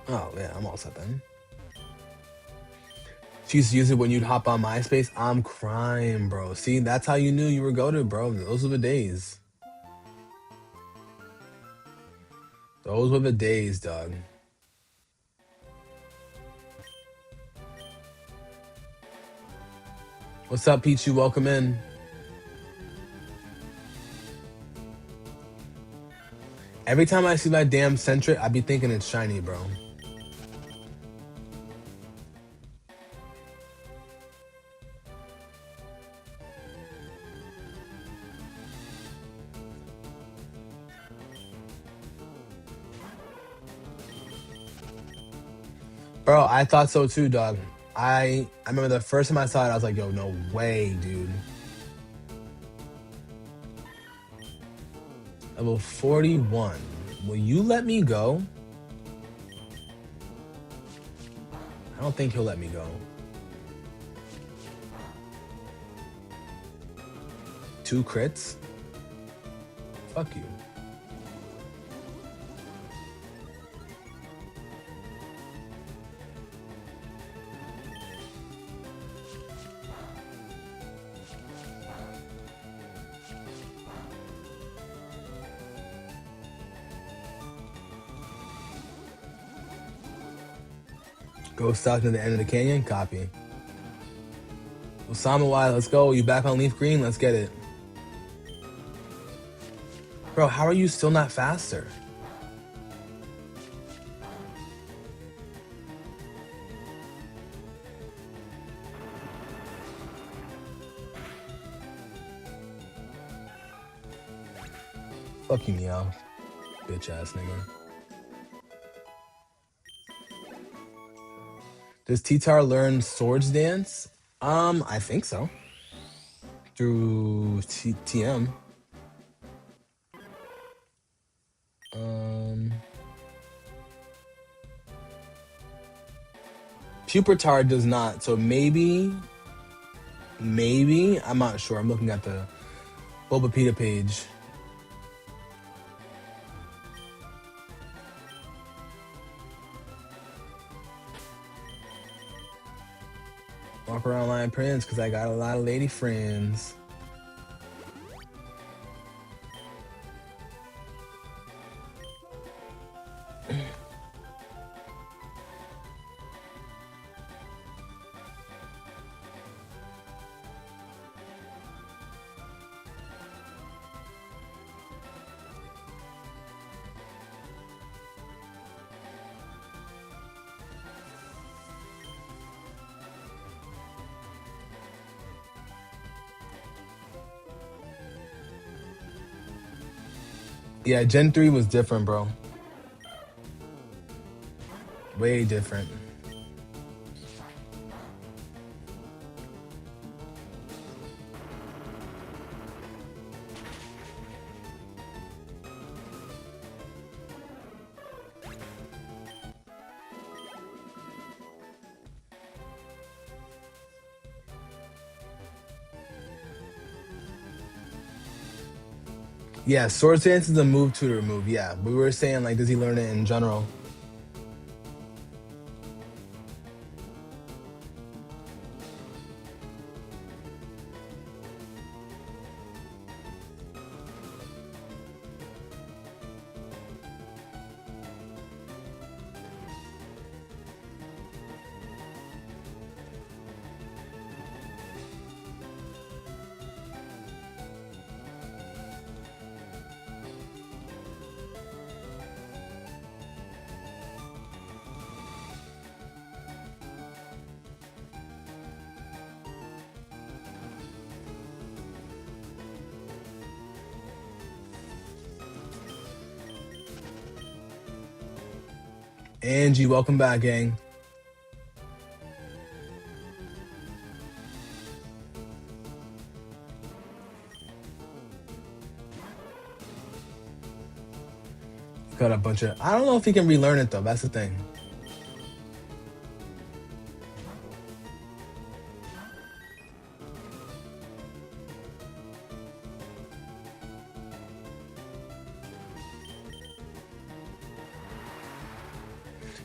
Oh yeah, I'm all set then. She used to use it when you'd hop on MySpace. I'm crying, bro. See, that's how you knew you were goated, bro. Those were the days. Those were the days, dog. What's up, Pichu? Welcome in. Every time I see that damn Centric, I be thinking it's shiny, bro. Bro, I thought so too, dog. I remember the first time I saw it, I was like, yo, no way, dude. Level 41. Will you let me go? I don't think he'll let me go. 2 crits? Fuck you. Go south to the end of the canyon? Copy. Osama Y, let's go. You back on Leaf Green? Let's get it. Bro, how are you still not faster? Fuck you, meow. Bitch ass nigga. Does T-Tar learn Swords Dance? I think so. Through TM. Pupitar does not, so maybe, I'm not sure. I'm looking at the Bulbapedia page. Walk around Lion Prince because I got a lot of lady friends. Yeah, Gen 3 was different, bro. Way different. Yeah, Sword Dance is a move to remove. Yeah, we were saying, like, does he learn it in general? Angie, welcome back, gang. Got a bunch of... I don't know if he can relearn it, though. That's the thing.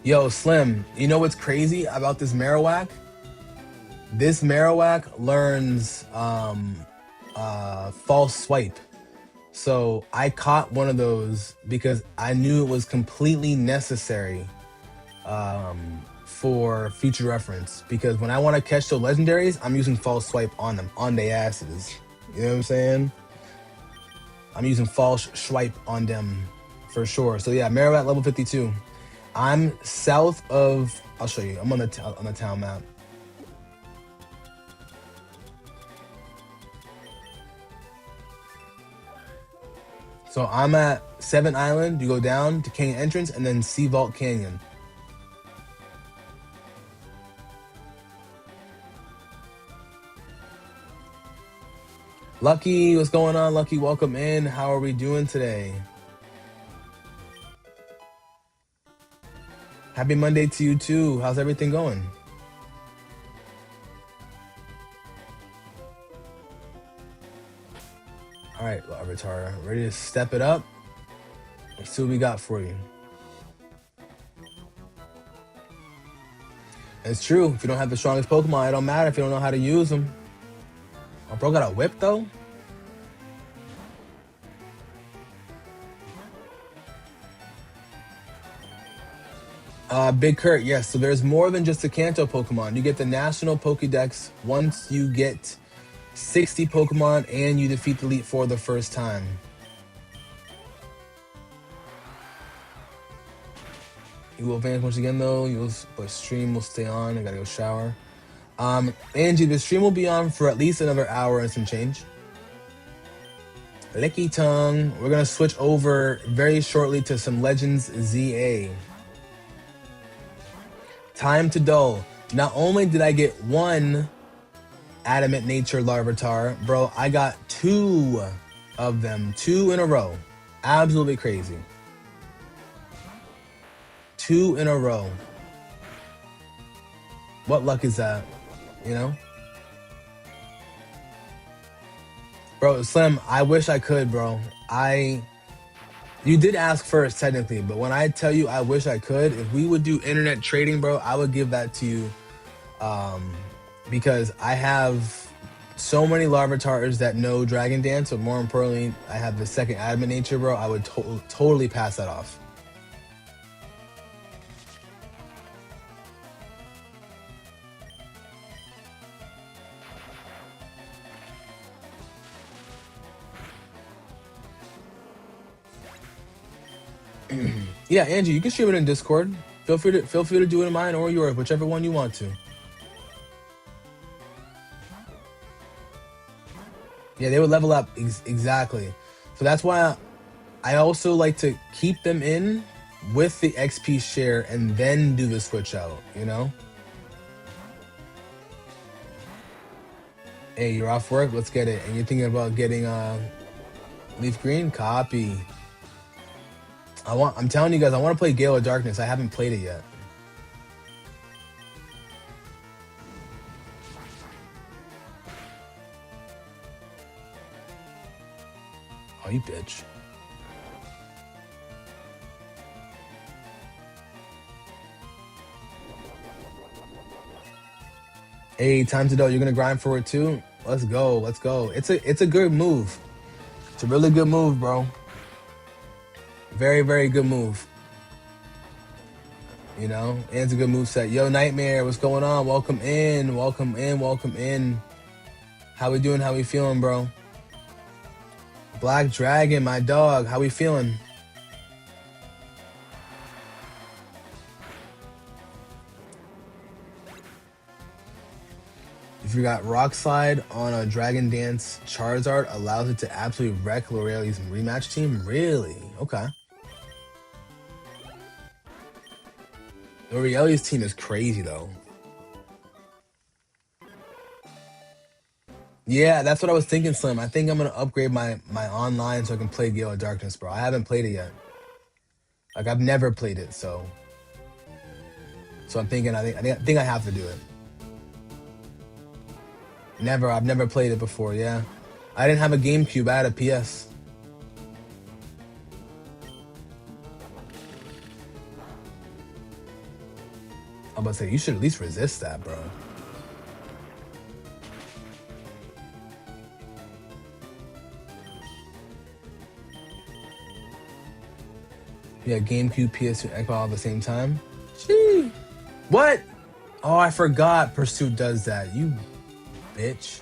Yo, Slim, you know what's crazy about this Marowak? This Marowak learns false swipe. So I caught one of those because I knew it was completely necessary for future reference. Because when I want to catch the legendaries, I'm using false swipe on them, on their asses. You know what I'm saying? I'm using false swipe on them for sure. So yeah, Marowak level 52. I'm south of. I'll show you. I'm on the town map. So I'm at 7 Island. You go down to Canyon Entrance and then Sea Vault Canyon. Lucky, what's going on? Lucky, welcome in. How are we doing today? Happy Monday to you too. How's everything going? All right, Avatar, ready to step it up? Let's see what we got for you. It's true. If you don't have the strongest Pokemon, it don't matter if you don't know how to use them. Oh, bro got a whip though? Big Kurt, yes. So there's more than just a Kanto Pokemon. You get the National Pokédex once you get 60 Pokemon and you defeat the Elite Four the first time. You will vanish once again though. But stream will stay on. I gotta go shower. Angie, the stream will be on for at least another hour and some change. Licky tongue. We're gonna switch over very shortly to some Legends ZA. Time to dull. Not only did I get one Adamant Nature Larvitar, bro, I got 2 of them, 2 in a row. Absolutely crazy. 2 in a row. What luck is that? You know? Bro, Slim, I wish I could, bro. You did ask first, technically, but when I tell you I wish I could, if we would do internet trading, bro, I would give that to you. Because I have so many Larvitars that know Dragon Dance, but more importantly, I have the second Adamant Nature, bro. I would totally pass that off. Yeah, Angie, you can stream it in Discord. Feel free to do it in mine or yours, whichever one you want to. Yeah, they would level up exactly. So that's why I also like to keep them in with the XP share and then do the switch out, you know? Hey, you're off work? Let's get it. And you're thinking about getting Leaf Green? Copy. I'm telling you guys, I want to play Gale of Darkness. I haven't played it yet. Oh, you bitch. Hey, time to go. You're gonna grind for it too? Let's go. Let's go. It's a good move. It's a really good move, bro. Very, very good move. You know, and it's a good move set. Yo, Nightmare, what's going on? Welcome in. Welcome in. Welcome in. How we doing? How we feeling, bro? Black Dragon, my dog. How we feeling? If you got Rock Slide on a Dragon Dance, Charizard allows it to absolutely wreck Lorelai's rematch team? Really? Okay. Lorelai's team is crazy, though. Yeah, that's what I was thinking, Slim. I think I'm going to upgrade my online so I can play Gale of Darkness, bro. I haven't played it yet. Like, I've never played it, so I'm thinking I think I have to do it. I've never played it before, yeah. I didn't have a GameCube, I had a PS. I'm about to say, you should at least resist that, bro. Yeah, GameCube, PS2, Xbox all at the same time. Gee. What? Oh, I forgot Pursuit does that. You bitch.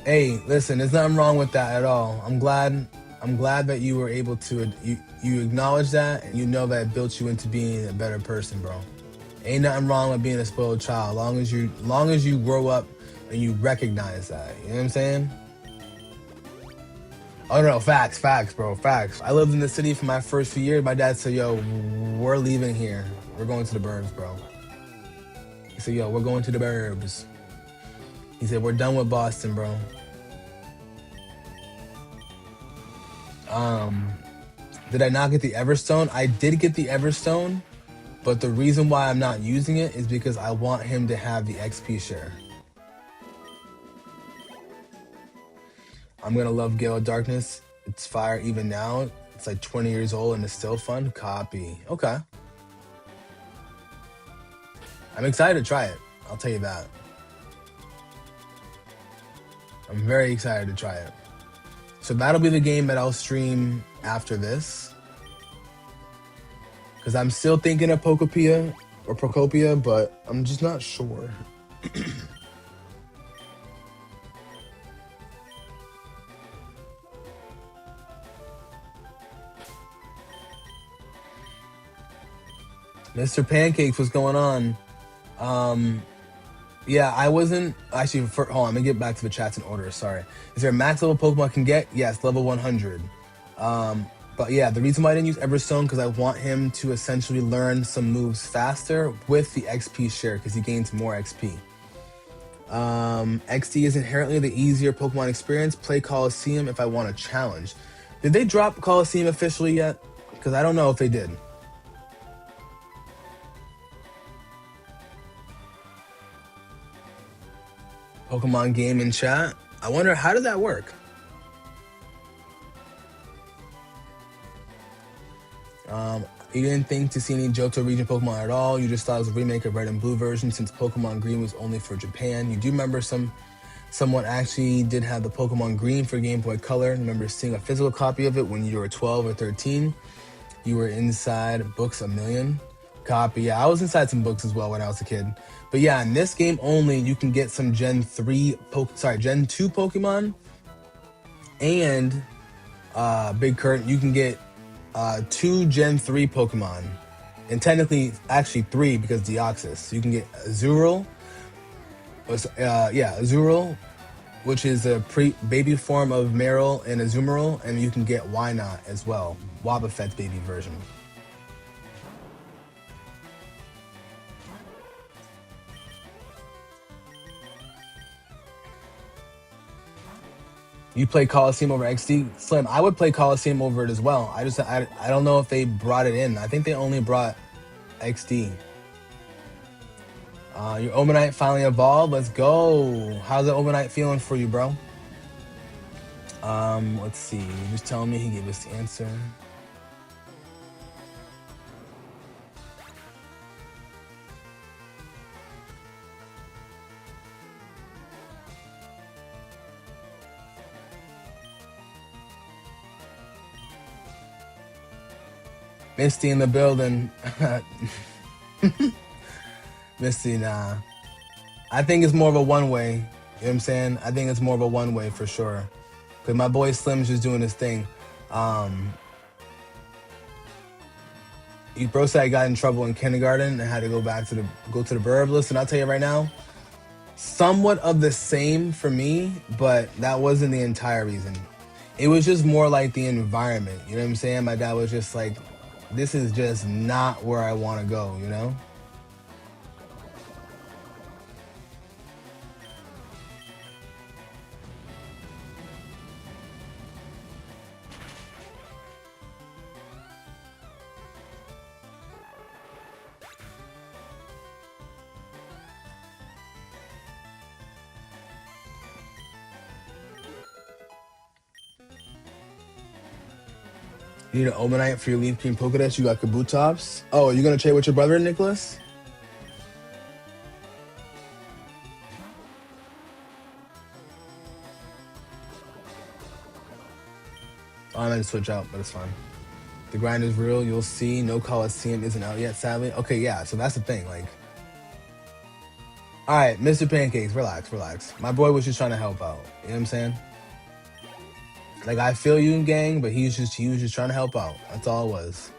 Hey, listen, there's nothing wrong with that at all. I'm glad that you were able to you acknowledge that and you know that it built you into being a better person, bro. Ain't nothing wrong with being a spoiled child, long as you grow up and you recognize that. You know what I'm saying? Oh no, facts, bro, facts. I lived in the city for my first few years. My dad said, "Yo, we're leaving here. We're going to the burbs, bro." He said, "Yo, we're going to the burbs." He said, "We're done with Boston, bro." Um, did I not get the Everstone? I did get the Everstone, but the reason why I'm not using it is because I want him to have the XP share. I'm gonna love Gale of Darkness. It's fire even now. It's like 20 years old and it's still fun. Copy. Okay. I'm excited to try it. I'll tell you that. I'm very excited to try it. So that'll be the game that I'll stream after this. Because I'm still thinking of Pokopia or Procopia, but I'm just not sure. Mr. Pancakes, what's going on? Um, yeah, I wasn't actually. Hold on, let me get back to the chats in order. Sorry. Is there a max level Pokemon can get? Yes, level 100. But yeah, the reason why I didn't use Everstone because I want him to essentially learn some moves faster with the XP share because he gains more XP. XD is inherently the easier Pokemon experience. Play Coliseum if I want a challenge. Did they drop Coliseum officially yet? Because I don't know if they did. Pokemon game in chat. I wonder how did that work? You didn't think to see any Johto region Pokemon at all. You just thought it was a remake of Red and Blue version since Pokemon Green was only for Japan. You do remember someone actually did have the Pokemon Green for Game Boy Color. Remember seeing a physical copy of it when you were 12 or 13. You were inside books a million. Copy. Yeah, I was inside some books as well when I was a kid. But yeah, in this game only, you can get some Gen 2 Pokemon. And Big Kurt, you can get 2 Gen 3 Pokemon. And technically, actually 3 because Deoxys. You can get Azurill. Azurill, which is a baby form of Marill and Azumarill. And you can get Wynot as well. Wobbuffet's baby version. You play Coliseum over XD? Slim, I would play Coliseum over it as well. I don't know if they brought it in. I think they only brought XD. Your Omanite finally evolved. Let's go. How's the Omanite feeling for you, bro? Let's see. He was telling me he gave us the answer. Misty in the building. Misty, nah. I think it's more of a one-way. You know what I'm saying? I think it's more of a one-way for sure. Because my boy Slim's just doing his thing. Bro said I got in trouble in kindergarten and had to go to the burb. Listen, I'll tell you right now, somewhat of the same for me, but that wasn't the entire reason. It was just more like the environment. You know what I'm saying? My dad was just like, this is just not where I want to go, you know? You need an Omanite for your Leaf Green Pokedex. You got Kabutops. Oh, are you going to trade with your brother, Nicholas? Oh, I might switch out, but it's fine. The grind is real. You'll see. No Coliseum isn't out yet, sadly. Okay, yeah. So that's the thing. Like, all right, Mr. Pancakes, relax, relax. My boy was just trying to help out. You know what I'm saying? Like, I feel you, gang, but he was just trying to help out. That's all it was.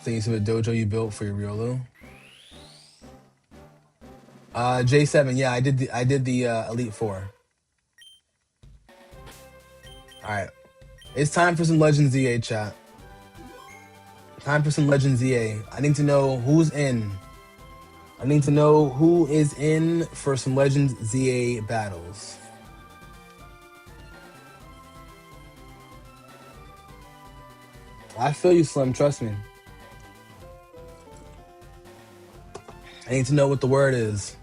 So you see what dojo you built for your Riolu? J7, yeah, I did the Elite Four. All right, it's time for some Legend ZA chat. Time for some Legend ZA. I need to know who's in. I need to know who is in for some Legend ZA battles. I feel you, Slim. Trust me. I need to know what the word is.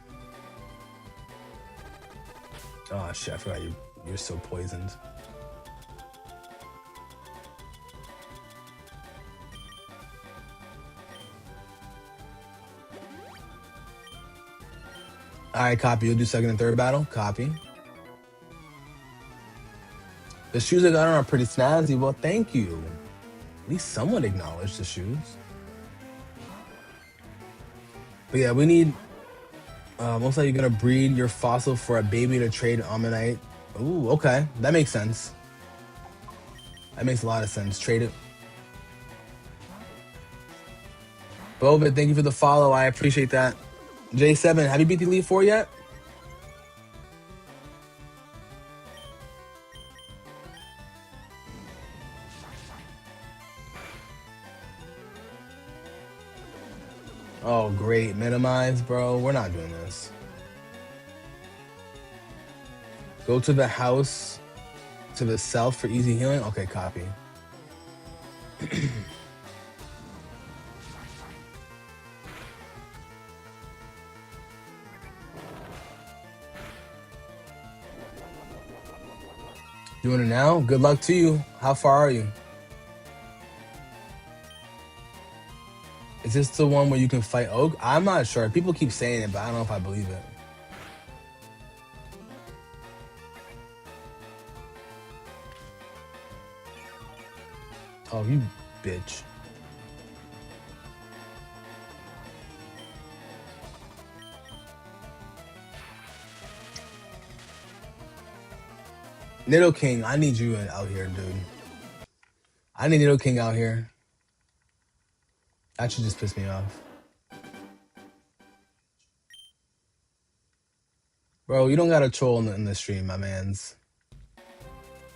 Oh shit! I forgot you're so poisoned. All right, copy. You'll do second and third battle. Copy. The shoes I got on are pretty snazzy. Well, thank you. At least someone acknowledged the shoes. But yeah, we need. Looks like you're gonna breed your fossil for a baby to trade Ammonite. Ooh, okay, that makes sense. That makes a lot of sense. Trade it. Bobit, thank you for the follow. I appreciate that. J7, have you beat the Elite Four yet? Oh, great. Minimize, bro. We're not doing this. Go to the house to the south for easy healing. Okay, copy. Doing it now? Good luck to you. How far are you? Is this the one where you can fight Oak? I'm not sure. People keep saying it, but I don't know if I believe it. Oh, you bitch. Nido King, I need you out here, dude. I need Nido King out here. That should just piss me off. Bro, you don't got a troll in the stream, my mans.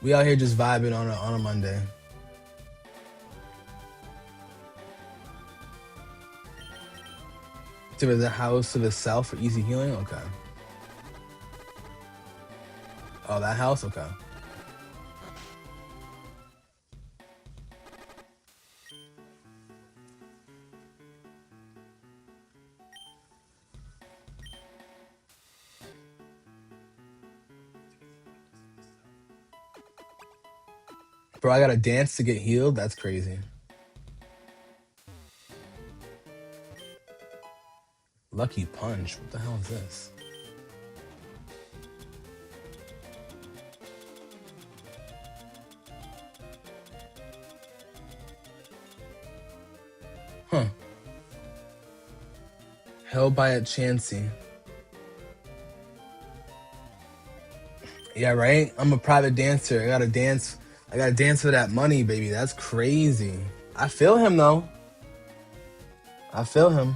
We out here just vibing on a Monday. To the house to the south for easy healing? Okay. Oh, that house? Okay. Bro, I gotta dance to get healed? That's crazy. Lucky Punch? What the hell is this? Huh. Held by a Chansey. Yeah, right? I'm a private dancer. I gotta dance for that money, baby. That's crazy. I feel him, though. I feel him.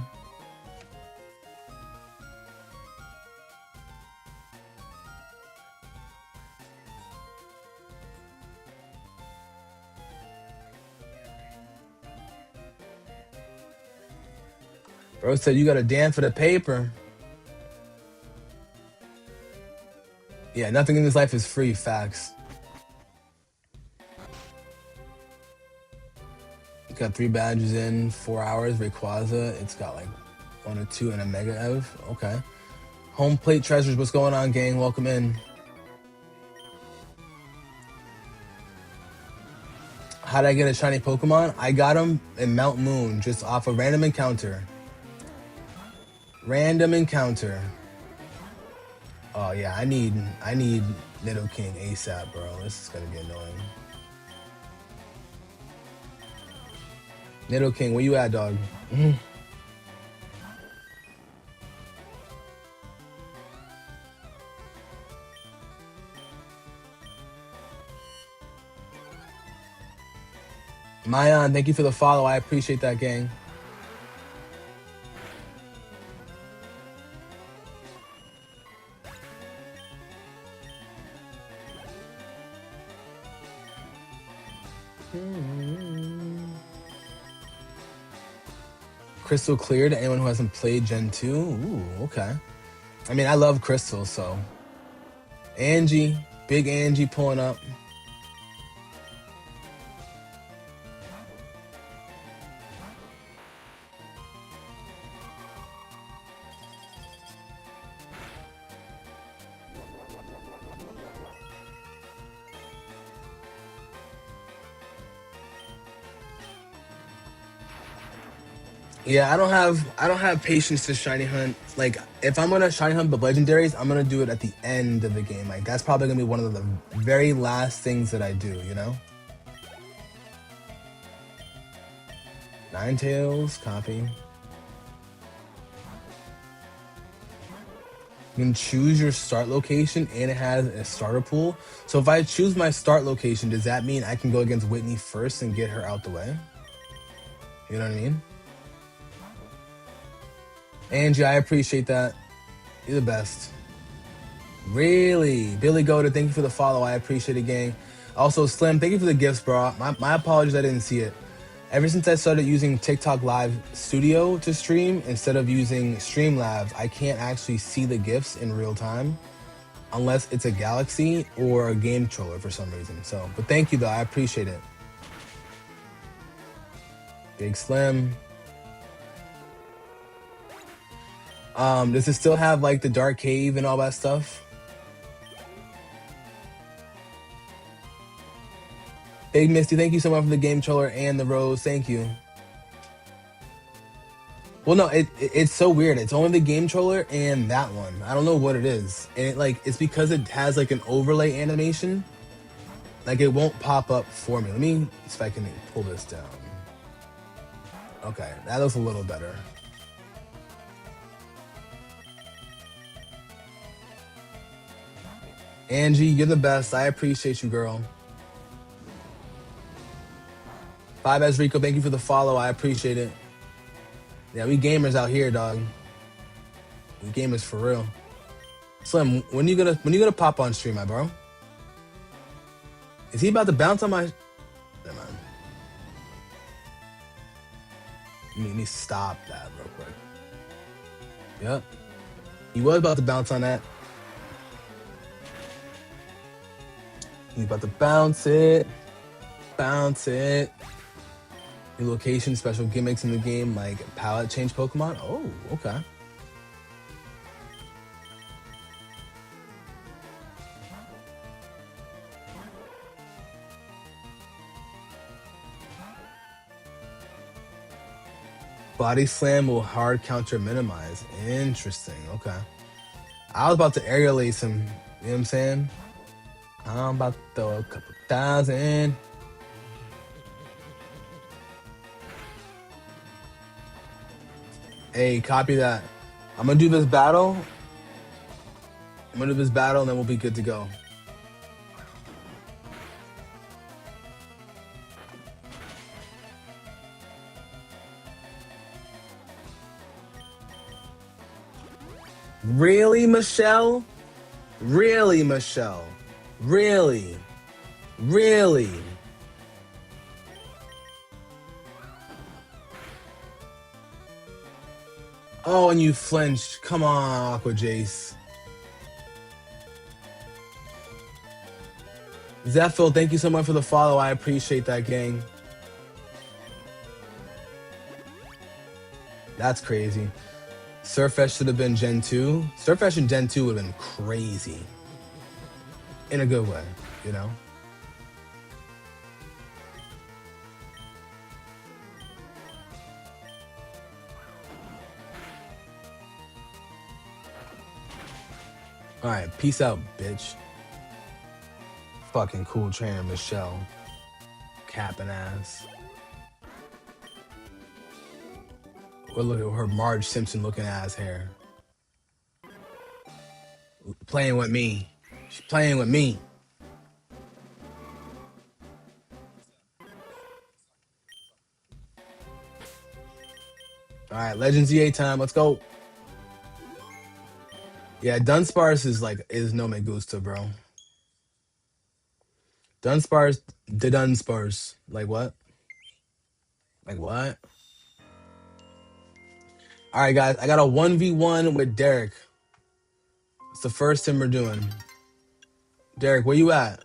Bro said you gotta dance for the paper. Yeah, nothing in this life is free. Facts. Got 3 badges in 4 hours. Rayquaza. It's got like 1 or 2 and a Mega Ev. Okay. Home plate treasures. What's going on, gang? Welcome in. How did I get a shiny Pokemon? I got him in Mount Moon, just off a random encounter. Random encounter. Oh yeah, I need Nidoking ASAP, bro. This is gonna be annoying. Nidoking, where you at, dog? Mayan, thank you for the follow. I appreciate that, gang. Crystal clear to anyone who hasn't played Gen 2. Ooh, okay. I mean, I love Crystal, so. Angie, big Angie pulling up. Yeah, I don't have patience to shiny hunt. Like, if I'm gonna shiny hunt the legendaries, I'm gonna do it at the end of the game. Like, that's probably gonna be one of the very last things that I do, you know? Ninetales, copy. You can choose your start location and it has a starter pool. So if I choose my start location, does that mean I can go against Whitney first and get her out the way? You know what I mean? Angie, I appreciate that. You're the best. Really? Billy Goda, thank you for the follow. I appreciate it, gang. Also, Slim, thank you for the gifts, bro. My apologies, I didn't see it. Ever since I started using TikTok Live Studio to stream instead of using Streamlabs, I can't actually see the gifts in real time unless it's a Galaxy or a game controller for some reason. So, but thank you though, I appreciate it. Big Slim. Does it still have like the dark cave and all that stuff? Big Misty, thank you so much for the game controller and the rose. Thank you. Well, no, it's so weird. It's only the game controller and that one. I don't know what it is, and it's because it has like an overlay animation. Like it won't pop up for me. Let me see if I can pull this down. Okay, that looks a little better. Angie, you're the best. I appreciate you, girl. 5S Rico, thank you for the follow. I appreciate it. Yeah, we gamers out here, dog. We gamers for real. Slim, when you gonna pop on stream, my bro? Is he about to bounce on my? Never mind. Let me stop that real quick. Yep. He was about to bounce on that. He's about to bounce it. Bounce it. New location, special gimmicks in the game, like palette change Pokemon. Oh, okay. Body slam will hard counter minimize. Interesting. Okay. I was about to aerial ace him. You know what I'm saying? I'm about to throw a couple thousand. Hey, copy that. I'm gonna do this battle. I'm gonna do this battle and then we'll be good to go. Really, Michelle? Really, Michelle? Really? Really? Oh, and you flinched. Come on, Aqua Jace. Zephyl, thank you so much for the follow. I appreciate that, gang. That's crazy. Surfetch should have been Gen 2. Surfetch and Gen 2 would have been crazy. In a good way, you know? right, peace out, bitch. Fucking cool trainer, Michelle. Capping ass. Well, look at her Marge Simpson looking ass hair. Playing with me. She's playing with me. All right, Legends EA time. Let's go. Yeah, Dunsparce is no me gusta, bro. Dunsparce, the Dunsparce. Like what? Like what? All right, guys. I got a 1v1 with Derek. It's the first time we're doing. Derek, where you at?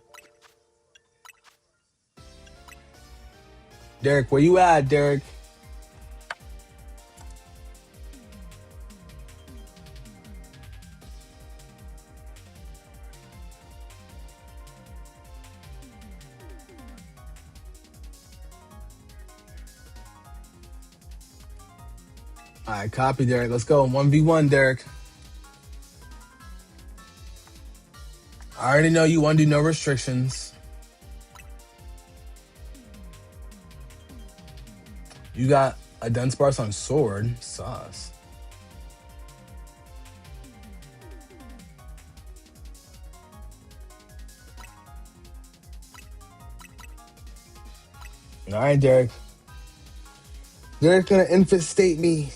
Derek, where you at, Derek? All right, copy, Derek. Let's go. 1v1, Derek. I already know you want to do no restrictions. You got a Dunsparce on sword. Sauce. All right, Derek. Derek's gonna infestate me.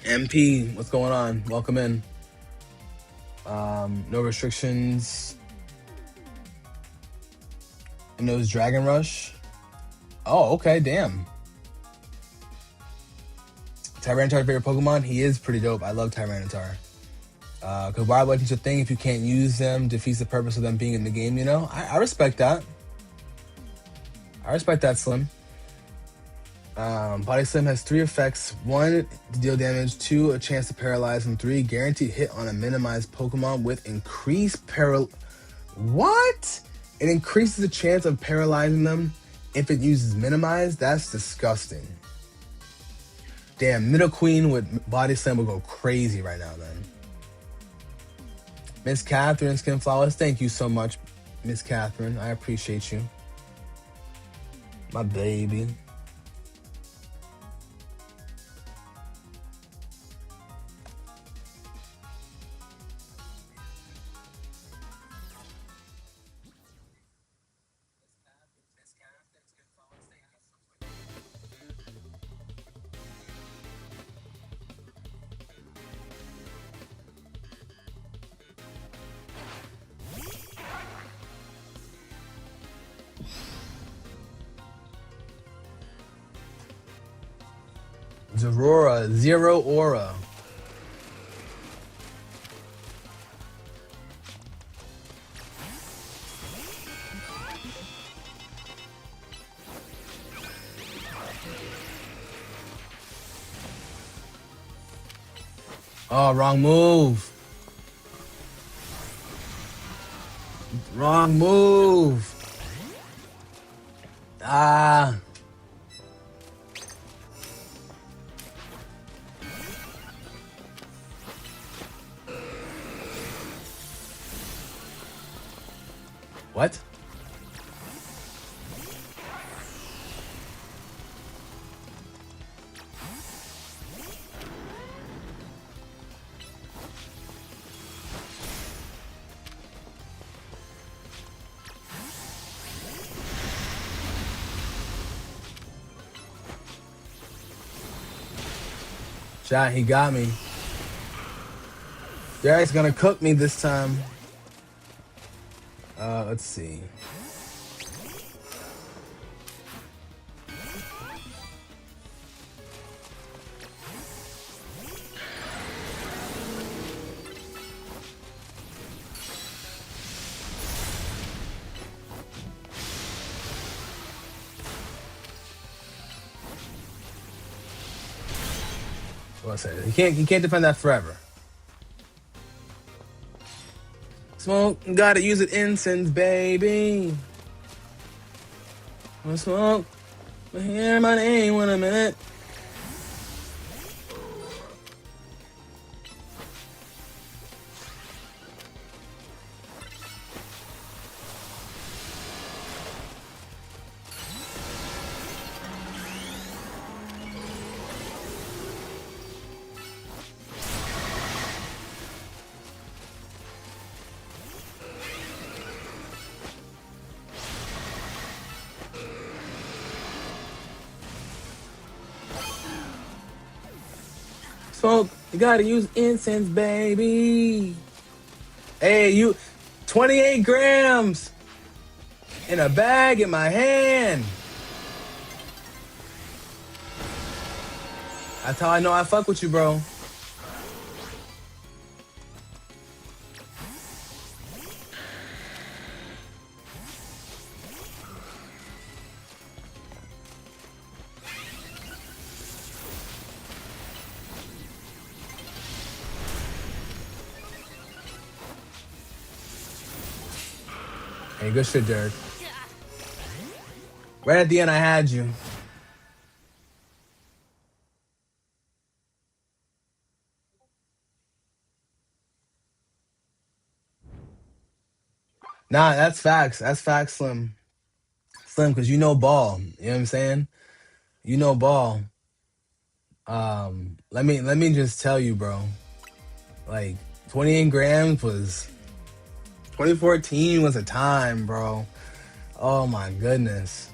MP, what's going on? Welcome in. No restrictions. And those Dragon Rush. Oh, okay, damn. Tyranitar favorite Pokemon? He is pretty dope. I love Tyranitar. Because why would I teach a thing if you can't use them? Defeats the purpose of them being in the game, you know? I respect that. I respect that, Slim. Body Slam has 3 effects. 1, to deal damage. 2, a chance to paralyze. And 3, guaranteed hit on a minimized Pokemon with increased What? It increases the chance of paralyzing them if it uses minimize? That's disgusting. Damn, Middle Queen with Body Slam will go crazy right now then. Miss Catherine, Skin Flawless, thank you so much, Miss Catherine. I appreciate you. My baby. Zorora, Zero Aura. Oh, wrong move. Wrong move. Ah. What? Chat, he got me. Derek's gonna cook me this time. Let's see. What's that? You can't defend that forever. Smoke, gotta use it incense, baby. Wanna smoke, but hear my name when I'm in it. Smoke, you gotta use incense, baby. Hey, 28 grams in a bag in my hand. That's how I know I fuck with you, bro. Hey, good shit, Derek. Right at the end, I had you. Nah, that's facts. That's facts, Slim. Slim, because you know ball. You know what I'm saying? You know ball. Let me just tell you, bro. Like 28 grams was 2014 was a time, bro. Oh my goodness.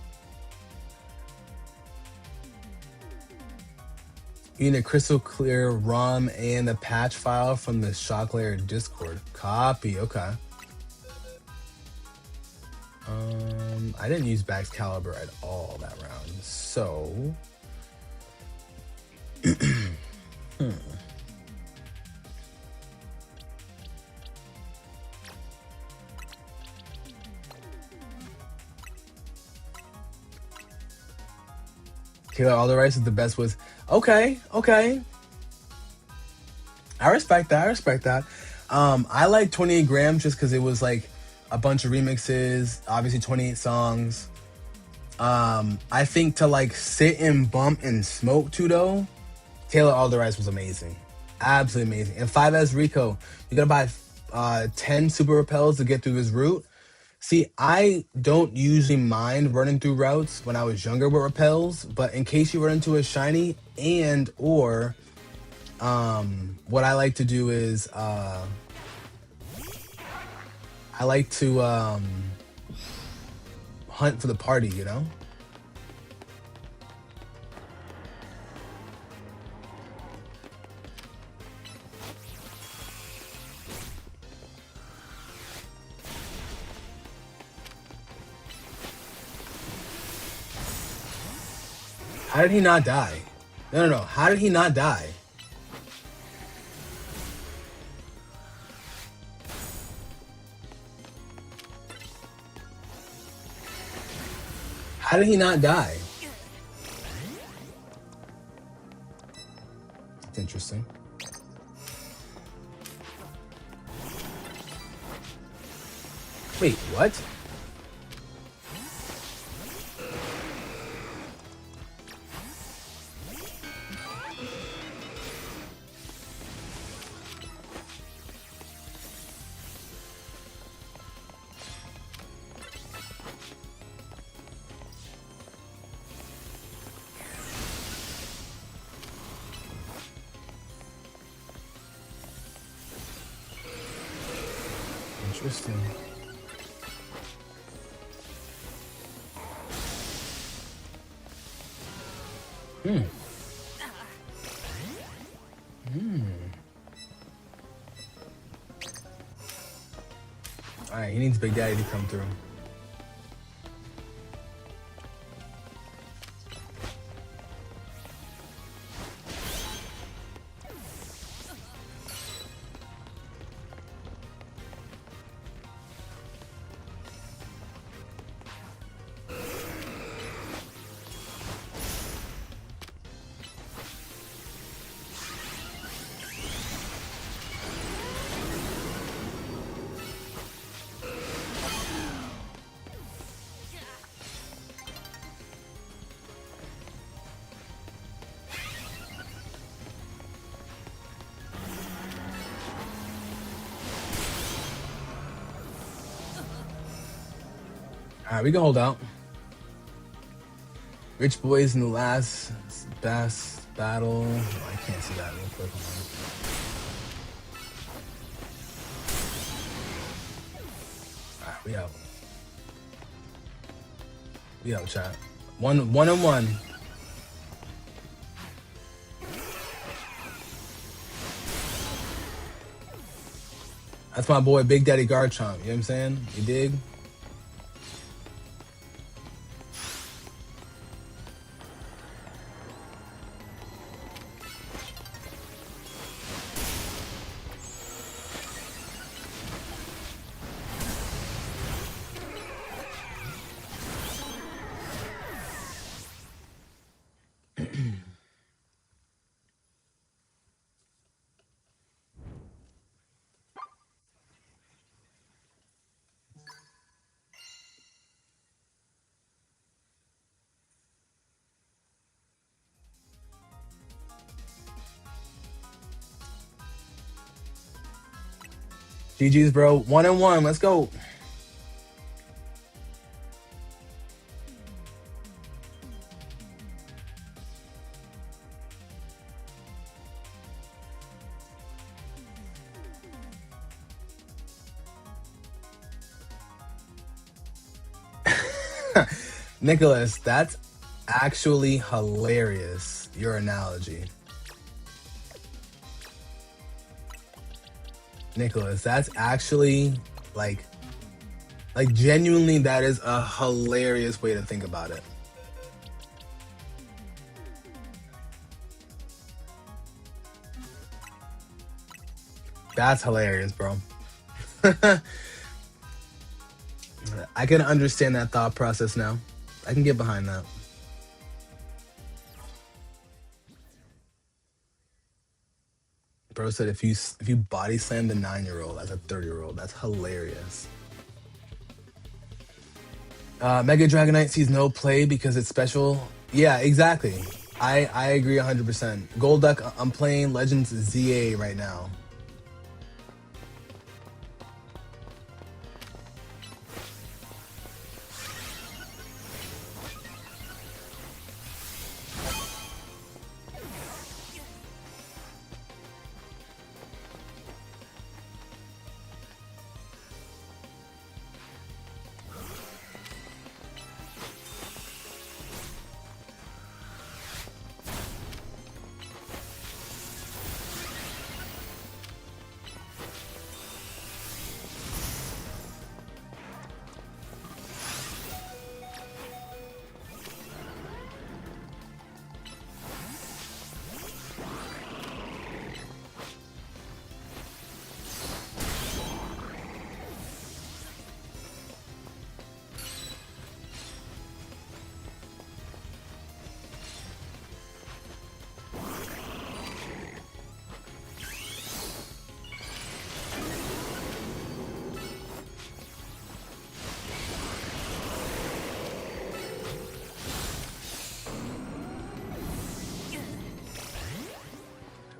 You need a crystal clear ROM and the patch file from the Shock Layer Discord. Copy. Okay. I didn't use Bax Caliber at all that round, so. Kayla All the Rice is the best was okay. I respect that. I like 28 grams just because it was like a bunch of remixes, obviously 28 songs. I think to like sit and bump and smoke to though, Taylor All the Rice was amazing. Absolutely amazing. And 5S Rico, you gotta buy 10 super repels to get through his route. See, I don't usually mind running through routes when I was younger with repels, but in case you run into a shiny and or what I like to do is I like to hunt for the party, you know? How did he not die? No. How did he not die? How did he not die? It's interesting. Wait, what? Interesting. Alright, he needs Big Daddy to come through. All right, we can hold out. Rich boys in the last bass battle. Oh, I can't see that real quick. All right, we out. We out, chat. One and one. That's my boy, Big Daddy Garchomp. You know what I'm saying? You dig? GG's, bro. One and one. Let's go. Nicholas, that's actually hilarious, your analogy. Nicholas, that's actually like genuinely, that is a hilarious way to think about it. That's hilarious, bro. I can understand that thought process now. I can get behind that. Bro said if you body slam the 9-year-old as a 30-year-old, that's hilarious. Mega Dragonite sees no play because it's special. Yeah, exactly. I agree 100%. Golduck, I'm playing Legends ZA right now.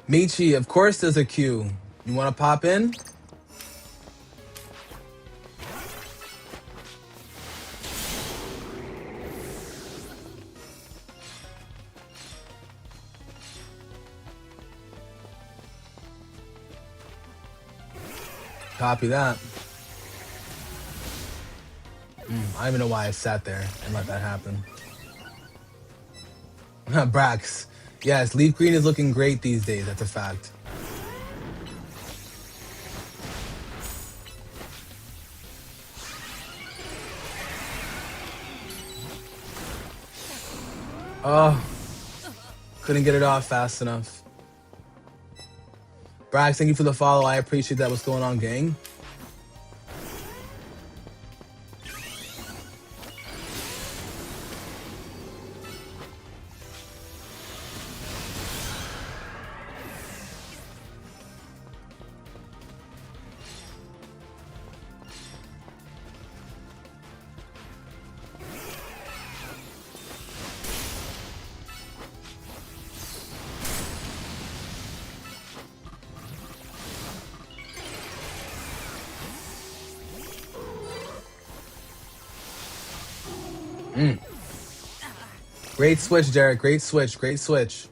Michi, of course there's a queue. You want to pop in? Copy that. I don't even know why I sat there and let that happen. Brax. Yes, Leaf Green is looking great these days. That's a fact. Oh, couldn't get it off fast enough. Brax, thank you for the follow. I appreciate that. What's going on, gang? Great switch, Derek. Great switch. Great switch.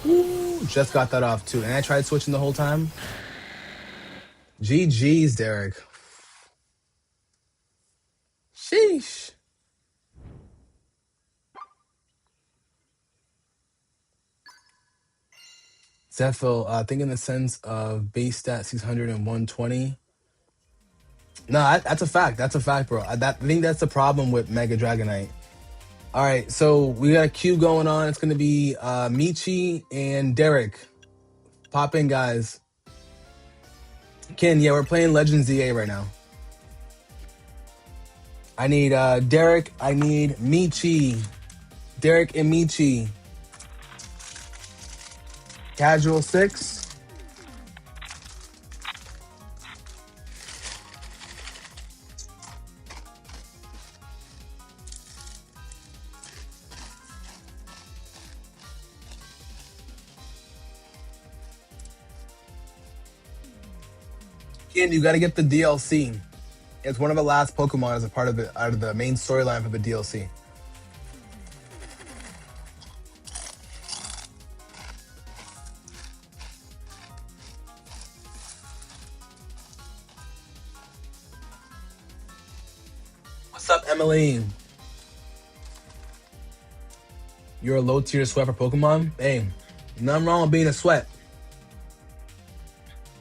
Ooh, just got that off too. And I tried switching the whole time. GG's, Derek. Sheesh. Zephyl, I think in the sense of base stat 600 and 120. No, that's a fact. That's a fact, bro. I think that's the problem with Mega Dragonite. All right, so we got a queue going on. It's going to be Michi and Derek. Pop in, guys. Ken, yeah, we're playing Legends ZA right now. I need Derek. I need Michi. Derek and Michi. Casual 6. Ken, you got to get the DLC. It's one of the last Pokemon as a part of it, out of the main storyline for the DLC. What's up, Emily? You're a low tier sweat for Pokemon? Hey, nothing wrong with being a sweat.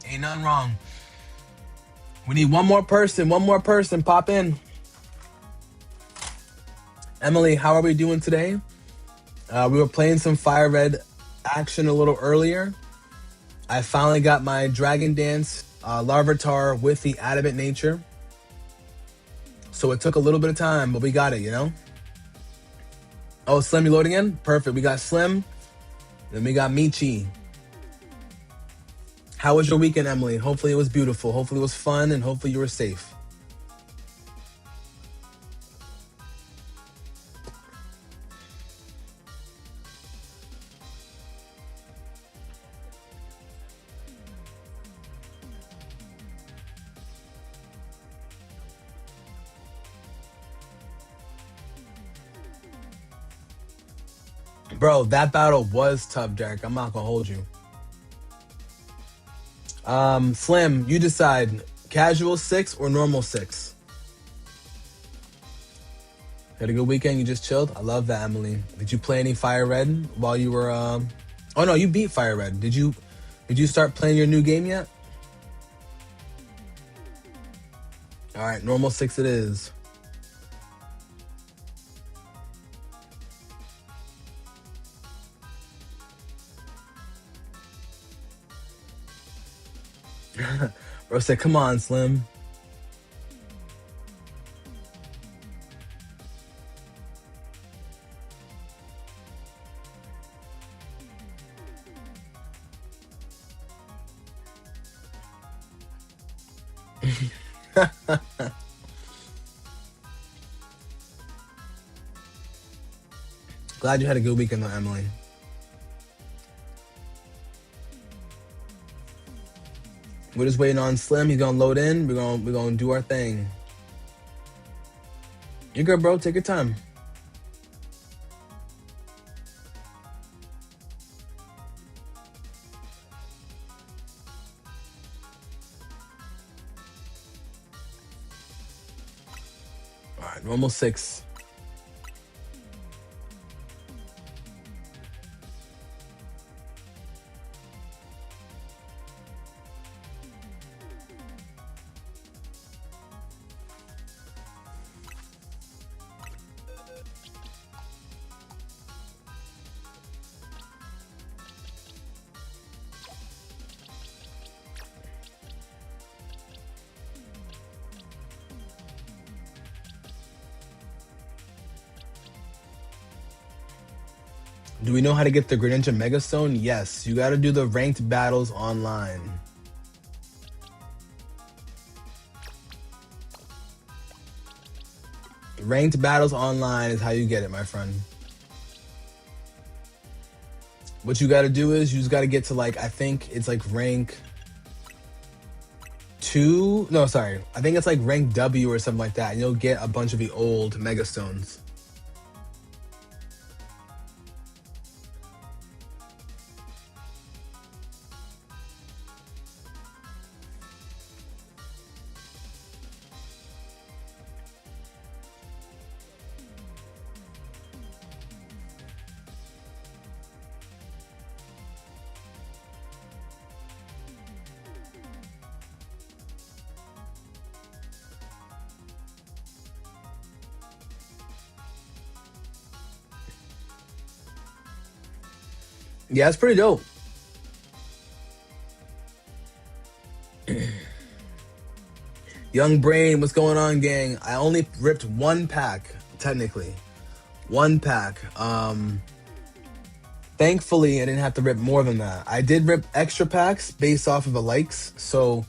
Ain't nothing wrong. We need one more person. One more person. Pop in. Emily, how are we doing today? We were playing some Fire Red action a little earlier. I finally got my Dragon Dance Larvitar with the Adamant Nature. So it took a little bit of time, but we got it, you know? Oh, Slim, you loading in? Perfect. We got Slim. Then we got Michi. How was your weekend, Emily? Hopefully it was beautiful. Hopefully it was fun, and hopefully you were safe. Bro, that battle was tough, Derek. I'm not gonna hold you. Slim, you decide. Casual 6 or normal 6? Had a good weekend? You just chilled? I love that, Emily. Did you play any Fire Red while you were Oh no, you beat Fire Red. Did you start playing your new game yet? Alright, normal 6 it is. Bro said, come on, Slim. Glad you had a good weekend though, Emily. We're just waiting on Slim. He's gonna load in. We're gonna do our thing. You're good, bro. Take your time. All right, normal 6. Do we know how to get the Greninja Megastone? Yes, you gotta do the ranked battles online. Ranked battles online is how you get it, my friend. What you got to do is you just got to get to like, I think it's like rank 2. No, sorry. I think it's like rank W or something like that. And you'll get a bunch of the old Mega Stones. Yeah, it's pretty dope. Young Brain, what's going on, gang? I only ripped one pack, technically. One pack. Thankfully, I didn't have to rip more than that. I did rip extra packs based off of the likes. So,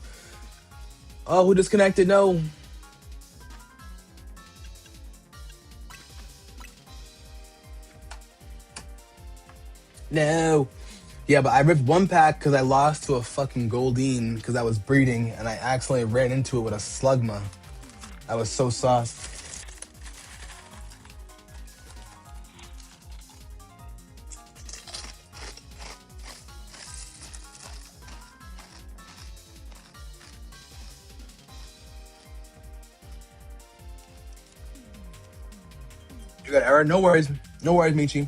oh, who disconnected? No. No. Yeah, but I ripped one pack because I lost to a fucking Goldeen because I was breeding and I accidentally ran into it with a Slugma. I was so sauced. You got error? No worries. No worries, Michi.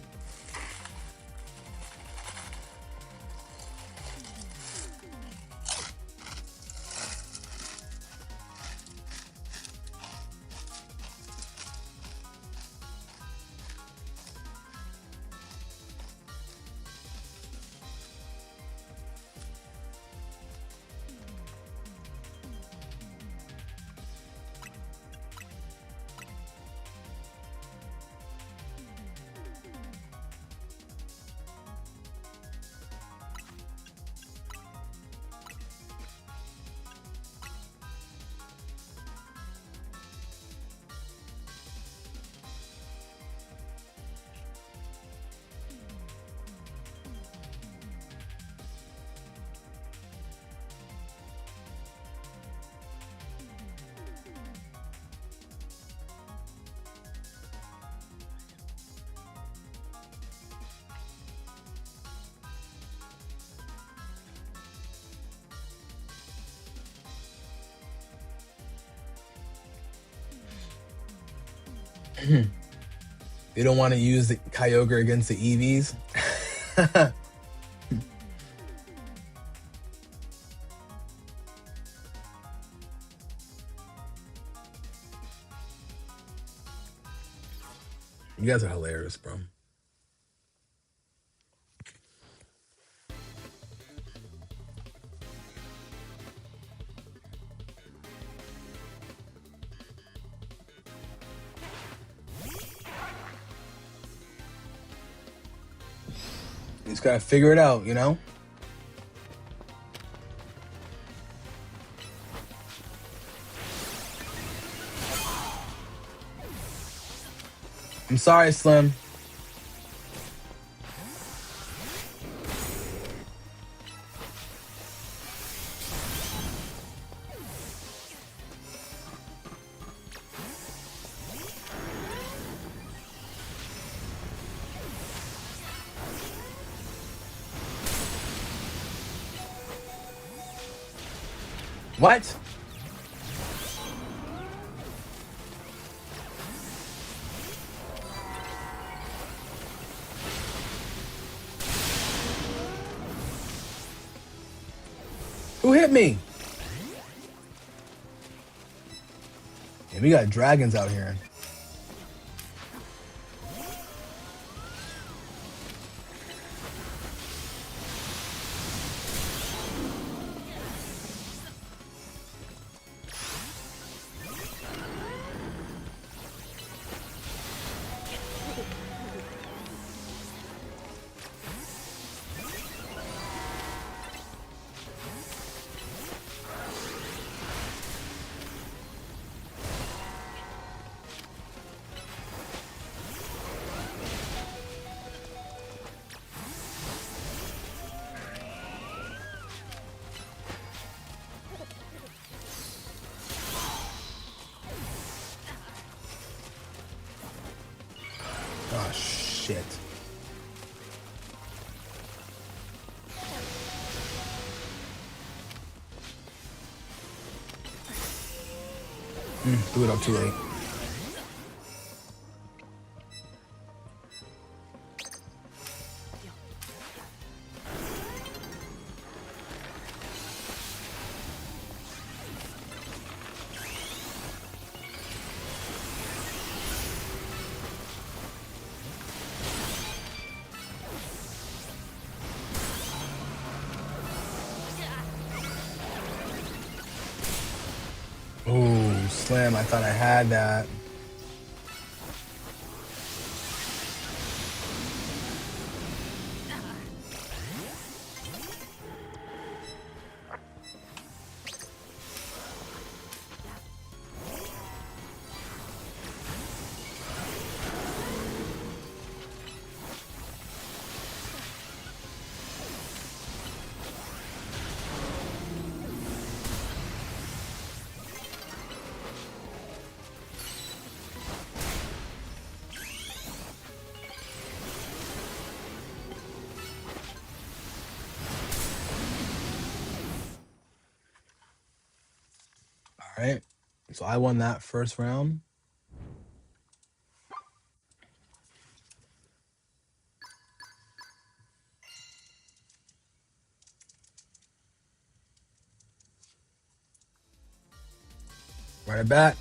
You don't want to use the Kyogre against the EVs? You guys are hilarious, bro. You just gotta figure it out, you know? I'm sorry, Slim. What? Who hit me? Yeah, we got dragons out here. Threw it up too late. Oh, slam. I thought I had that. All right. So I won that first round. Run it back.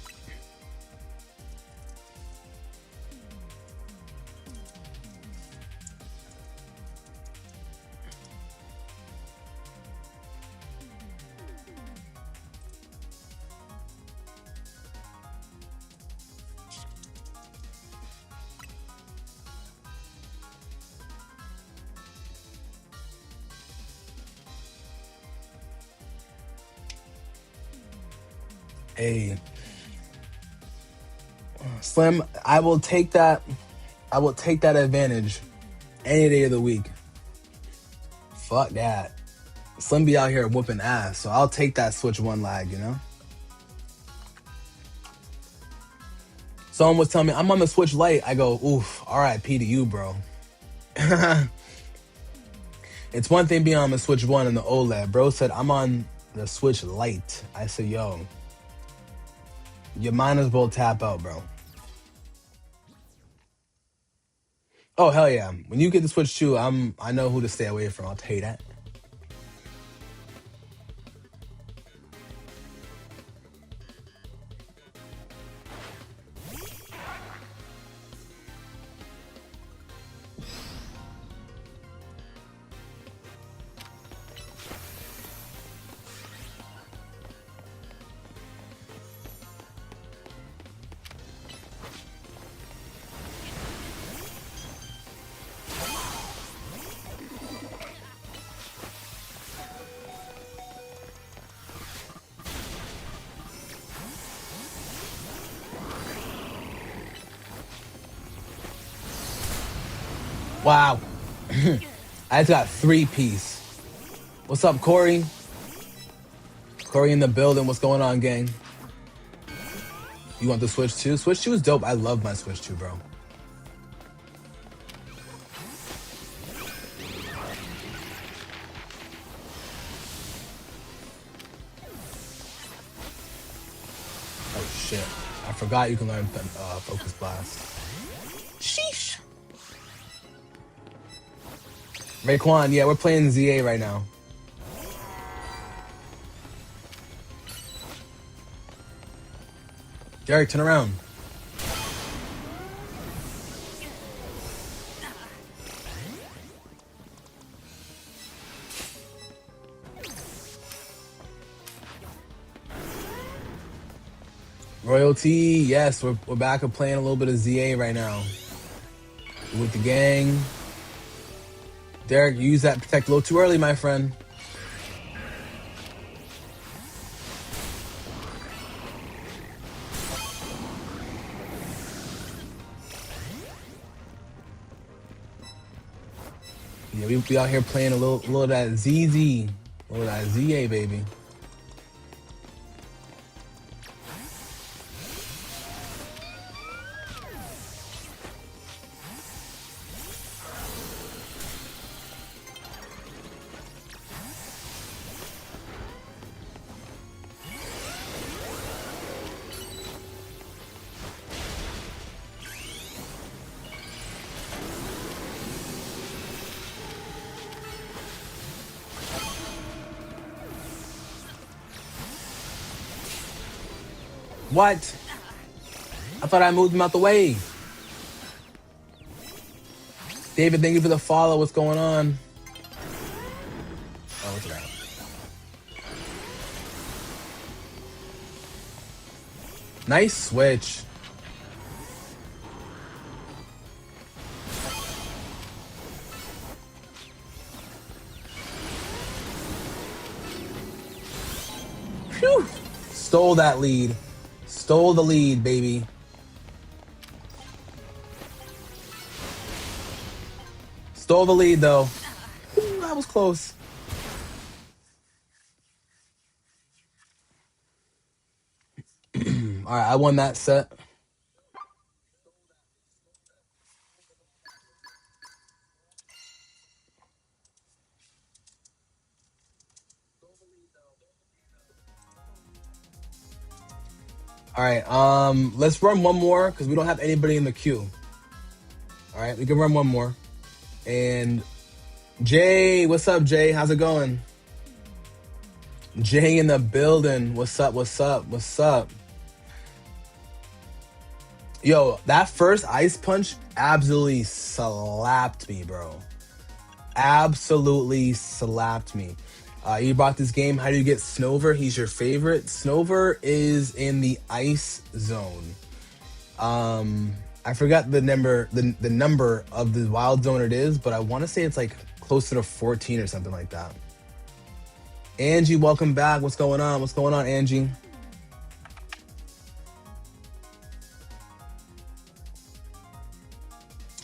Hey, Slim, I will take that. I will take that advantage any day of the week. Fuck that. Slim be out here whooping ass, so I'll take that Switch 1 lag, you know? Someone was telling me, I'm on the Switch Lite. I go, oof, RIP to you, bro. It's one thing being on the Switch 1 and the OLED. Bro said, I'm on the Switch Lite. I said, yo, you might as well tap out, bro. Oh, hell yeah. When you get the Switch 2, I know who to stay away from. I'll tell you that. Wow. I just got 3-piece. What's up, Corey? Corey in the building. What's going on, gang? You want the Switch 2? Switch 2 is dope. I love my Switch 2, bro. Oh, shit. I forgot you can learn Focus Blast. Sheesh. Raekwon, yeah, we're playing ZA right now. Derek, turn around. Royalty, yes, we're back and playing a little bit of ZA right now. With the gang. Derek, you used that protect a little too early, my friend. Yeah, we be out here playing a little of that ZZ, a little of that ZA, baby. What? I thought I moved him out the way. David, thank you for the follow. What's going on? Oh, what's that? Nice switch. Phew. Stole that lead. Stole the lead, baby. Stole the lead, though. Ooh, that was close. All right, I won that set. All right, let's run one more because we don't have anybody in the queue. All right, we can run one more. And Jay, what's up, Jay? How's it going? Jay in the building. What's up? What's up? What's up? Yo, that first ice punch absolutely slapped me, bro. Absolutely slapped me. You bought this game. How do you get Snover? He's your favorite. Snover is in the ice zone. I forgot the number of the wild zone it is, but I want to say it's like closer to 14 or something like that. Angie, welcome back. What's going on? What's going on, Angie?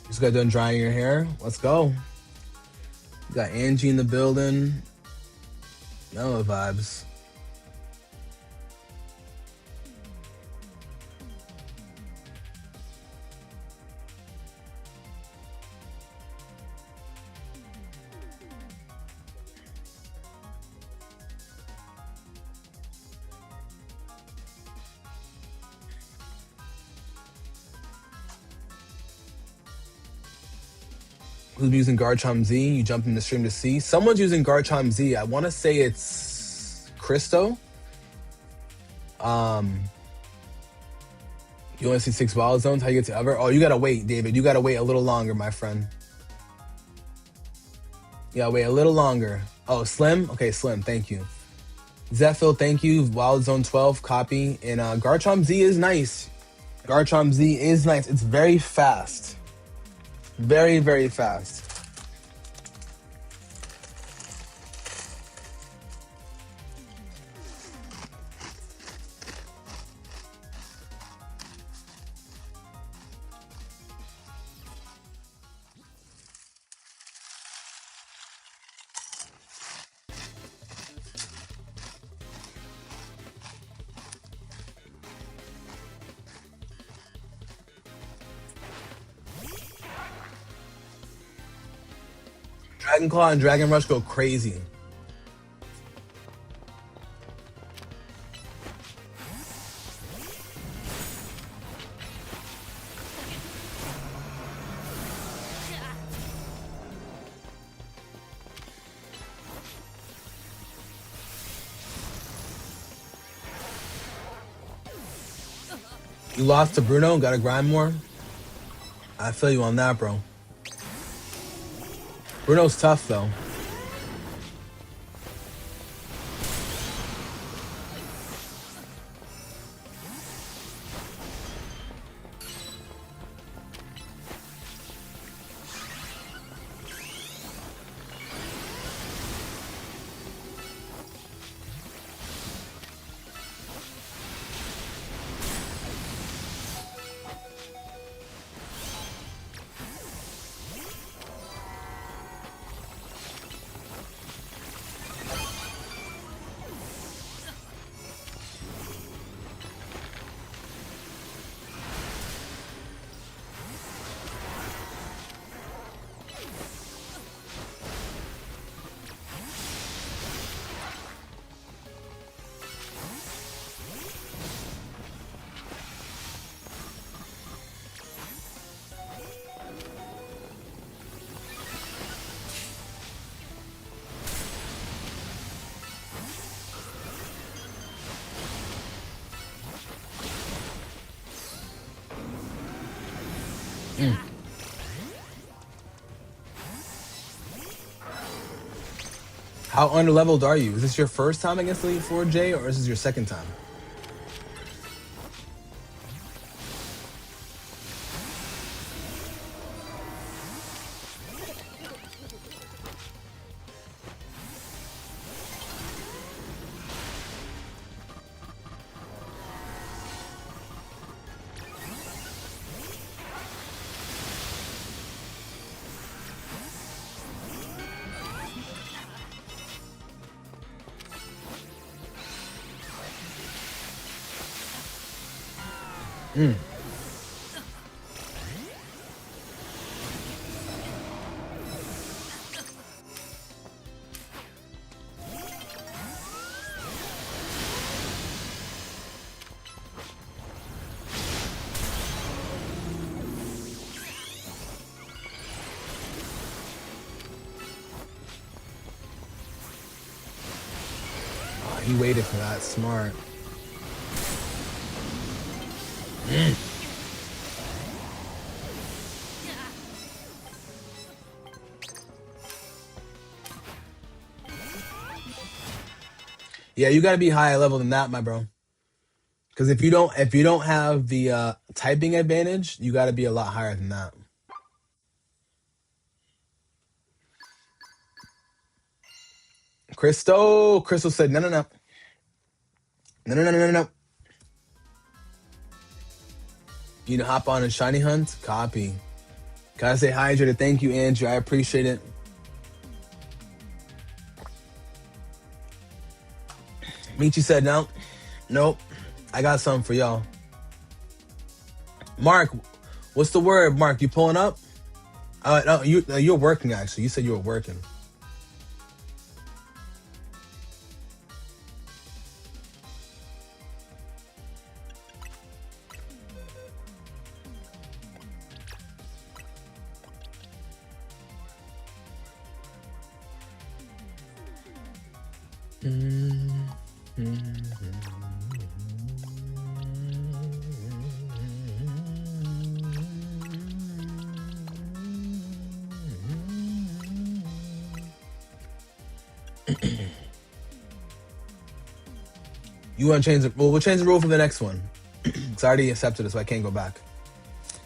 Just got done drying your hair. Let's go. We got Angie in the building. Mellow vibes. Who's using Garchomp Z? You jumped in the stream to see. Someone's using Garchomp Z. I want to say it's Christo. You only see 6 wild zones. How you get to ever? Oh, you gotta wait, David. You gotta wait a little longer, my friend. Yeah, wait a little longer. Oh, Slim? Okay, Slim, thank you. Zephyl, thank you. Wild Zone 12, copy. And Garchomp Z is nice. Garchomp Z is nice. It's very fast. Very, very fast. Dragon Claw and Dragon Rush go crazy. You lost to Bruno, gotta grind more. I feel you on that, bro. Bruno's tough, though. How underleveled are you? Is this your first time against Elite Four, Jay, or is this your second time? Mm. Oh, he waited for that. Smart. Yeah, you gotta be higher level than that, my bro. Because if you don't have the typing advantage, you gotta be a lot higher than that. Crystal said no, no, no, no, no, no, no, no, no. You know, hop on and shiny hunt. Copy. Gotta say hydrated. Thank you, Andrew. I appreciate it. Michi said no, nope. I got something for y'all. Mark, what's the word? Mark, you pulling up? No, you're working actually. You said you were working. You want to change the? Well, we'll change the rule for the next one. It's already accepted it, so I can't go back.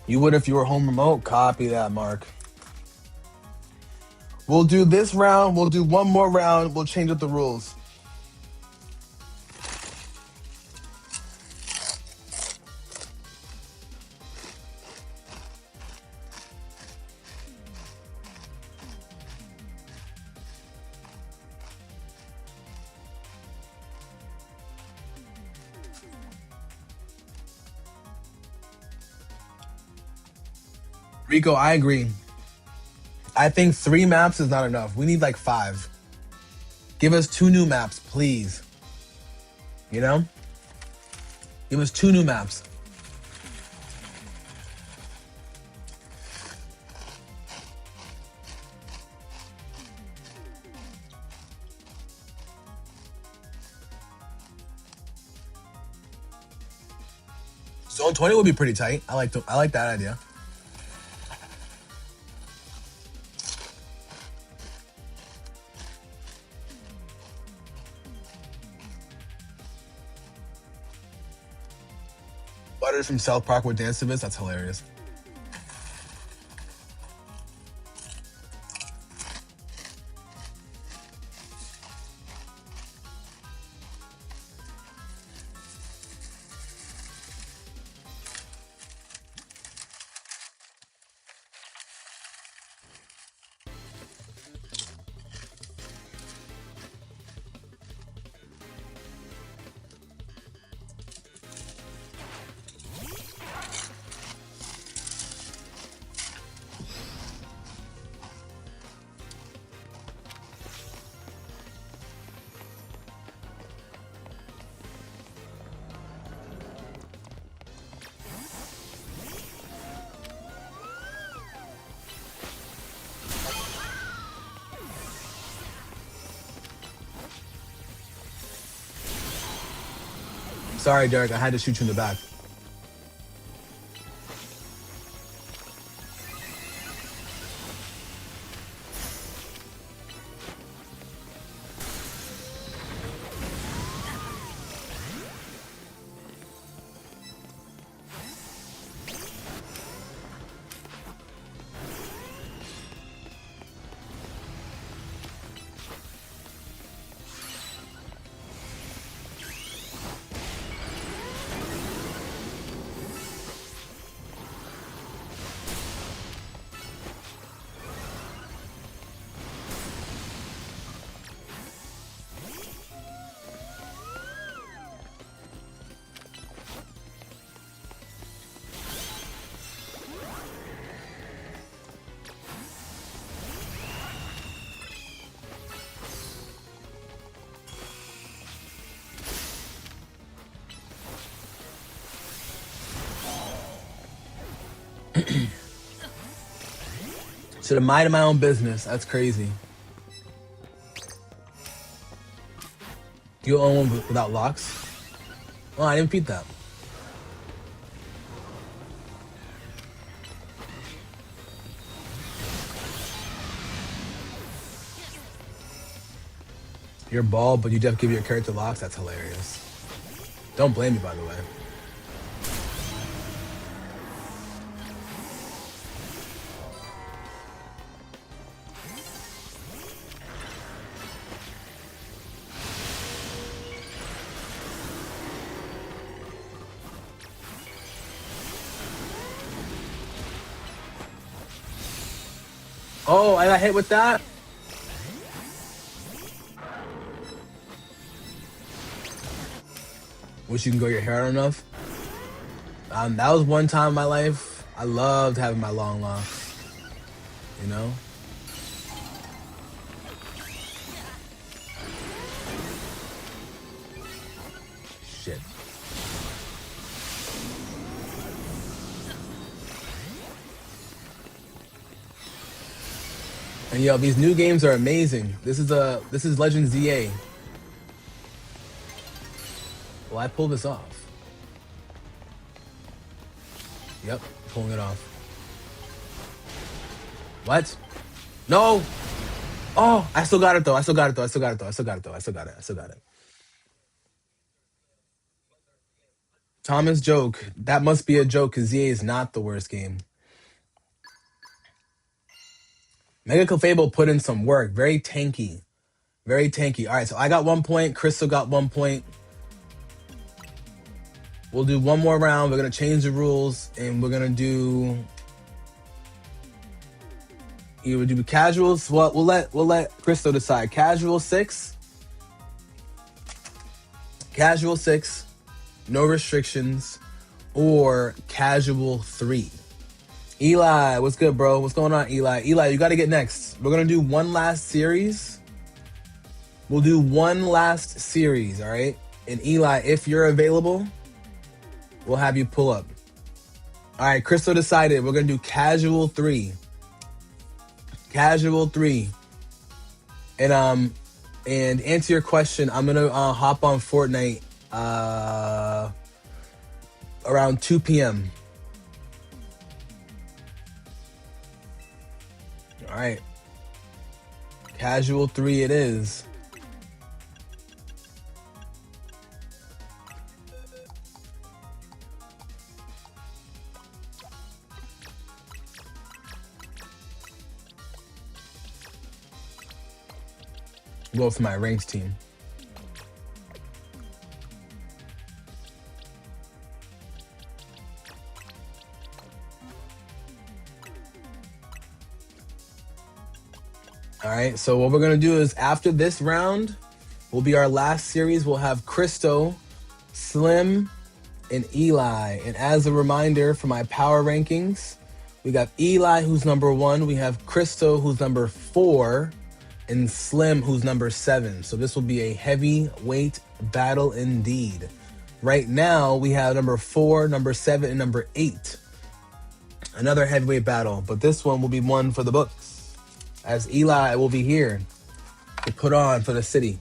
You would if you were home remote. Copy that, Mark. We'll do this round. We'll do one more round. We'll change up the rules. Rico, I agree. I think 3 maps is not enough. We need like 5. Give us 2 new maps, please. You know? Give us 2 new maps. Zone 20 would be pretty tight. I like that idea. Butters from South Park with dance to this. That's hilarious. Sorry, Derek. I had to shoot you in the back. Should have minded my own business. That's crazy. You own one without locks? Oh, I didn't beat that. You're bald, but you just give your character locks? That's hilarious. Don't blame me, by the way. Oh, I got hit with that? Wish you can grow your hair out enough. That was one time in my life. I loved having my long locks. You know? Shit. And yo, these new games are amazing. This is Legend ZA. Well, I pulled this off. Yep, pulling it off. What? No! Oh, I still got it though. I still got it. I still got it. Thomas joke. That must be a joke because ZA is not the worst game. Mega Clefable put in some work. Very tanky. Very tanky. All right, so I got 1 point. Crystal got 1 point. We'll do one more round. We're going to change the rules, and we're going to do... Either do casuals. Well, we'll let Crystal decide. Casual 6. Casual 6. No restrictions. Or casual 3. Eli, what's good, bro? What's going on, Eli? Eli, you got to get next. We're going to do one last series. We'll do one last series, all right? And Eli, if you're available, we'll have you pull up. All right, Crystal decided we're going to do casual 3. Casual 3. And answer your question, I'm going to hop on Fortnite around 2 p.m. All right. Casual 3 it is. Go for my ranked team. All right, so what we're going to do is after this round will be our last series. We'll have Christo, Slim, and Eli. And as a reminder for my power rankings, we got Eli, who's number 1. We have Christo, who's number 4. And Slim, who's number 7. So this will be a heavyweight battle indeed. Right now, we have number 4, number 7, and number 8. Another heavyweight battle, but this one will be one for the books, as Eli will be here to put on for the city.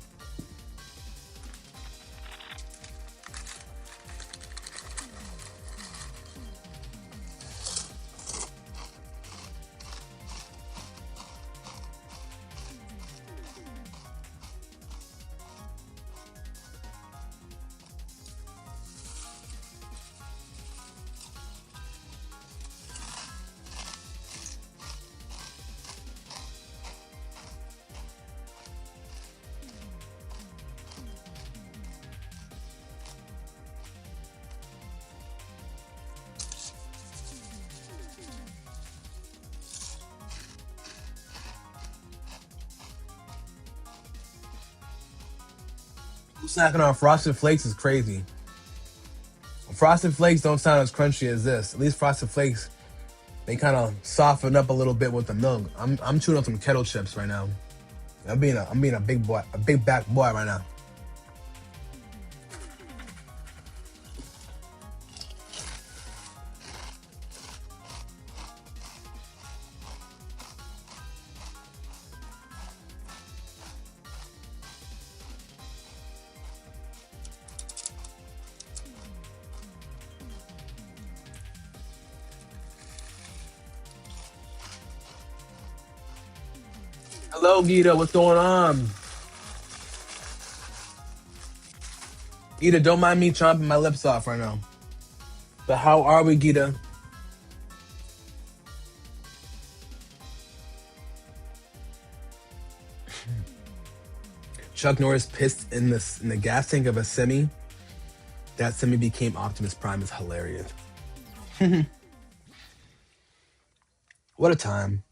Snacking on Frosted Flakes is crazy. Frosted Flakes don't sound as crunchy as this. At least Frosted Flakes, they kind of soften up a little bit with the milk. I'm chewing on some kettle chips right now. I'm being a big boy, a big back boy right now. Hello, Gita. What's going on? Gita, don't mind me chomping my lips off right now. But how are we, Gita? Chuck Norris pissed in the gas tank of a semi. That semi became Optimus Prime is hilarious. What a time.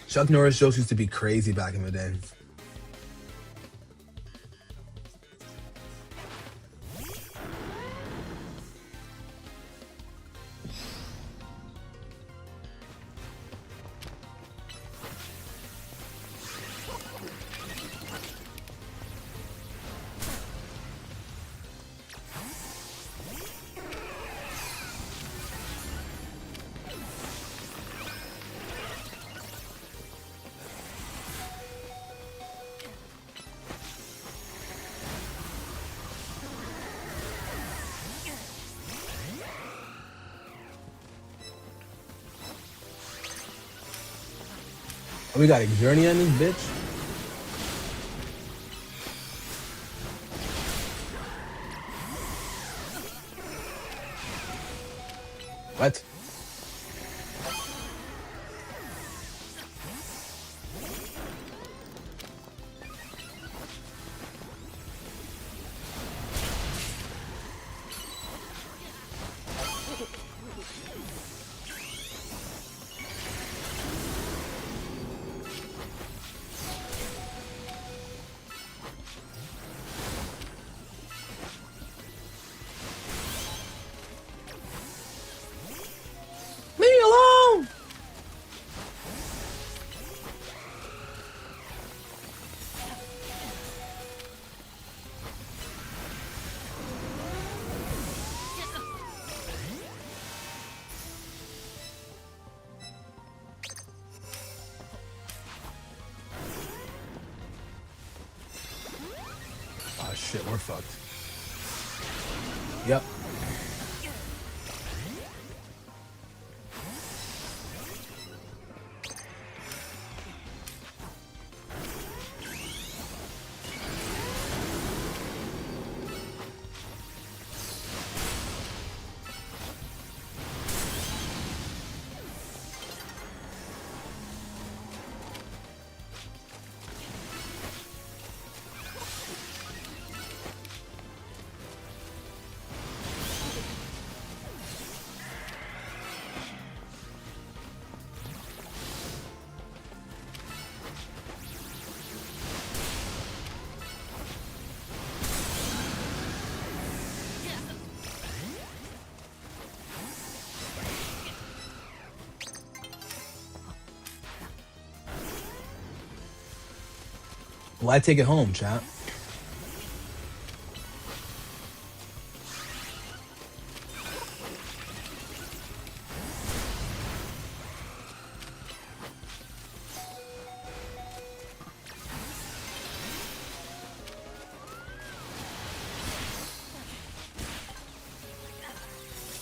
Chuck Norris jokes used to be crazy back in the day. We got a journey on this bitch. What? Leave me alone! Oh shit, we're fucked. Yep. Well, I take it home, chat.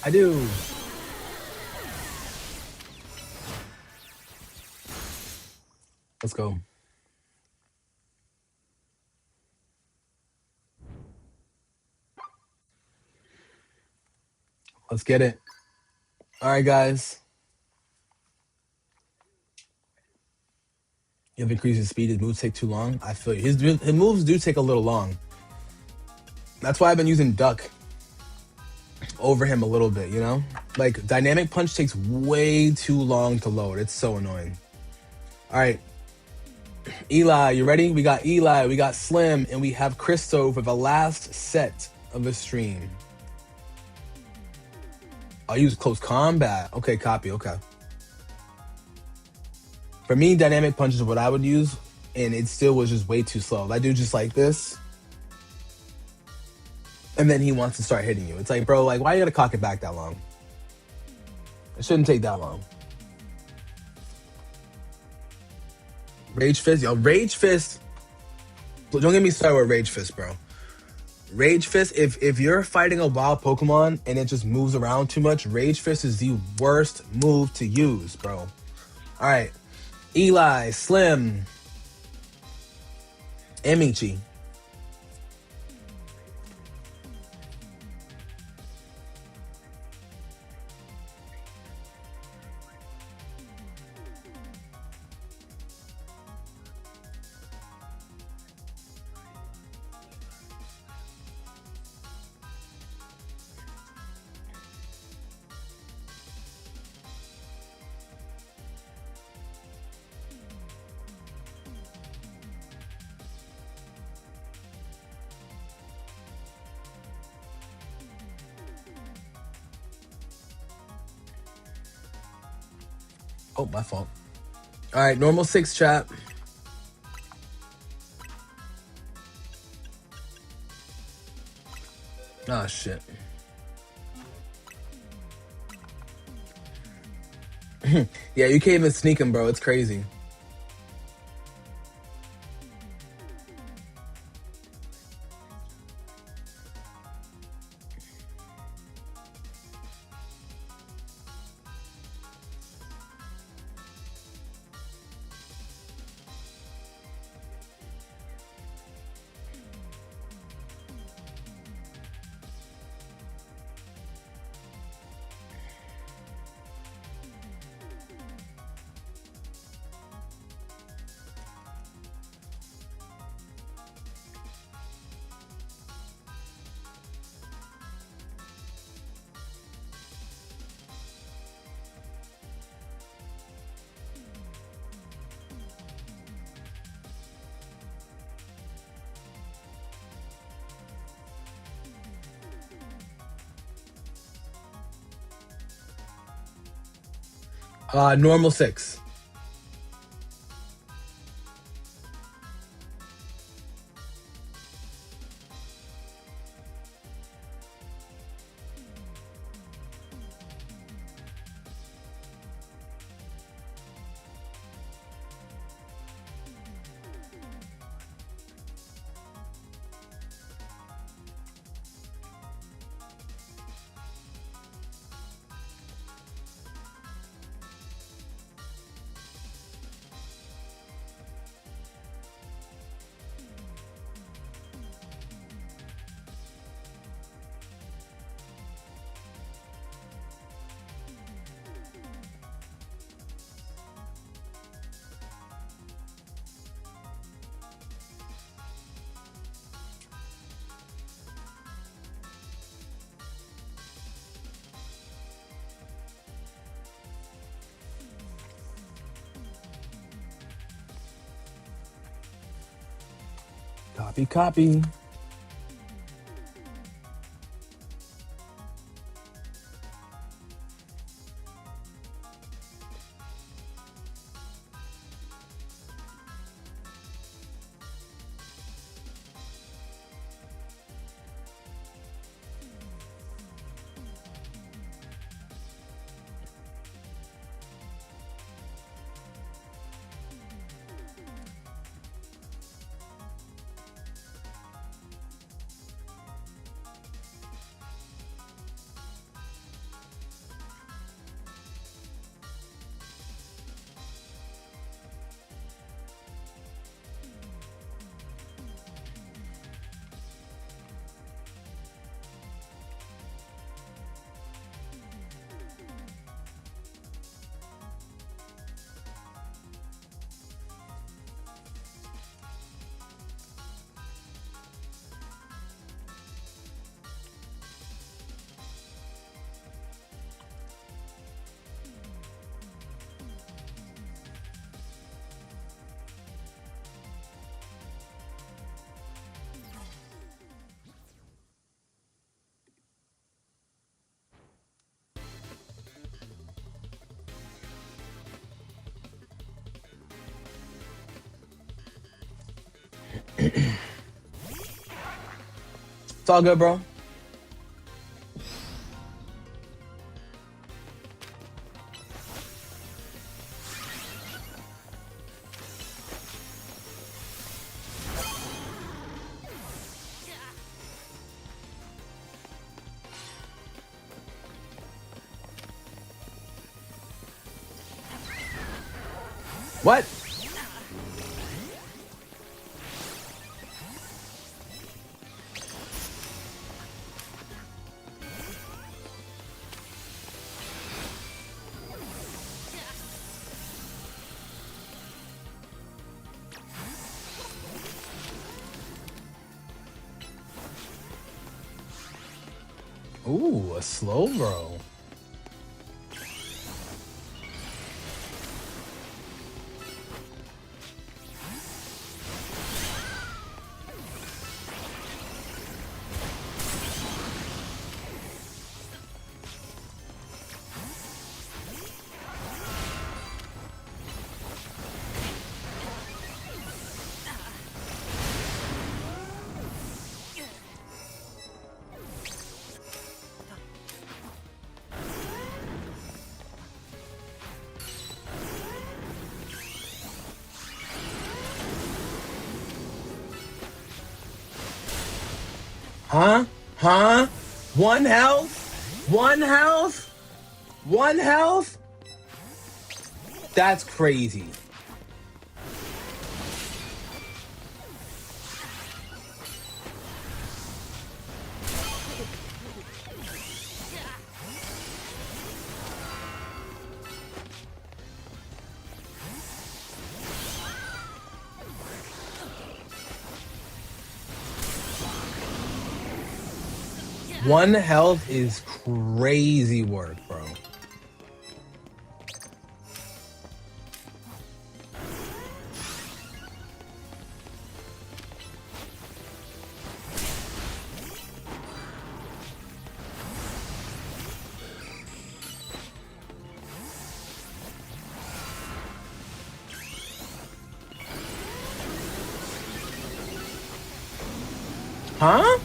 I do. Let's go. Let's get it. All right, guys. You have increased his speed. His moves take too long. I feel you. His moves do take a little long. That's why I've been using Duck over him a little bit, you know? Like, Dynamic Punch takes way too long to load. It's so annoying. All right. Eli, you ready? We got Eli, we got Slim, and we have Christo for the last set of the stream. I'll use close combat. Okay, copy. Okay. For me, Dynamic Punch is what I would use, and it still was just way too slow. I do just like this. And then he wants to start hitting you. It's like, bro, like, why you gotta cock it back that long? It shouldn't take that long. Rage Fist, yo, Rage Fist. Don't get me started with Rage Fist, bro. Rage Fist, if you're fighting a wild Pokemon and it just moves around too much, Rage Fist is the worst move to use, bro. All right. Eli, Slim, Emichi. Oh, my fault. All right, normal 6 chat. Oh, shit. Yeah, you can't even sneak him, bro. It's crazy. Normal 6. Copy, copy. It's all good, bro. What? Ooh, a slow bro. Huh? Huh? One health? One health? One health? That's crazy. One health is crazy work, bro. Huh?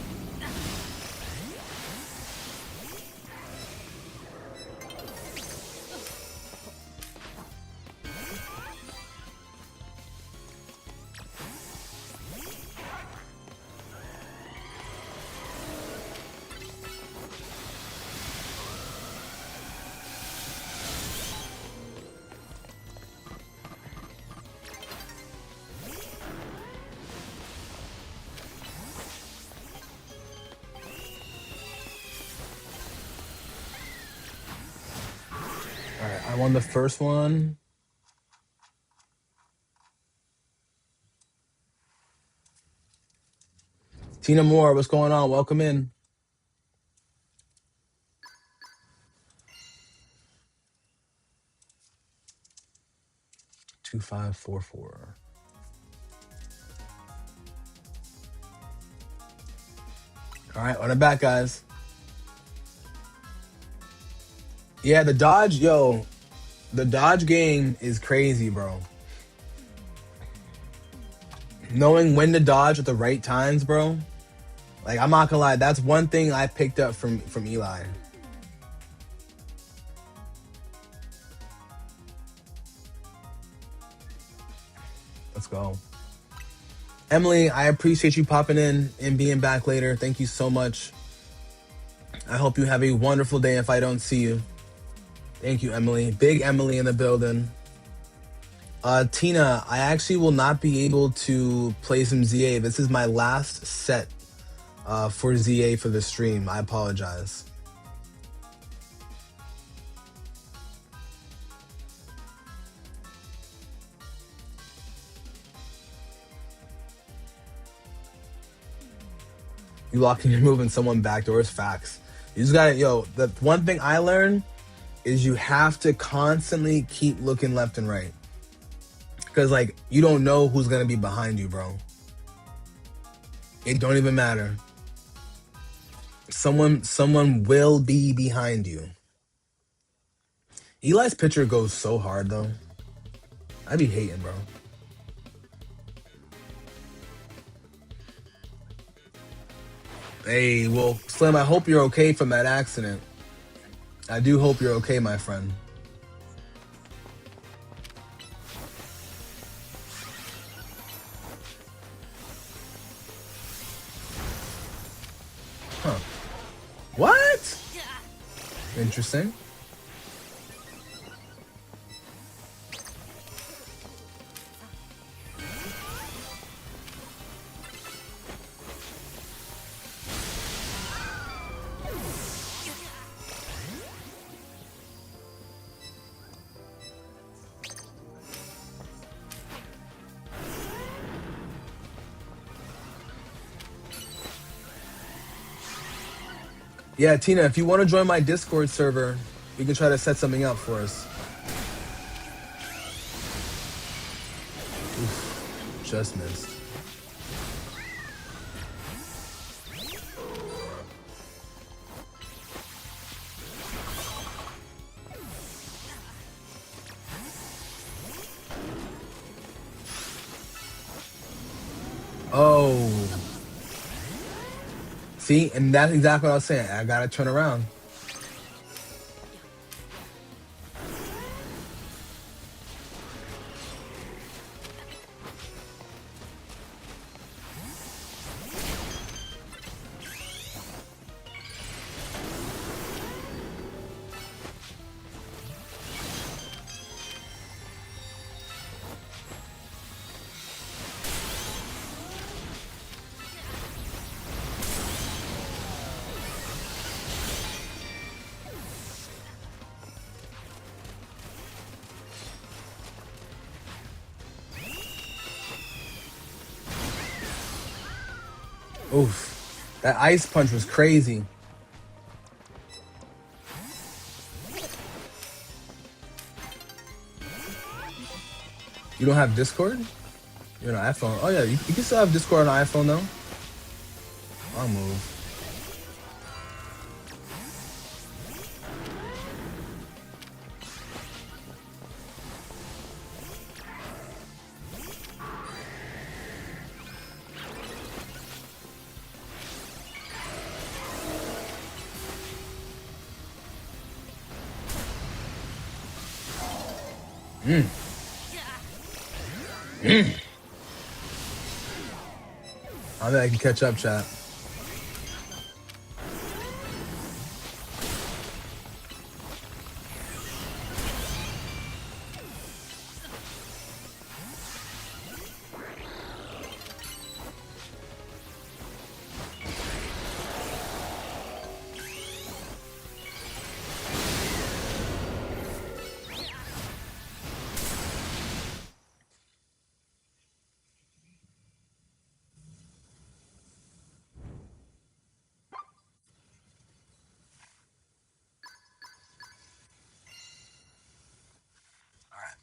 All right, I won the first one. Tina Moore, what's going on? Welcome in. 2544. All right, on the back, guys. Yeah, the dodge, yo, the dodge game is crazy, bro. Knowing when to dodge at the right times, bro. Like, I'm not gonna lie, that's one thing I picked up from Eli. Let's go. Emily, I appreciate you popping in and being back later. Thank you so much. I hope you have a wonderful day if I don't see you. Thank you, Emily. Big Emily in the building. Tina, I actually will not be able to play some ZA. This is my last set for ZA for the stream. I apologize. You locking your move and someone backdoors, facts. You just gotta, yo, the one thing I learned is you have to constantly keep looking left and right. Because, like, you don't know who's gonna be behind you, bro. It don't even matter. Someone will be behind you. Eli's pitcher goes so hard, though. I be hating, bro. Hey, well, Slim, I hope you're okay from that accident. I do hope you're okay, my friend. Huh. What? Interesting. Yeah, Tina, if you want to join my Discord server, we can try to set something up for us. Oof, just missed. Oh. See, and that's exactly what I was saying. I gotta turn around. Oof. That ice punch was crazy. You don't have Discord? You're on an iPhone. Oh yeah, you can still have Discord on an iPhone though. I'll move. I bet I can catch up, chat.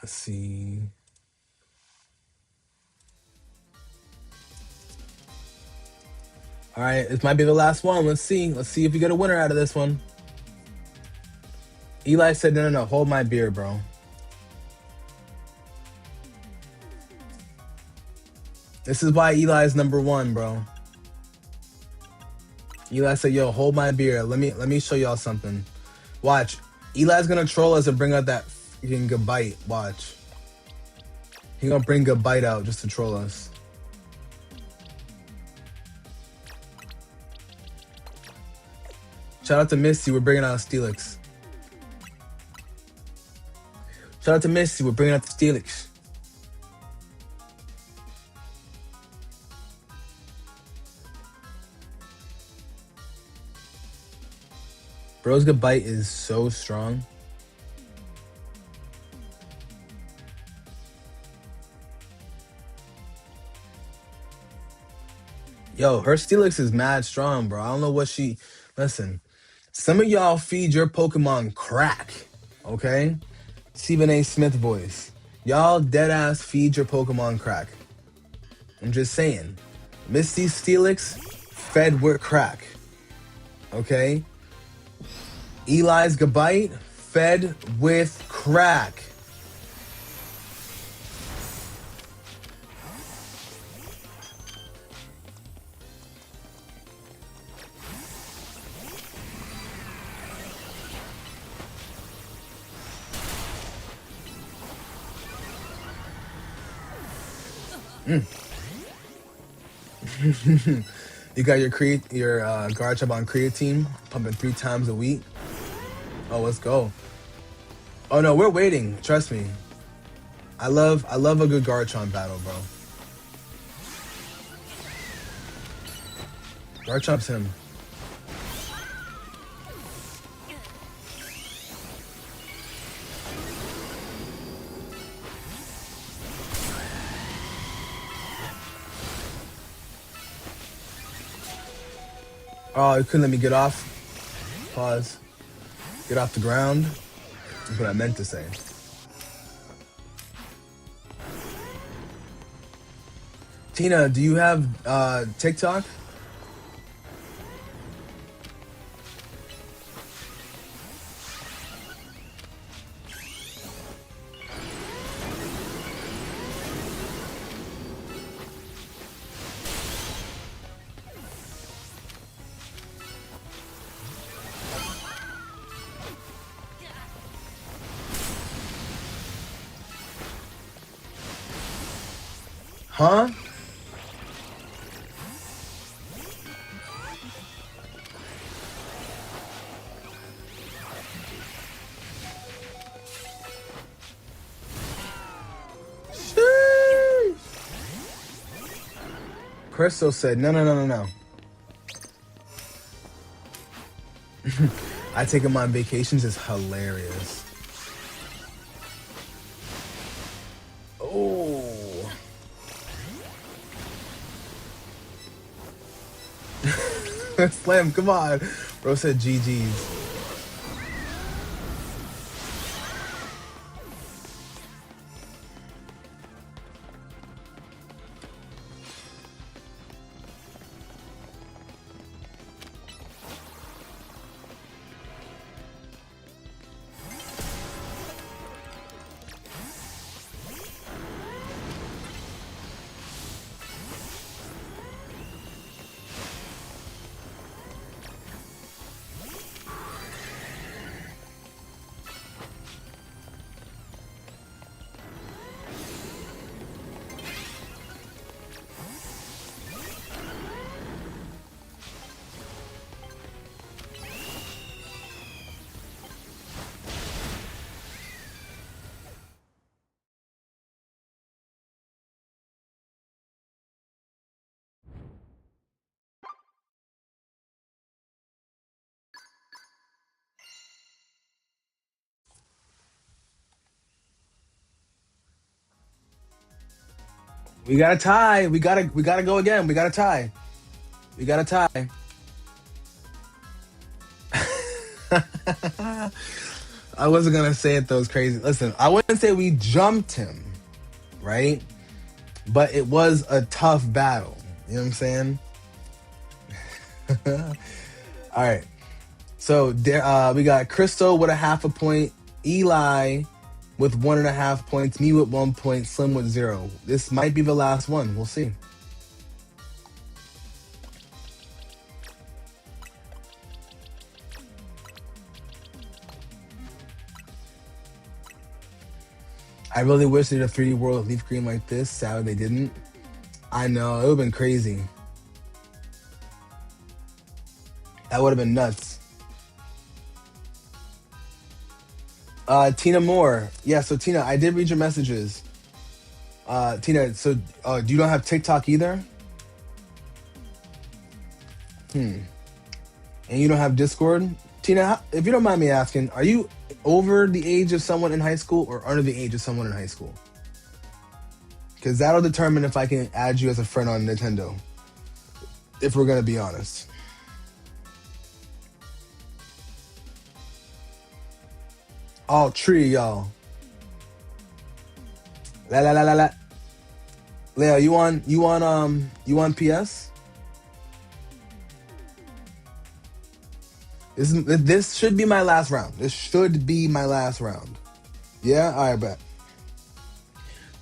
Let's see. All right, this might be the last one. Let's see. Let's see if we get a winner out of this one. Eli said, no, no, no, hold my beer, bro. This is why Eli's number one, bro. Eli said, yo, hold my beer. Let me show y'all something. Watch. Eli's gonna troll us and bring out that freaking Gabite. Watch. He gonna bring Gabite out just to troll us. Shout out to Misty, we're bringing out Steelix. Shout out to Misty, we're bringing out the Steelix. Bro's Gabite is so strong. Yo, her Steelix is mad strong, bro. I don't know what she... Listen, some of y'all feed your Pokemon crack, okay? Stephen A. Smith voice. Y'all deadass feed your Pokemon crack. I'm just saying. Misty Steelix fed with crack, okay? Eli's Gabite fed with crack. You got your Garchomp on creatine, pumping 3 times a week. Oh, let's go. Oh no, we're waiting. Trust me. I love a good Garchomp battle, bro. Garchomp's him. Oh, you couldn't let me get off. Pause. Get off the ground. That's what I meant to say. Tina, do you have TikTok? Huh? Sheesh. Crystal said, no, no, no, no, no. I take him on vacations is hilarious. Oh. Slam, come on. Bro said GG's. We got a tie. We gotta go again. We got a tie. We got a tie. I wasn't gonna say it though. It's crazy. Listen, I wouldn't say we jumped him, right? But it was a tough battle. You know what I'm saying? All right. So there, we got Crystal with a half a point, Eli with 1.5 points, me with 1 point, Slim with 0. This might be the last one. We'll see. I really wish they did a 3D world of Leaf Green like this. Sad they didn't. I know, it would have been crazy. That would have been nuts. Tina Moore. Yeah, so Tina, I did read your messages. Tina, so do you not have TikTok either? And you don't have Discord? Tina, if you don't mind me asking, are you over the age of someone in high school or under the age of someone in high school? Because that'll determine if I can add you as a friend on Nintendo. If we're going to be honest. Oh, tree, y'all. La la la la la. Leo, you on PS? This should be my last round. This should be my last round. Yeah? Alright, bet.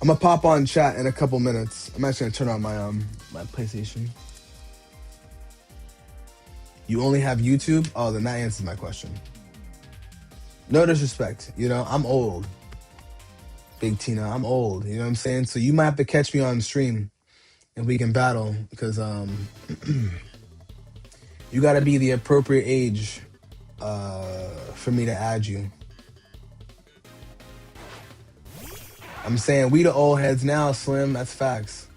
I'm gonna pop on chat in a couple minutes. I'm actually gonna turn on my PlayStation. You only have YouTube? Oh, then that answers my question. No disrespect, you know, I'm old. Big Tina, I'm old, you know what I'm saying? So you might have to catch me on stream and we can battle because you gotta be the appropriate age for me to add you. I'm saying we the old heads now, Slim. That's facts.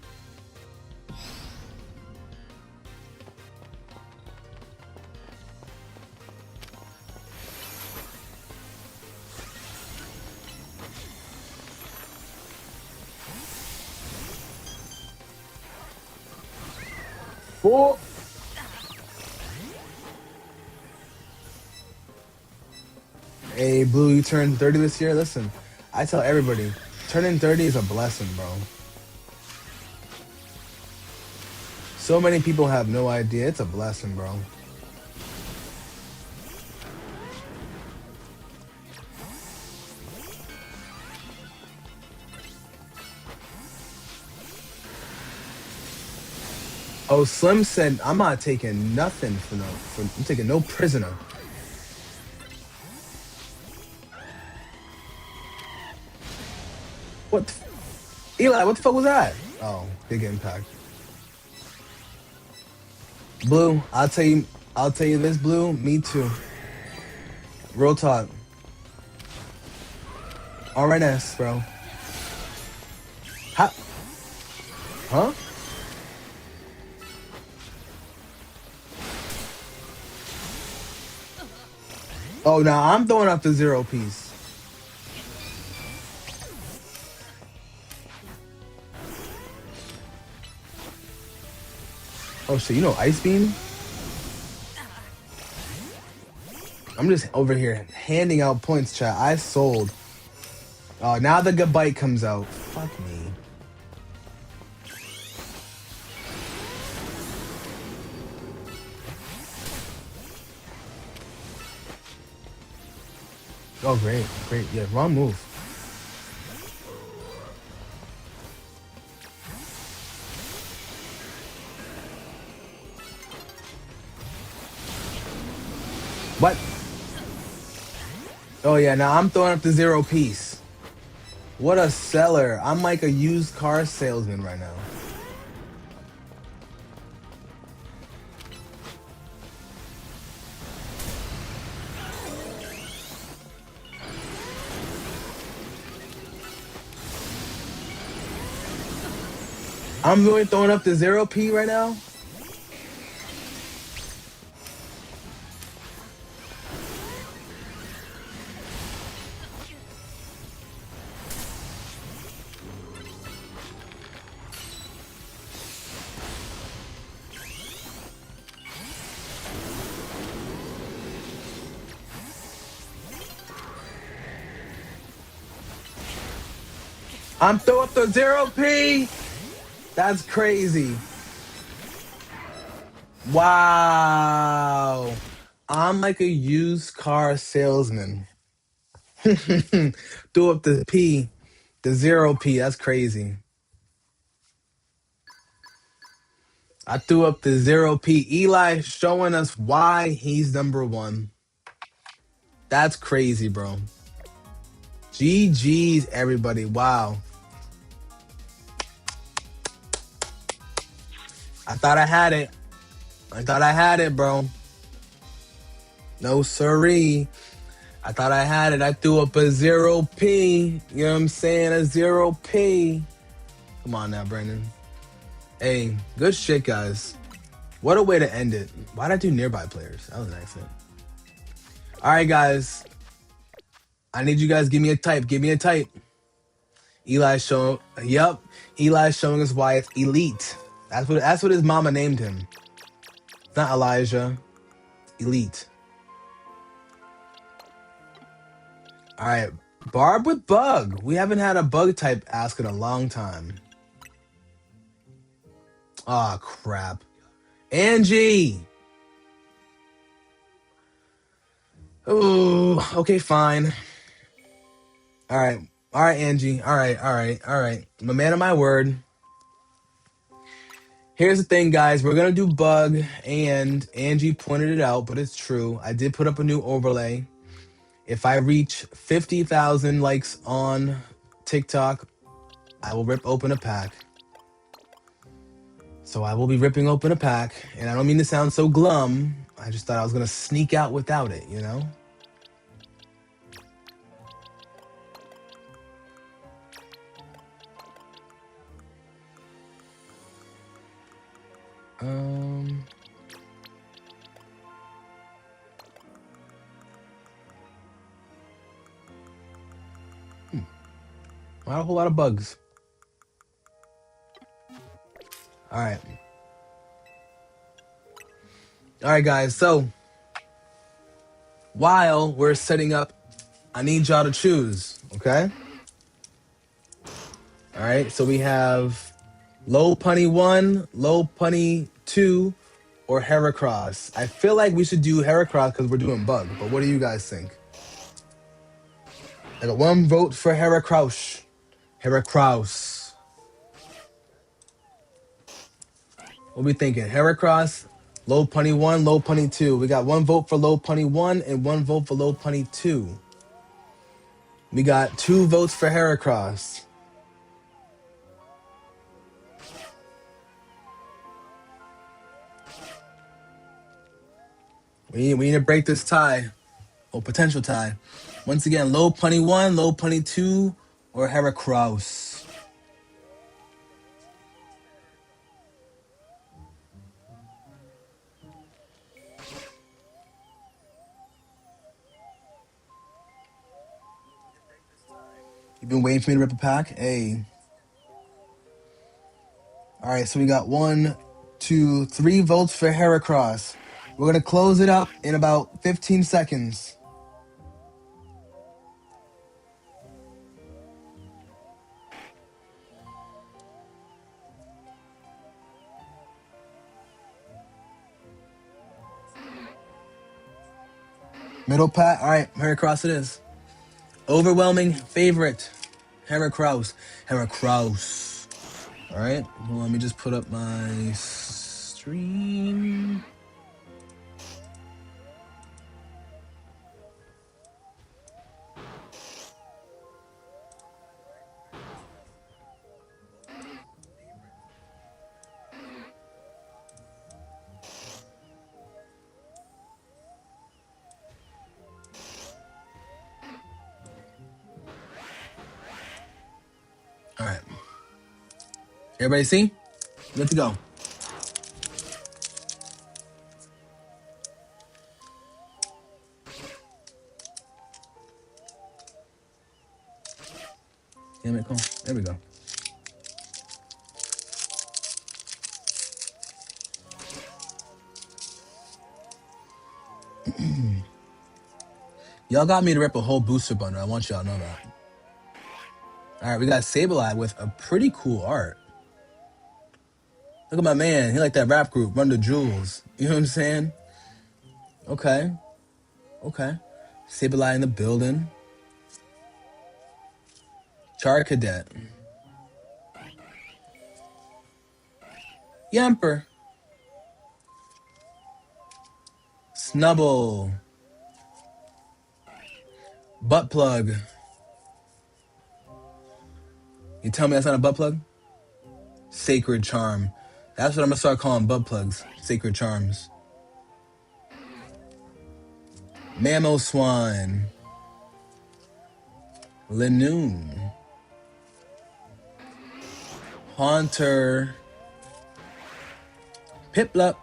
Four. Hey, Blue, you turned 30 this year? Listen, I tell everybody, turning 30 is a blessing, bro. So many people have no idea. It's a blessing, bro. Oh, Slim said, I'm not taking nothing I'm taking no prisoner. What? Eli, what the fuck was that? Oh, big impact. Blue, I'll tell you this, Blue. Me too. Real talk. RNS, bro. Ha, huh? Oh, now I'm throwing up the zero piece. Oh shit, you know Ice Beam? I'm just over here handing out points, chat. I sold. Oh, now the good bite comes out. Fuck me. Oh, great, great. Yeah, wrong move. What? Oh yeah, now I'm throwing up the zero piece. What a seller. I'm like a used car salesman right now. I'm really throwing up the zero P right now. I'm throwing up the zero P. That's crazy. Wow. I'm like a used car salesman. Threw up the P, the zero P. That's crazy. I threw up the zero P. Eli showing us why he's number one. That's crazy, bro. GG's, everybody. Wow. I thought I had it. I thought I had it, bro. No siree. I thought I had it. I threw up a zero P. You know what I'm saying? A zero P. Come on now, Brandon. Hey, good shit, guys. What a way to end it. Why'd I do nearby players? That was an accident. All right, guys. I need you guys give me a type. Give me a type. Eli's showing. Yep. Eli's showing us why it's elite. That's what his mama named him. It's not Elijah. Elite. All right. Barb with bug. We haven't had a bug type ask in a long time. Oh, crap. Angie. Oh, okay, fine. All right. All right, Angie. All right, all right, all right. I'm a man of my word. Here's the thing, guys. We're going to do bug, and Angie pointed it out, but it's true. I did put up a new overlay. If I reach 50,000 likes on TikTok, I will rip open a pack. So I will be ripping open a pack, and I don't mean to sound so glum. I just thought I was going to sneak out without it, you know? Um... Not a whole lot of bugs. All right. All right, guys. So while we're setting up I need y'all to choose, okay? All right, so we have Low Punny 1, Low Punny 2, or Heracross. I feel like we should do Heracross because we're doing Bug, but what do you guys think? I got 1 vote for Heracross. Heracross. What we thinking? Heracross, Low Punny 1, Low Punny 2. We got 1 vote for Low Punny 1 and 1 vote for Low Punny 2. We got 2 votes for Heracross. We need to break this tie, or potential tie. Once again, Low Punny 1, Low Punny 2, or Heracross. You've been waiting for me to rip a pack? Hey. All right, so we got 1, 2, 3 votes for Heracross. We're going to close it up in about 15 seconds. Middle pack. All right, Heracross it is. Overwhelming favorite, Heracross. Heracross. All right, well, let me just put up my stream. All right. Everybody see? Good to go. Damn it, cool. There we go. Y'all got me to rip a whole booster bundle. I want y'all to know that. All right, we got Sableye with a pretty cool art. Look at my man. He like that rap group, Run the Jewels. You know what I'm saying? Okay. Okay. Sableye in the building. Char Cadet. Yamper. Snubble. Butt plug. You tell me that's not a butt plug? Sacred Charm. That's what I'm gonna start calling butt plugs. Sacred Charms. Mamoswine. Linoon. Haunter. Piplup.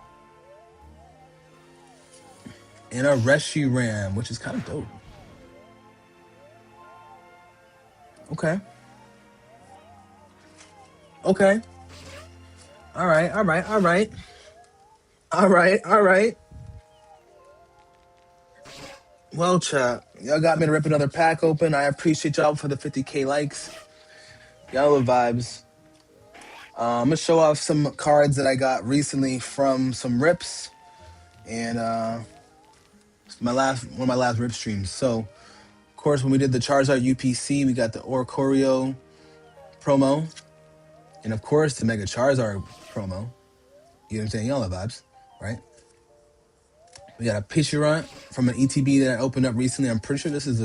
And a Reshiram, which is kind of dope. Okay. Okay. All right, all right, all right. All right, all right. Well, chat, y'all got me to rip another pack open. I appreciate y'all for the 50K likes. Y'all love vibes. I'm gonna show off some cards that I got recently from some rips, and one of my last rip streams. So, of course, when we did the Charizard UPC, we got the Oricorio promo, and of course the Mega Charizard promo. You know what I'm saying? Y'all love vibes, right? We got a Pidgeot from an ETB that I opened up recently. I'm pretty sure this is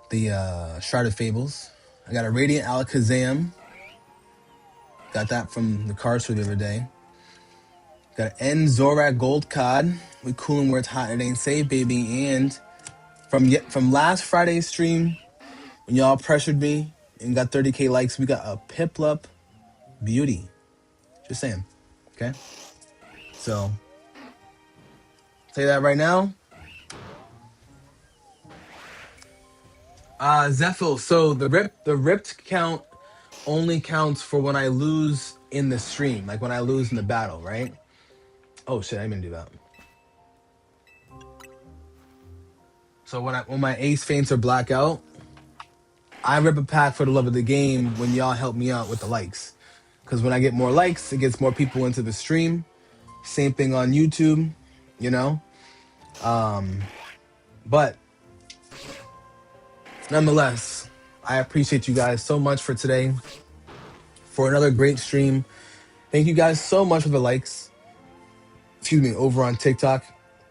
the Shroud of Fables. I got a Radiant Alakazam. Got that from the card store the other day. Got an N Zorak Gold Cod. We coolin' where it's hot, it ain't safe, baby. And from last Friday's stream, when y'all pressured me and got 30K likes, we got a Piplup Beauty. Just saying, okay? So, say that right now. Zephyl, so the ripped count only counts for when I lose in the stream, like when I lose in the battle, right? Oh shit, I didn't do that. So when my ace faints are black out, I rip a pack for the love of the game when y'all help me out with the likes. Because when I get more likes, it gets more people into the stream. Same thing on YouTube, you know? But nonetheless, I appreciate you guys so much for today, for another great stream. Thank you guys so much for the likes. Excuse me, over on TikTok.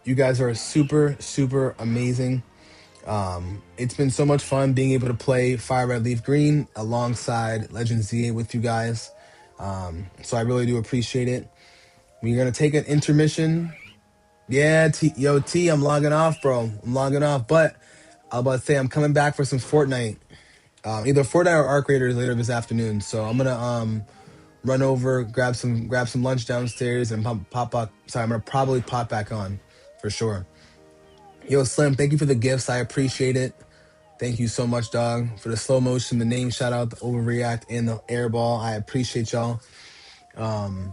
You guys are super, super amazing. It's been so much fun being able to play Fire Red Leaf Green alongside Legend ZA with you guys. So I really do appreciate it. We're gonna take an intermission. Yeah, T, I'm logging off, bro. I'm logging off. But I was about to say I'm coming back for some Fortnite. Either Fortnite or Arc Raiders later this afternoon. So I'm gonna run over, grab some lunch downstairs, and pop up. Sorry, I'm gonna probably pop back on for sure. Yo, Slim, thank you for the gifts. I appreciate it. Thank you so much, dog, for the slow motion, the name shout out, the overreact, and the airball. I appreciate y'all. Want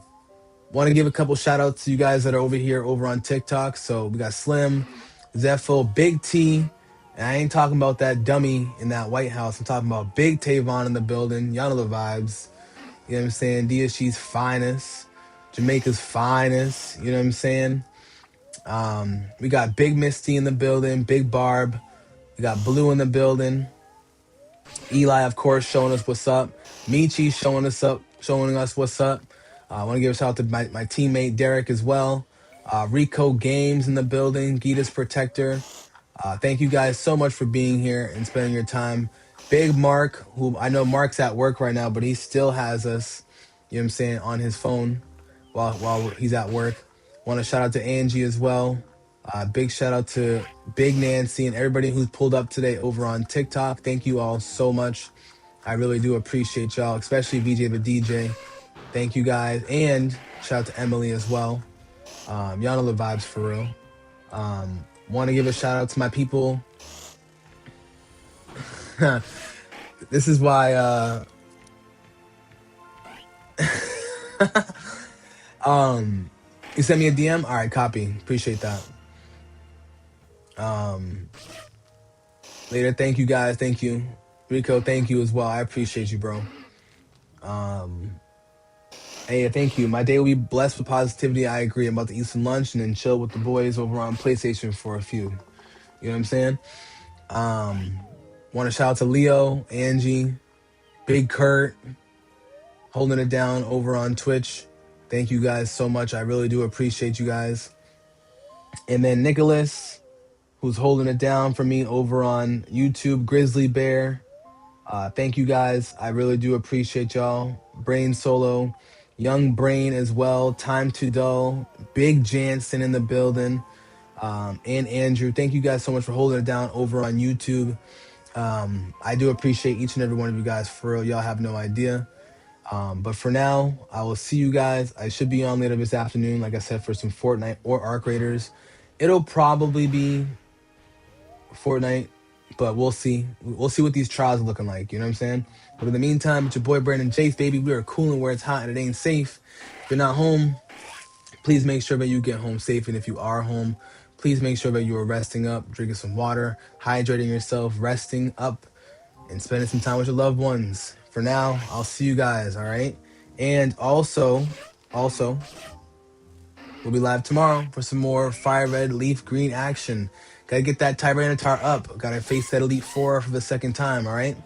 to give a couple shout outs to you guys that are over here over on TikTok. So we got Slim, Zephyl, Big T. And I ain't talking about that dummy in that White House. I'm talking about Big Tavon in the building. Y'all know the vibes. You know what I'm saying? DSG's finest. Jamaica's finest. You know what I'm saying? We got Big Misty in the building. Big Barb. We got Blue in the building. Eli, of course, showing us what's up. Michi showing us what's up. I want to give a shout out to my teammate Derek as well. Rico Games in the building. Gita's Protector. Thank you guys so much for being here and spending your time. Big Mark, who I know Mark's at work right now, but he still has us, you know what I'm saying, on his phone while he's at work. Want to shout out to Angie as well. Big shout out to Big Nancy and everybody who's pulled up today over on TikTok. Thank you all so much. I really do appreciate y'all, especially VJ the DJ. Thank you guys. And shout out to Emily as well. Y'all know the vibes for real. Want to give a shout out to my people. This is why you sent me a DM? All right, copy. Appreciate that. Later, thank you guys. Thank you. Rico, thank you as well. I appreciate you, bro. Hey, thank you. My day will be blessed with positivity. I agree. I'm about to eat some lunch and then chill with the boys over on PlayStation for a few. You know what I'm saying? Want to shout out to Leo, Angie, Big Kurt, holding it down over on Twitch. Thank you guys so much. I really do appreciate you guys. And then Nicholas, who's holding it down for me over on YouTube, Grizzly Bear. Thank you guys. I really do appreciate y'all. Brain Solo, Young Brain as well. Time to Dull, Big Jansen in the building, and Andrew. Thank you guys so much for holding it down over on YouTube. I do appreciate each and every one of you guys. For real, y'all have no idea. But for now, I will see you guys. I should be on later this afternoon, like I said, for some Fortnite or Arc Raiders. It'll probably be Fortnite, but we'll see. We'll see what these trials are looking like. You know what I'm saying? But in the meantime, it's your boy Brandon Chase, baby. We are cooling where it's hot and it ain't safe. If you're not home, please make sure that you get home safe. And if you are home, please make sure that you are resting up, drinking some water, hydrating yourself, resting up, and spending some time with your loved ones. For now, I'll see you guys, all right? And also, we'll be live tomorrow for some more Fire Red Leaf Green action. Gotta get that Tyranitar up. Gotta face that Elite Four for the second time, all right?